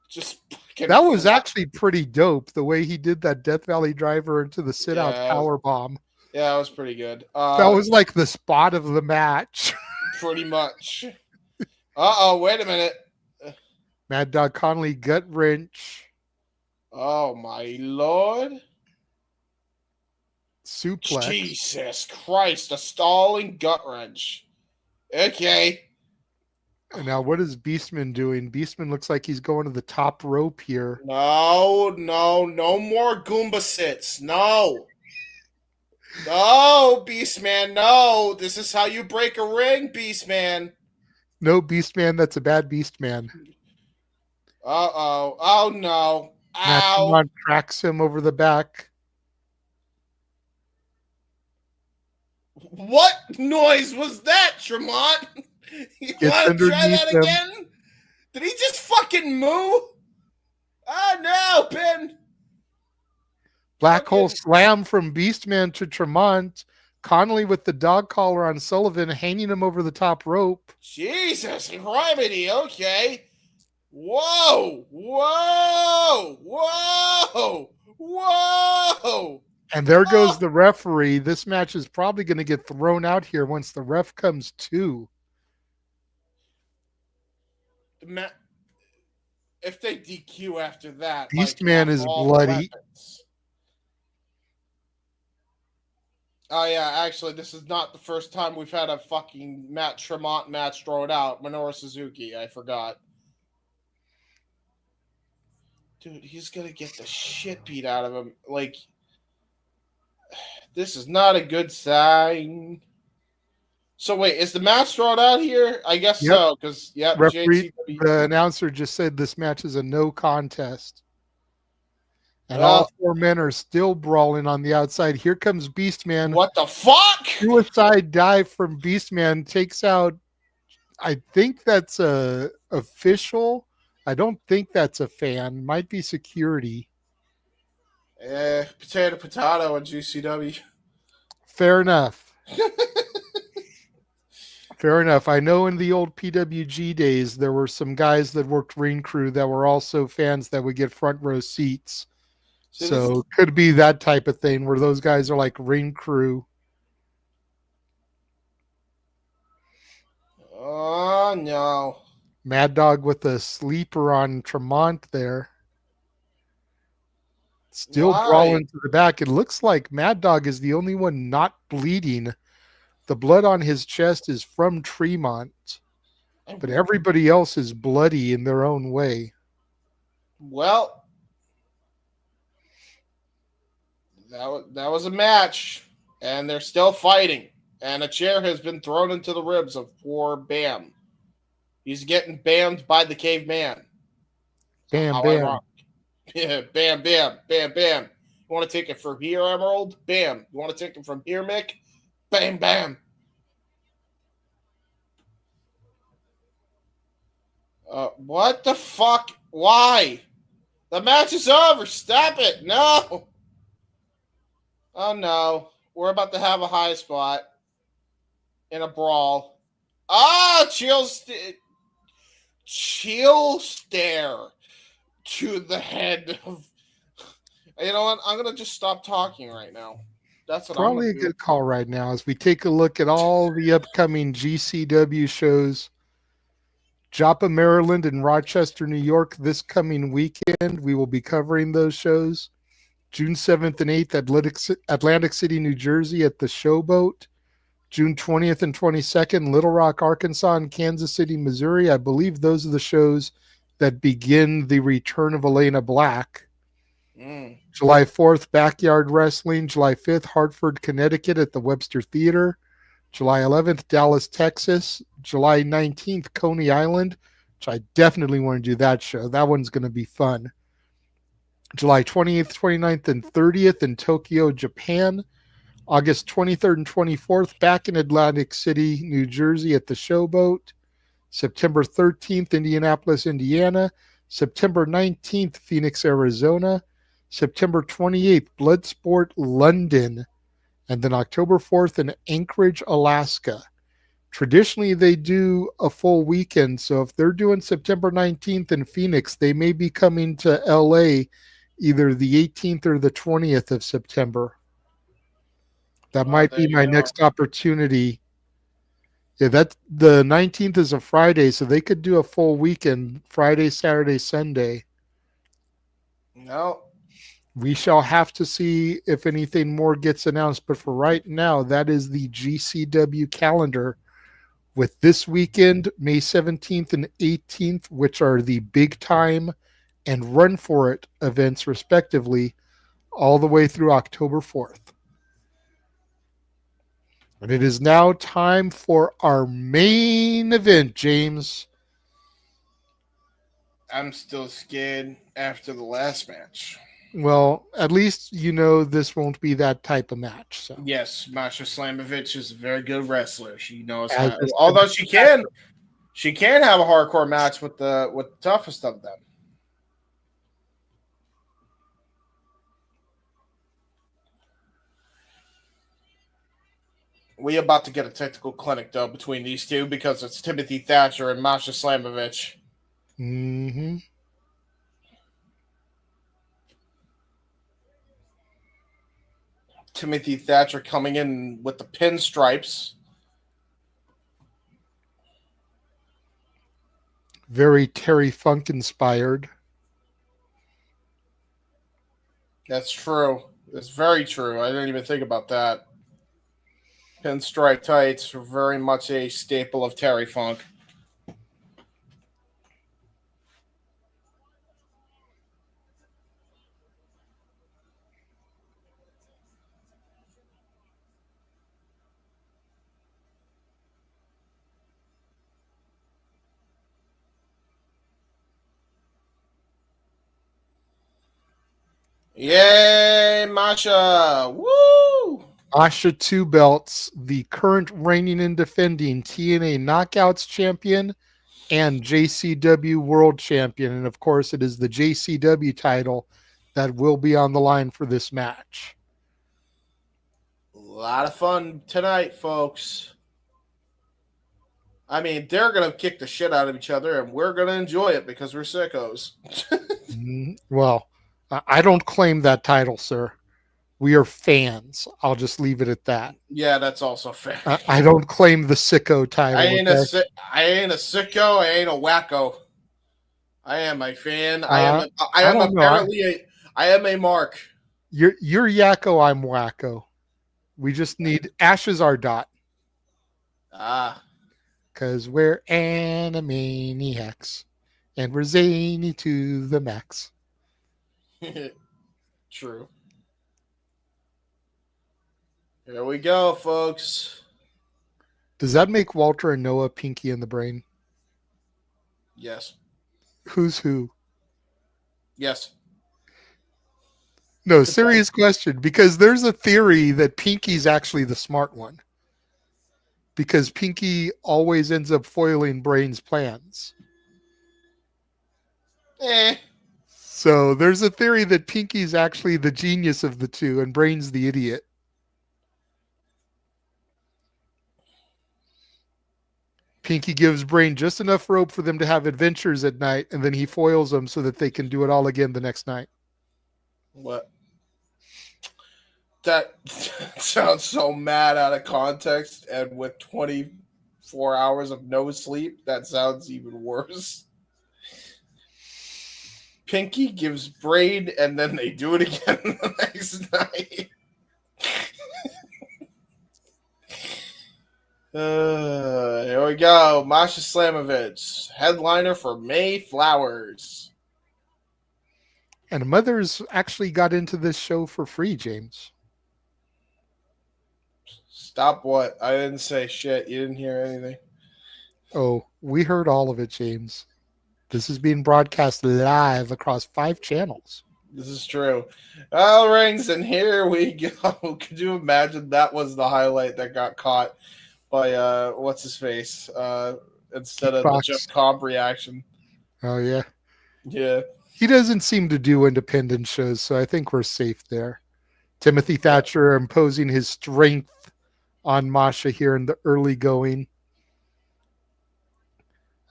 That was actually pretty dope, the way he did that Death Valley Driver into the sit-out power bomb. Yeah, that was pretty good. That was like the spot of the match. Pretty much. Uh-oh, wait a minute. Mad Dog Connelly gut wrench. Oh, my Lord. Suplex. Jesus Christ, a stalling gut wrench. Okay. And now what is Beastman doing? Beastman looks like he's going to the top rope here. No more Goomba sits. No, Beastman, no. This is how you break a ring, Beastman. No, Beastman, that's a bad Beastman. Uh-oh. Oh, no. Ow. Tremont tracks him over the back. What noise was that, Tremont? You want to try that again? Did he just fucking move? Oh, no, Ben. Black hole slam from Beastman to Tremont. Connelly with the dog collar on Sullivan, hanging him over the top rope. Jesus, criminy, okay. Whoa. And there goes the referee. This match is probably going to get thrown out here once the ref comes to. If they DQ after that, Beastman is bloody. Oh yeah, actually, this is not the first time we've had a fucking Tremont match thrown out. Minoru Suzuki, I forgot. Dude, he's gonna get the shit beat out of him. Like, this is not a good sign. So wait, is the match thrown out here? I guess so, because referee, the announcer just said this match is a no contest. And all four men are still brawling on the outside. Here comes Beastman. What the fuck? Suicide dive from Beastman takes out, I think that's a official. I don't think that's a fan. Might be security. Potato on GCW. Fair enough. Fair enough. I know in the old PWG days, there were some guys that worked ring crew that were also fans that would get front row seats. So it could be that type of thing where those guys are like ring crew. Oh, no. Mad Dog with a sleeper on Tremont there. Still brawling to the back. It looks like Mad Dog is the only one not bleeding. The blood on his chest is from Tremont. But everybody else is bloody in their own way. Well, that was a match. And they're still fighting. And a chair has been thrown into the ribs of poor Bam. He's getting bammed by the caveman. Bam. Yeah, bam. You want to take it from here, Emerald? Bam. You want to take it from here, Mick? Bam. What the fuck? Why? The match is over. Stop it. No. Oh, no. We're about to have a high spot in a brawl. Chill stare to the head of... You know what? I'm going to just stop talking right now. That's what probably a good call right now as we take a look at all the upcoming GCW shows. Joppa, Maryland, and Rochester, New York this coming weekend. We will be covering those shows. June 7th and 8th, Atlantic City, New Jersey at the Showboat. June 20th and 22nd, Little Rock, Arkansas, and Kansas City, Missouri. I believe those are the shows that begin the return of Elena Black. July 4th, Backyard Wrestling. July 5th, Hartford, Connecticut at the Webster Theater. July 11th, Dallas, Texas. July 19th, Coney Island, which I definitely want to do that show. That one's going to be fun. July 28th, 29th, and 30th in Tokyo, Japan. August 23rd and 24th, back in Atlantic City, New Jersey at the Showboat. September 13th, Indianapolis, Indiana. September 19th, Phoenix, Arizona. September 28th, Bloodsport, London. And then October 4th in Anchorage, Alaska. Traditionally, they do a full weekend. So if they're doing September 19th in Phoenix, they may be coming to LA either the 18th or the 20th of September. That Well, might there be you my go. next opportunity. Yeah, that the 19th is a Friday, so they could do a full weekend, Friday, Saturday, Sunday. No. We shall have to see if anything more gets announced, but for right now, that is the GCW calendar with this weekend, May 17th and 18th, which are the big time and Run For It events, respectively, all the way through October 4th. And it is now time for our main event, James. I'm still scared after the last match. Well, at least you know this won't be that type of match. So, Yes, Masha Slamovich is a very good wrestler. She knows as how. is Although she can have a hardcore match with the toughest of them. We about to get a technical clinic though between these two because it's Timothy Thatcher and Masha Slamovich. mm-hmm. Timothy Thatcher coming in with the pinstripes. Very Terry Funk inspired. That's true. That's very true. I didn't even think about that. Pinstripe tights are very much a staple of Terry Funk. Yay, Masha! Woo! Asha Two Belts, the current reigning and defending TNA Knockouts champion and JCW World Champion. And of course, it is the JCW title that will be on the line for this match. A lot of fun tonight, folks. I mean, they're going to kick the shit out of each other, and we're going to enjoy it because we're sickos. Well, I don't claim that title, sir. We are fans. I'll just leave it at that. Yeah, that's also fair. I don't claim the sicko title. I ain't okay? I ain't a sicko. I ain't a wacko. I am a fan. I am a mark. You're yakko. I'm wacko. We just need Ashes our dot. Because we're animaniacs. And we're zany to the max. True. Here we go, folks. Does that make Walter and Noah Pinky in the brain? Yes. Who's who? Yes. No, serious question. Because there's a theory that Pinky's actually the smart one. Because Pinky always ends up foiling Brain's plans. So there's a theory that Pinky's actually the genius of the two and Brain's the idiot. Pinky gives Brain just enough rope for them to have adventures at night, and then he foils them so that they can do it all again the next night. What? That sounds so mad out of context, and with 24 hours of no sleep, that sounds even worse. Pinky gives Brain, and then they do it again the next night. Here we go. Masha Slamovich, headliner for May Flowers. And Mothers actually got into this show for free, James. Stop what? I didn't say shit. You didn't hear anything. Oh, we heard all of it, James. This is being broadcast live across 5 channels. This is true. Bell rings, and here we go. Could you imagine that was the highlight that got caught by what's his face instead of the Kickbox. Jeff Cobb reaction? Oh, yeah. Yeah. He doesn't seem to do independent shows, so I think we're safe there. Timothy Thatcher imposing his strength on Masha here in the early going.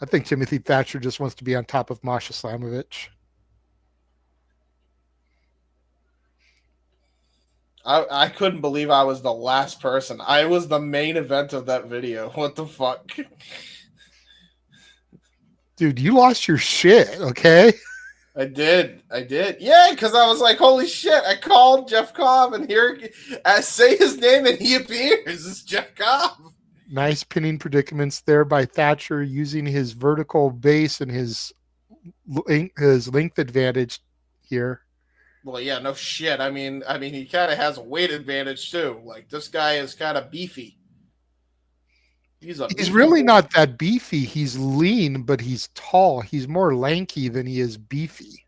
I think Timothy Thatcher just wants to be on top of Masha Slamovich. I couldn't believe I was the last person. I was the main event of that video. What the fuck? Dude, you lost your shit, okay? I did. Yeah, because I was like, holy shit. I called Jeff Cobb, and here I say his name, and he appears. It's Jeff Cobb. Nice pinning predicaments there by Thatcher using his vertical base and his length advantage here. Well, yeah, no shit. I mean, he kind of has a weight advantage too. Like, this guy is kind of beefy. He's really not that beefy. He's lean, but he's tall. He's more lanky than he is beefy.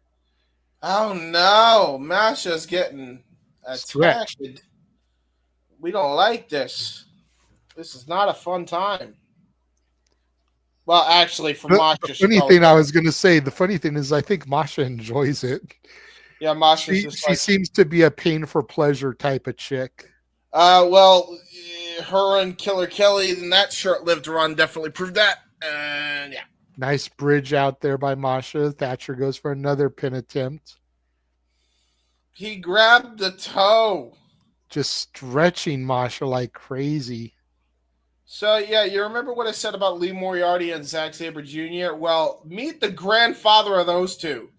Oh no, Masha's getting attacked. We don't like this. This is not a fun time. Well, actually, for Masha, the funny thing I was going to say, the funny thing is, I think Masha enjoys it. Yeah, Masha. She seems to be a pain for pleasure type of chick. Well, her and Killer Kelly in that short-lived run definitely proved that. And yeah, nice bridge out there by Masha. Thatcher goes for another pin attempt. He grabbed the toe, just stretching Masha like crazy. So, yeah, you remember what I said about Lee Moriarty and Zack Sabre Jr.? Well, meet the grandfather of those two.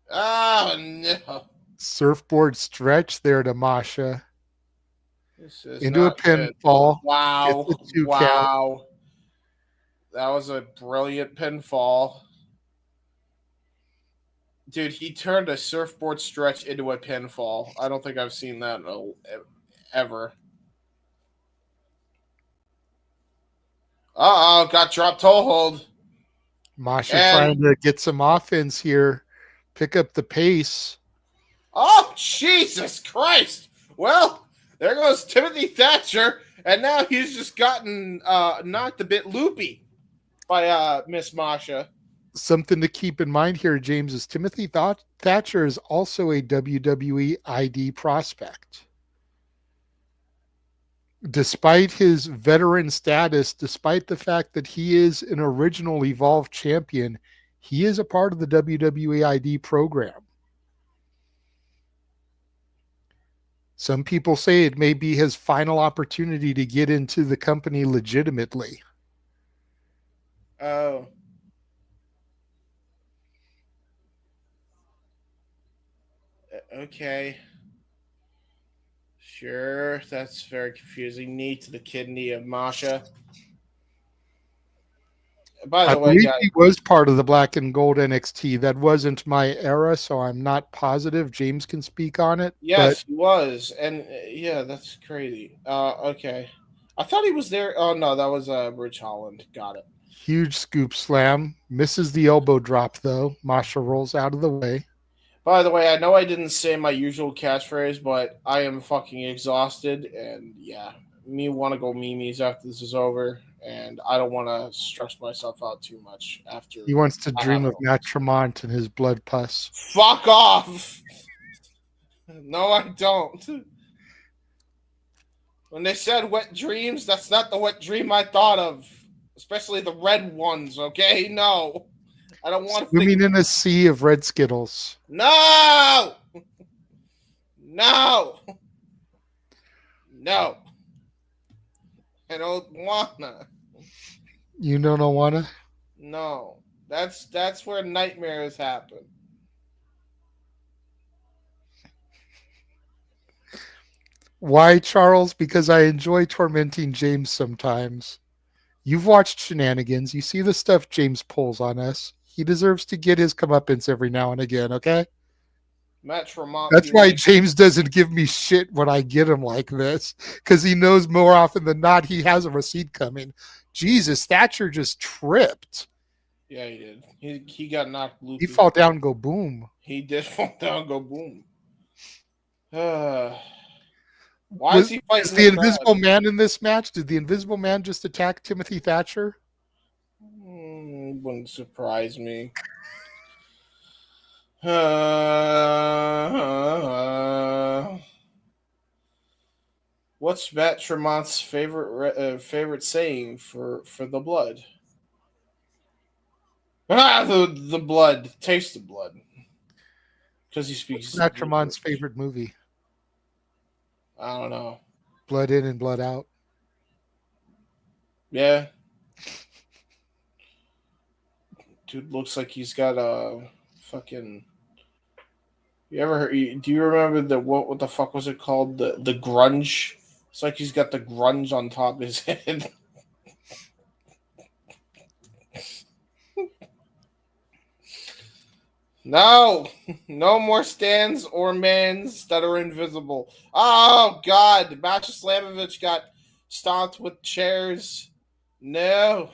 Oh, no. Surfboard stretch there to Masha. Into a pinfall. Wow. Wow. Count. That was a brilliant pinfall. Dude, he turned a surfboard stretch into a pinfall. I don't think I've seen that ever. Uh-oh, got drop toe hold. Masha trying to get some offense here. Pick up the pace. Oh, Jesus Christ. Well, there goes Timothy Thatcher, and now he's just gotten knocked a bit loopy by Miss Masha. Something to keep in mind here, James, is Timothy Thatcher is also a WWE ID prospect. Despite his veteran status, despite the fact that he is an original Evolve champion, he is a part of the WWE ID program. Some people say it may be his final opportunity to get into the company legitimately. Oh. Okay. Sure, that's very confusing. Knee to the kidney of Masha. By the way, I believe he was part of the Black and Gold NXT. That wasn't my era, so I'm not positive. James can speak on it. Yes, he was. And yeah, that's crazy. Okay. I thought he was there. Oh, no, that was Rich Holland. Got it. Huge scoop slam. Misses the elbow drop, though. Masha rolls out of the way. By the way, I know I didn't say my usual catchphrase, but I am fucking exhausted. And yeah, me want to go memes after this is over. And I don't want to stress myself out too much after. He wants to dream of Matt Tremont and his blood pus. Fuck off! No, I don't. When they said wet dreams, that's not the wet dream I thought of. Especially the red ones, okay? No. I don't want to swimming in a sea of red Skittles. No! No! No. I don't wanna. You don't wanna? No. That's where nightmares happen. Why, Charles? Because I enjoy tormenting James sometimes. You've watched Shenanigans. You see the stuff James pulls on us. He deserves to get his comeuppance every now and again, okay? Matt Tremont That's be why like, James doesn't give me shit when I get him like this, because he knows more often than not he has a receipt coming. Jesus, Thatcher just tripped. yeah, he did. He got knocked He loopy. fall down and go boom. He did fall down, and go boom. Why is Was, he is fighting the the crowd? Invisible Man in this match? Did the Invisible Man just attack Timothy Thatcher? Wouldn't surprise me. What's Matt Tremont's favorite saying for the blood? The blood. Taste the blood. Because he speaks. What's Matt Tremont's favorite movie? I don't know. Blood In and Blood Out. Yeah. Dude looks like he's got a fucking. You ever heard? Do you remember the what the fuck was it called? The grunge. It's like he's got the grunge on top of his head. No more stands or mans that are invisible. Oh God, Masha Slamovich got stomped with chairs. No,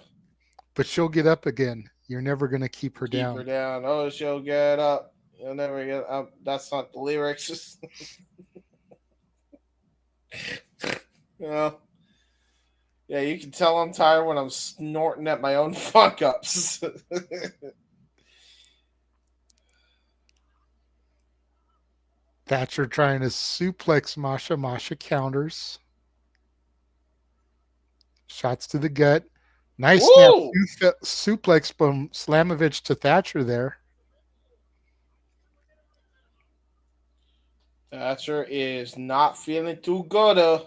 But she'll get up again. You're never going to keep her down. keep her down. Oh, she'll get up. You'll never get up. That's not the lyrics. Yeah, you can tell I'm tired when I'm snorting at my own fuck ups. Thatcher trying to suplex Masha. Masha counters. Shots to the gut. Nice snap suplex from Slamovich to Thatcher there. Thatcher is not feeling too good.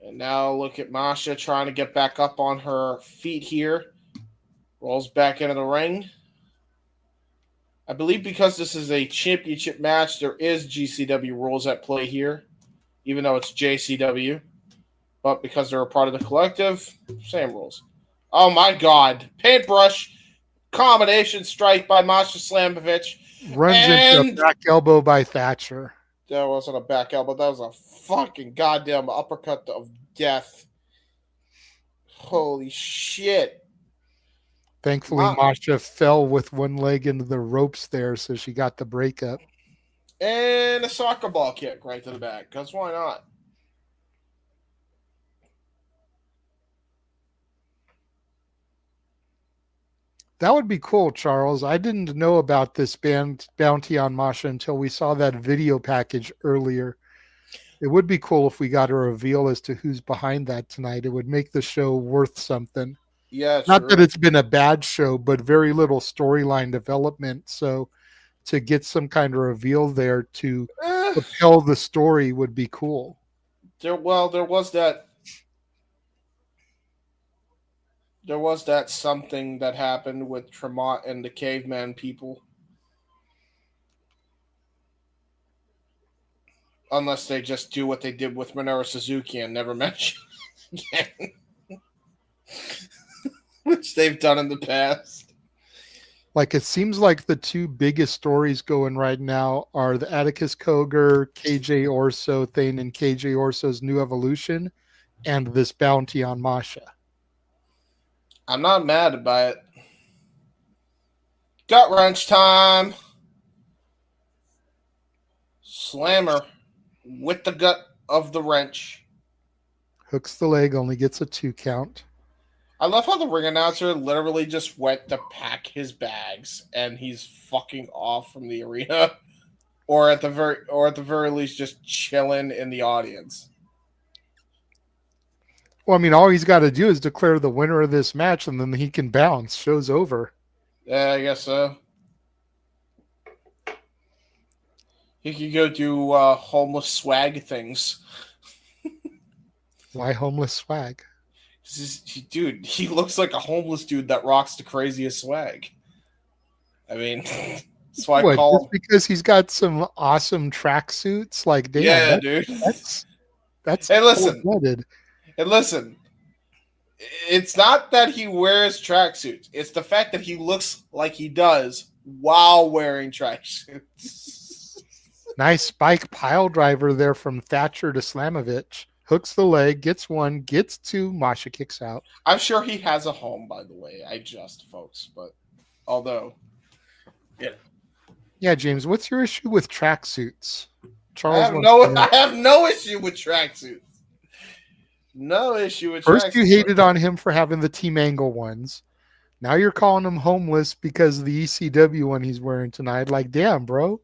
And now look at Masha trying to get back up on her feet here. Rolls back into the ring. I believe because this is a championship match, there is GCW rules at play here, even though it's JCW. But because they're a part of the collective, same rules. Oh my God. Paintbrush combination strike by Masha Slamovich. Runs into a back elbow by Thatcher. That wasn't a back elbow. That was a fucking goddamn uppercut of death. Holy shit. Thankfully, Masha fell with one leg into the ropes there, so she got the breakup. And a soccer ball kick right to the back, because why not? That would be cool, Charles. I didn't know about this bounty on Masha until we saw that video package earlier. It would be cool if we got a reveal as to who's behind that tonight. It would make the show worth something. Yeah, not that it's been a bad show, but very little storyline development. So to get some kind of reveal there to propel the story would be cool. There was that something that happened with Tremont and the caveman people. Unless they just do what they did with Minoru Suzuki and never mention it again. Which they've done in the past. Like, it seems like the two biggest stories going right now are the Atticus Koger, KJ Orso thing and KJ Orso's new evolution and this bounty on Masha. I'm not mad about it. Gut wrench time. Slammer with the gut of the wrench. Hooks the leg, only gets a 2 count. I love how the ring announcer literally just went to pack his bags and he's fucking off from the arena, or at the very least just chilling in the audience. Well, I mean, all he's got to do is declare the winner of this match, and then he can bounce. Show's over. Yeah, I guess so. He could go do homeless swag things. Why homeless swag? Dude, he looks like a homeless dude that rocks the craziest swag. I mean, that's why I call him. Because he's got some awesome tracksuits. Like, damn, yeah, dude. That's hey, listen. cold-blooded. And listen, It's not that he wears tracksuits. It's the fact that he looks like he does while wearing tracksuits. Nice spike pile driver there from Thatcher to Slamovich. Hooks the leg, gets one, gets two. Masha kicks out. I'm sure he has a home, by the way. Folks, but although, yeah, Yeah, James, what's your issue with tracksuits? I have no issue with tracksuits. No issue with First, tracksuits. you hated on him for having the Team Angle ones. Now you're calling him homeless because of the ECW one he's wearing tonight. Like, damn, bro.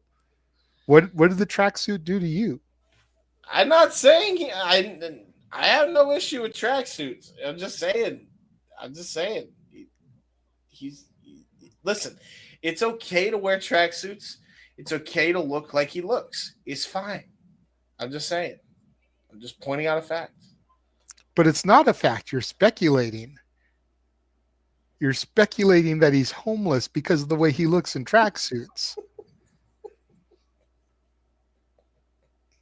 What did the tracksuit do to you? I'm not saying I have no issue with tracksuits. I'm just saying. Listen, it's okay to wear tracksuits. It's okay to look like he looks. It's fine. I'm just saying. I'm just pointing out a fact. But it's not a fact. You're speculating. You're speculating that he's homeless because of the way he looks in tracksuits.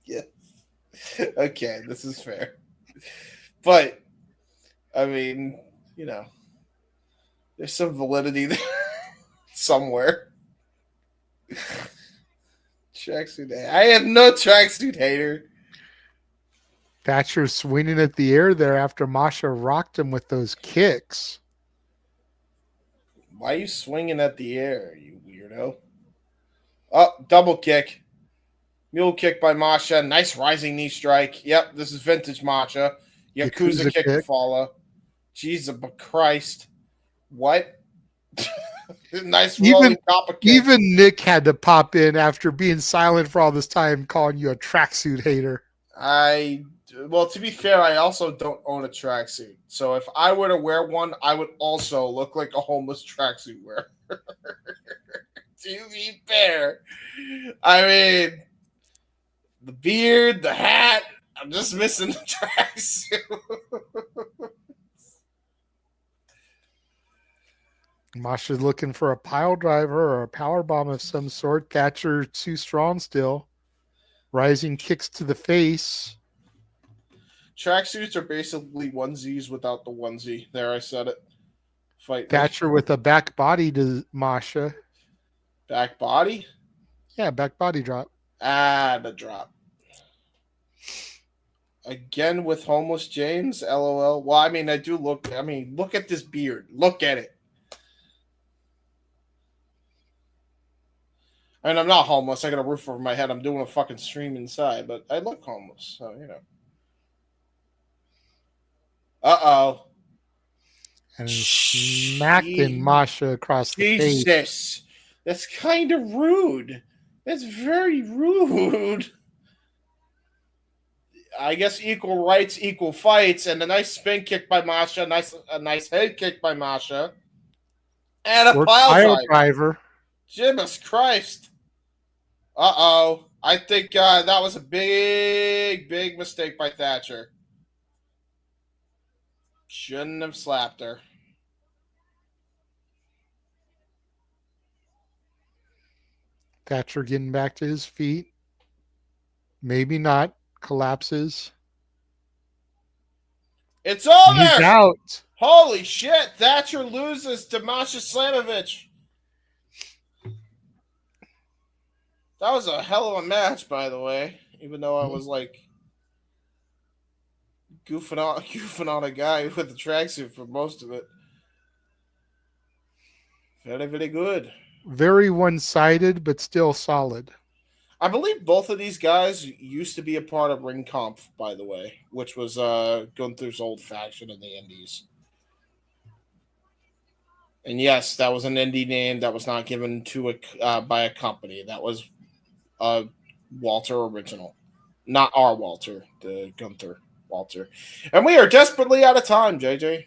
Yeah. Okay, this is fair. But, I mean, there's some validity there somewhere. Tracksuit. I am no tracksuit hater. Thatcher swinging at the air there after Masha rocked him with those kicks. Why are you swinging at the air, you weirdo? Oh, double kick. Mule kick by Masha. Nice rising knee strike. Yep, this is vintage Masha. Yakuza kick to follow. Jesus Christ. What? Nice rolling copper kick. Even Nick had to pop in after being silent for all this time, calling you a tracksuit hater. Well, to be fair, I also don't own a tracksuit. So if I were to wear one, I would also look like a homeless tracksuit wearer. To be fair. I mean, the beard, the hat, I'm just missing the tracksuit. Masha's looking for a pile driver or a power bomb of some sort. Thatcher too strong still. Rising kicks to the face. Tracksuits are basically onesies without the onesie. There, I said it. Fight Thatcher with a back body to Masha. Back body? Yeah, back body drop. The drop. Again with homeless James, LOL. Well, I mean, look at this beard. Look at it. I mean, I'm not homeless. I got a roof over my head. I'm doing a fucking stream inside, but I look homeless, so, Uh-oh. And smacking Masha across the face. Jesus. That's kind of rude. That's very rude. I guess equal rights, equal fights, and a nice spin kick by Masha, a nice head kick by Masha, and a pile driver. Jesus Christ. Uh-oh. I think that was a big, big mistake by Thatcher. Shouldn't have slapped her. Thatcher getting back to his feet. Maybe not. Collapses. It's over! He's out. Holy shit! Thatcher loses to Masha Slamovich. That was a hell of a match, by the way. Even though I was goofing on a guy with a tracksuit for most of it. Very, very good. Very one-sided, but still solid. I believe both of these guys used to be a part of Ring Kampf, by the way, which was Gunther's old faction in the Indies. And yes, that was an indie name that was not given to by a company. That was Walter original. Not our Walter, the Gunther Walter. And we are desperately out of time, JJ.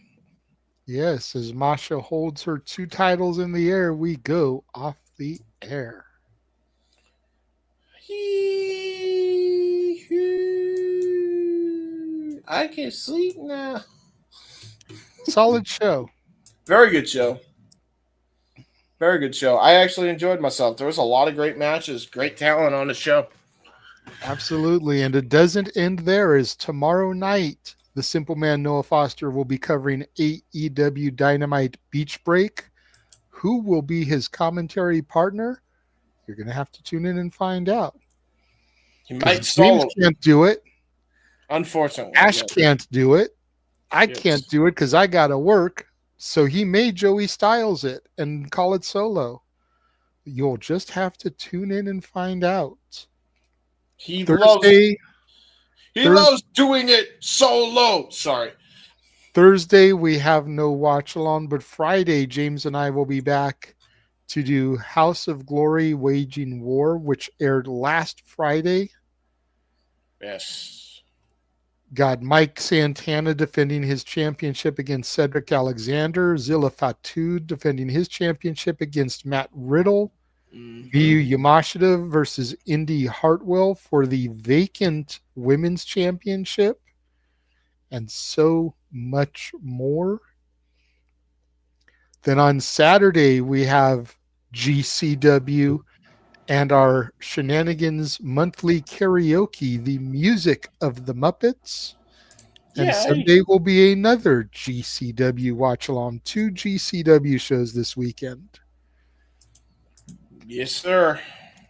Yes, as Masha holds her 2 titles in the air, we go off the air. I can sleep now. Solid show. Very good show. Very good show. I actually enjoyed myself. There was a lot of great matches, great talent on the show. Absolutely. And it doesn't end there, as tomorrow night, the Simple Man Noah Foster will be covering AEW Dynamite Beach Break. Who will be his commentary partner? You're going to have to tune in and find out. He Because might James solo. can't do it. Unfortunately. Ash Yes. can't do it. I Yes. can't do it because I got to work. So he made Joey Styles it and call it solo. You'll just have to tune in and find out. He loves Thursday, doing it solo. Sorry. Thursday we have no watch along, but Friday James and I will be back to do House of Glory Waging War, which aired last Friday. Yes. Got Mike Santana defending his championship against Cedric Alexander, Zilla Fatu defending his championship against Matt Riddle, Miyu Yamashita versus Indy Hartwell for the vacant women's championship, and so much more. Then on Saturday, we have GCW and our Shenanigans monthly karaoke, the music of the Muppets. And Sunday will be another GCW watch along. 2 GCW shows this weekend. Yes, sir.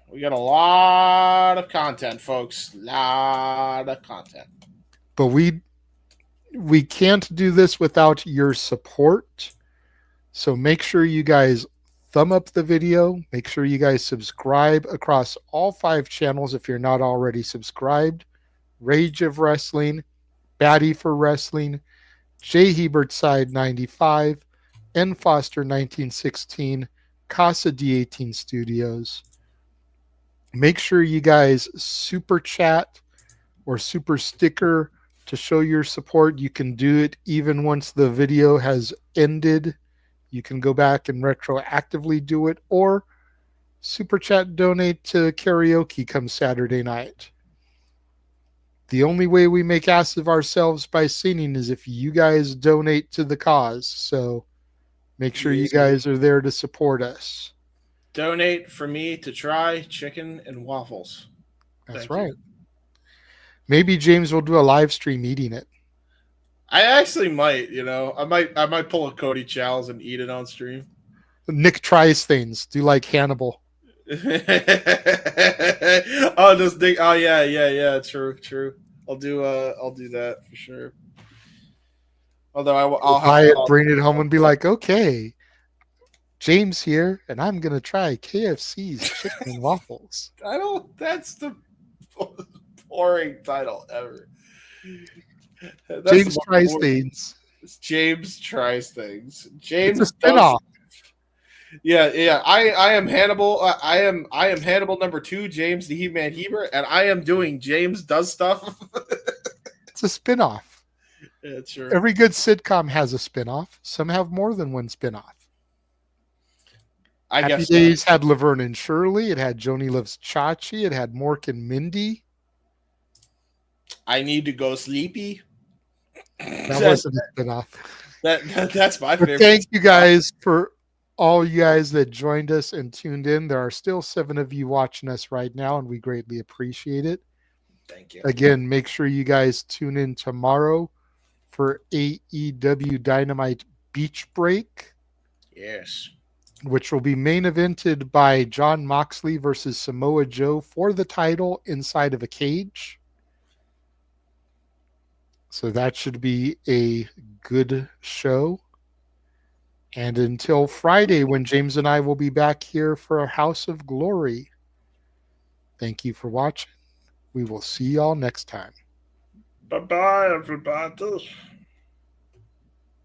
We got a lot of content, folks. Lot of content. But we can't do this without your support. So make sure you guys thumb up the video. Make sure you guys subscribe across all 5 channels if you're not already subscribed. Rage of Wrestling, Batty for Wrestling, J. Hebert Side 95, N. Foster 1916, Casa D18 Studios. Make sure you guys super chat or super sticker to show your support. You can do it even once the video has ended. You can go back and retroactively do it, or super chat donate to karaoke come Saturday night. The only way we make ass of ourselves by singing is if you guys donate to the cause. So make sure you guys are there to support us. Donate for me to try chicken and waffles. That's right. Maybe James will do a live stream eating it. I actually might, I might pull a Cody Chow's and eat it on stream. Nick tries things. Do like Hannibal. Oh, this thing. Oh, yeah. True. I'll do that for sure. Although I'll buy have it, bring it home, and be like, okay, James here, and I'm gonna try KFC's chicken and waffles. That's the most boring title ever. James tries things. James tries things. James it's a spinoff. Yeah. I am Hannibal. I am Hannibal number 2, James the Heb Man Hebert, and I am doing James Does Stuff. It's a spinoff. Yeah, sure. Every good sitcom has a spinoff. Some have more than one spinoff. Happy Days had Laverne and Shirley. It had Joni Loves Chachi. It had Mork and Mindy. I Need to Go Sleepy. That wasn't a spinoff. That's my favorite. Thank you guys for all you guys that joined us and tuned in. There are still 7 of you watching us right now, and we greatly appreciate it. Thank you. Again, make sure you guys tune in tomorrow for AEW Dynamite Beach Break. Yes. Which will be main evented by Jon Moxley versus Samoa Joe for the title inside of a cage. So that should be a good show. And until Friday, when James and I will be back here for House of Glory. Thank you for watching. We will see y'all next time. Bye-bye, everybody.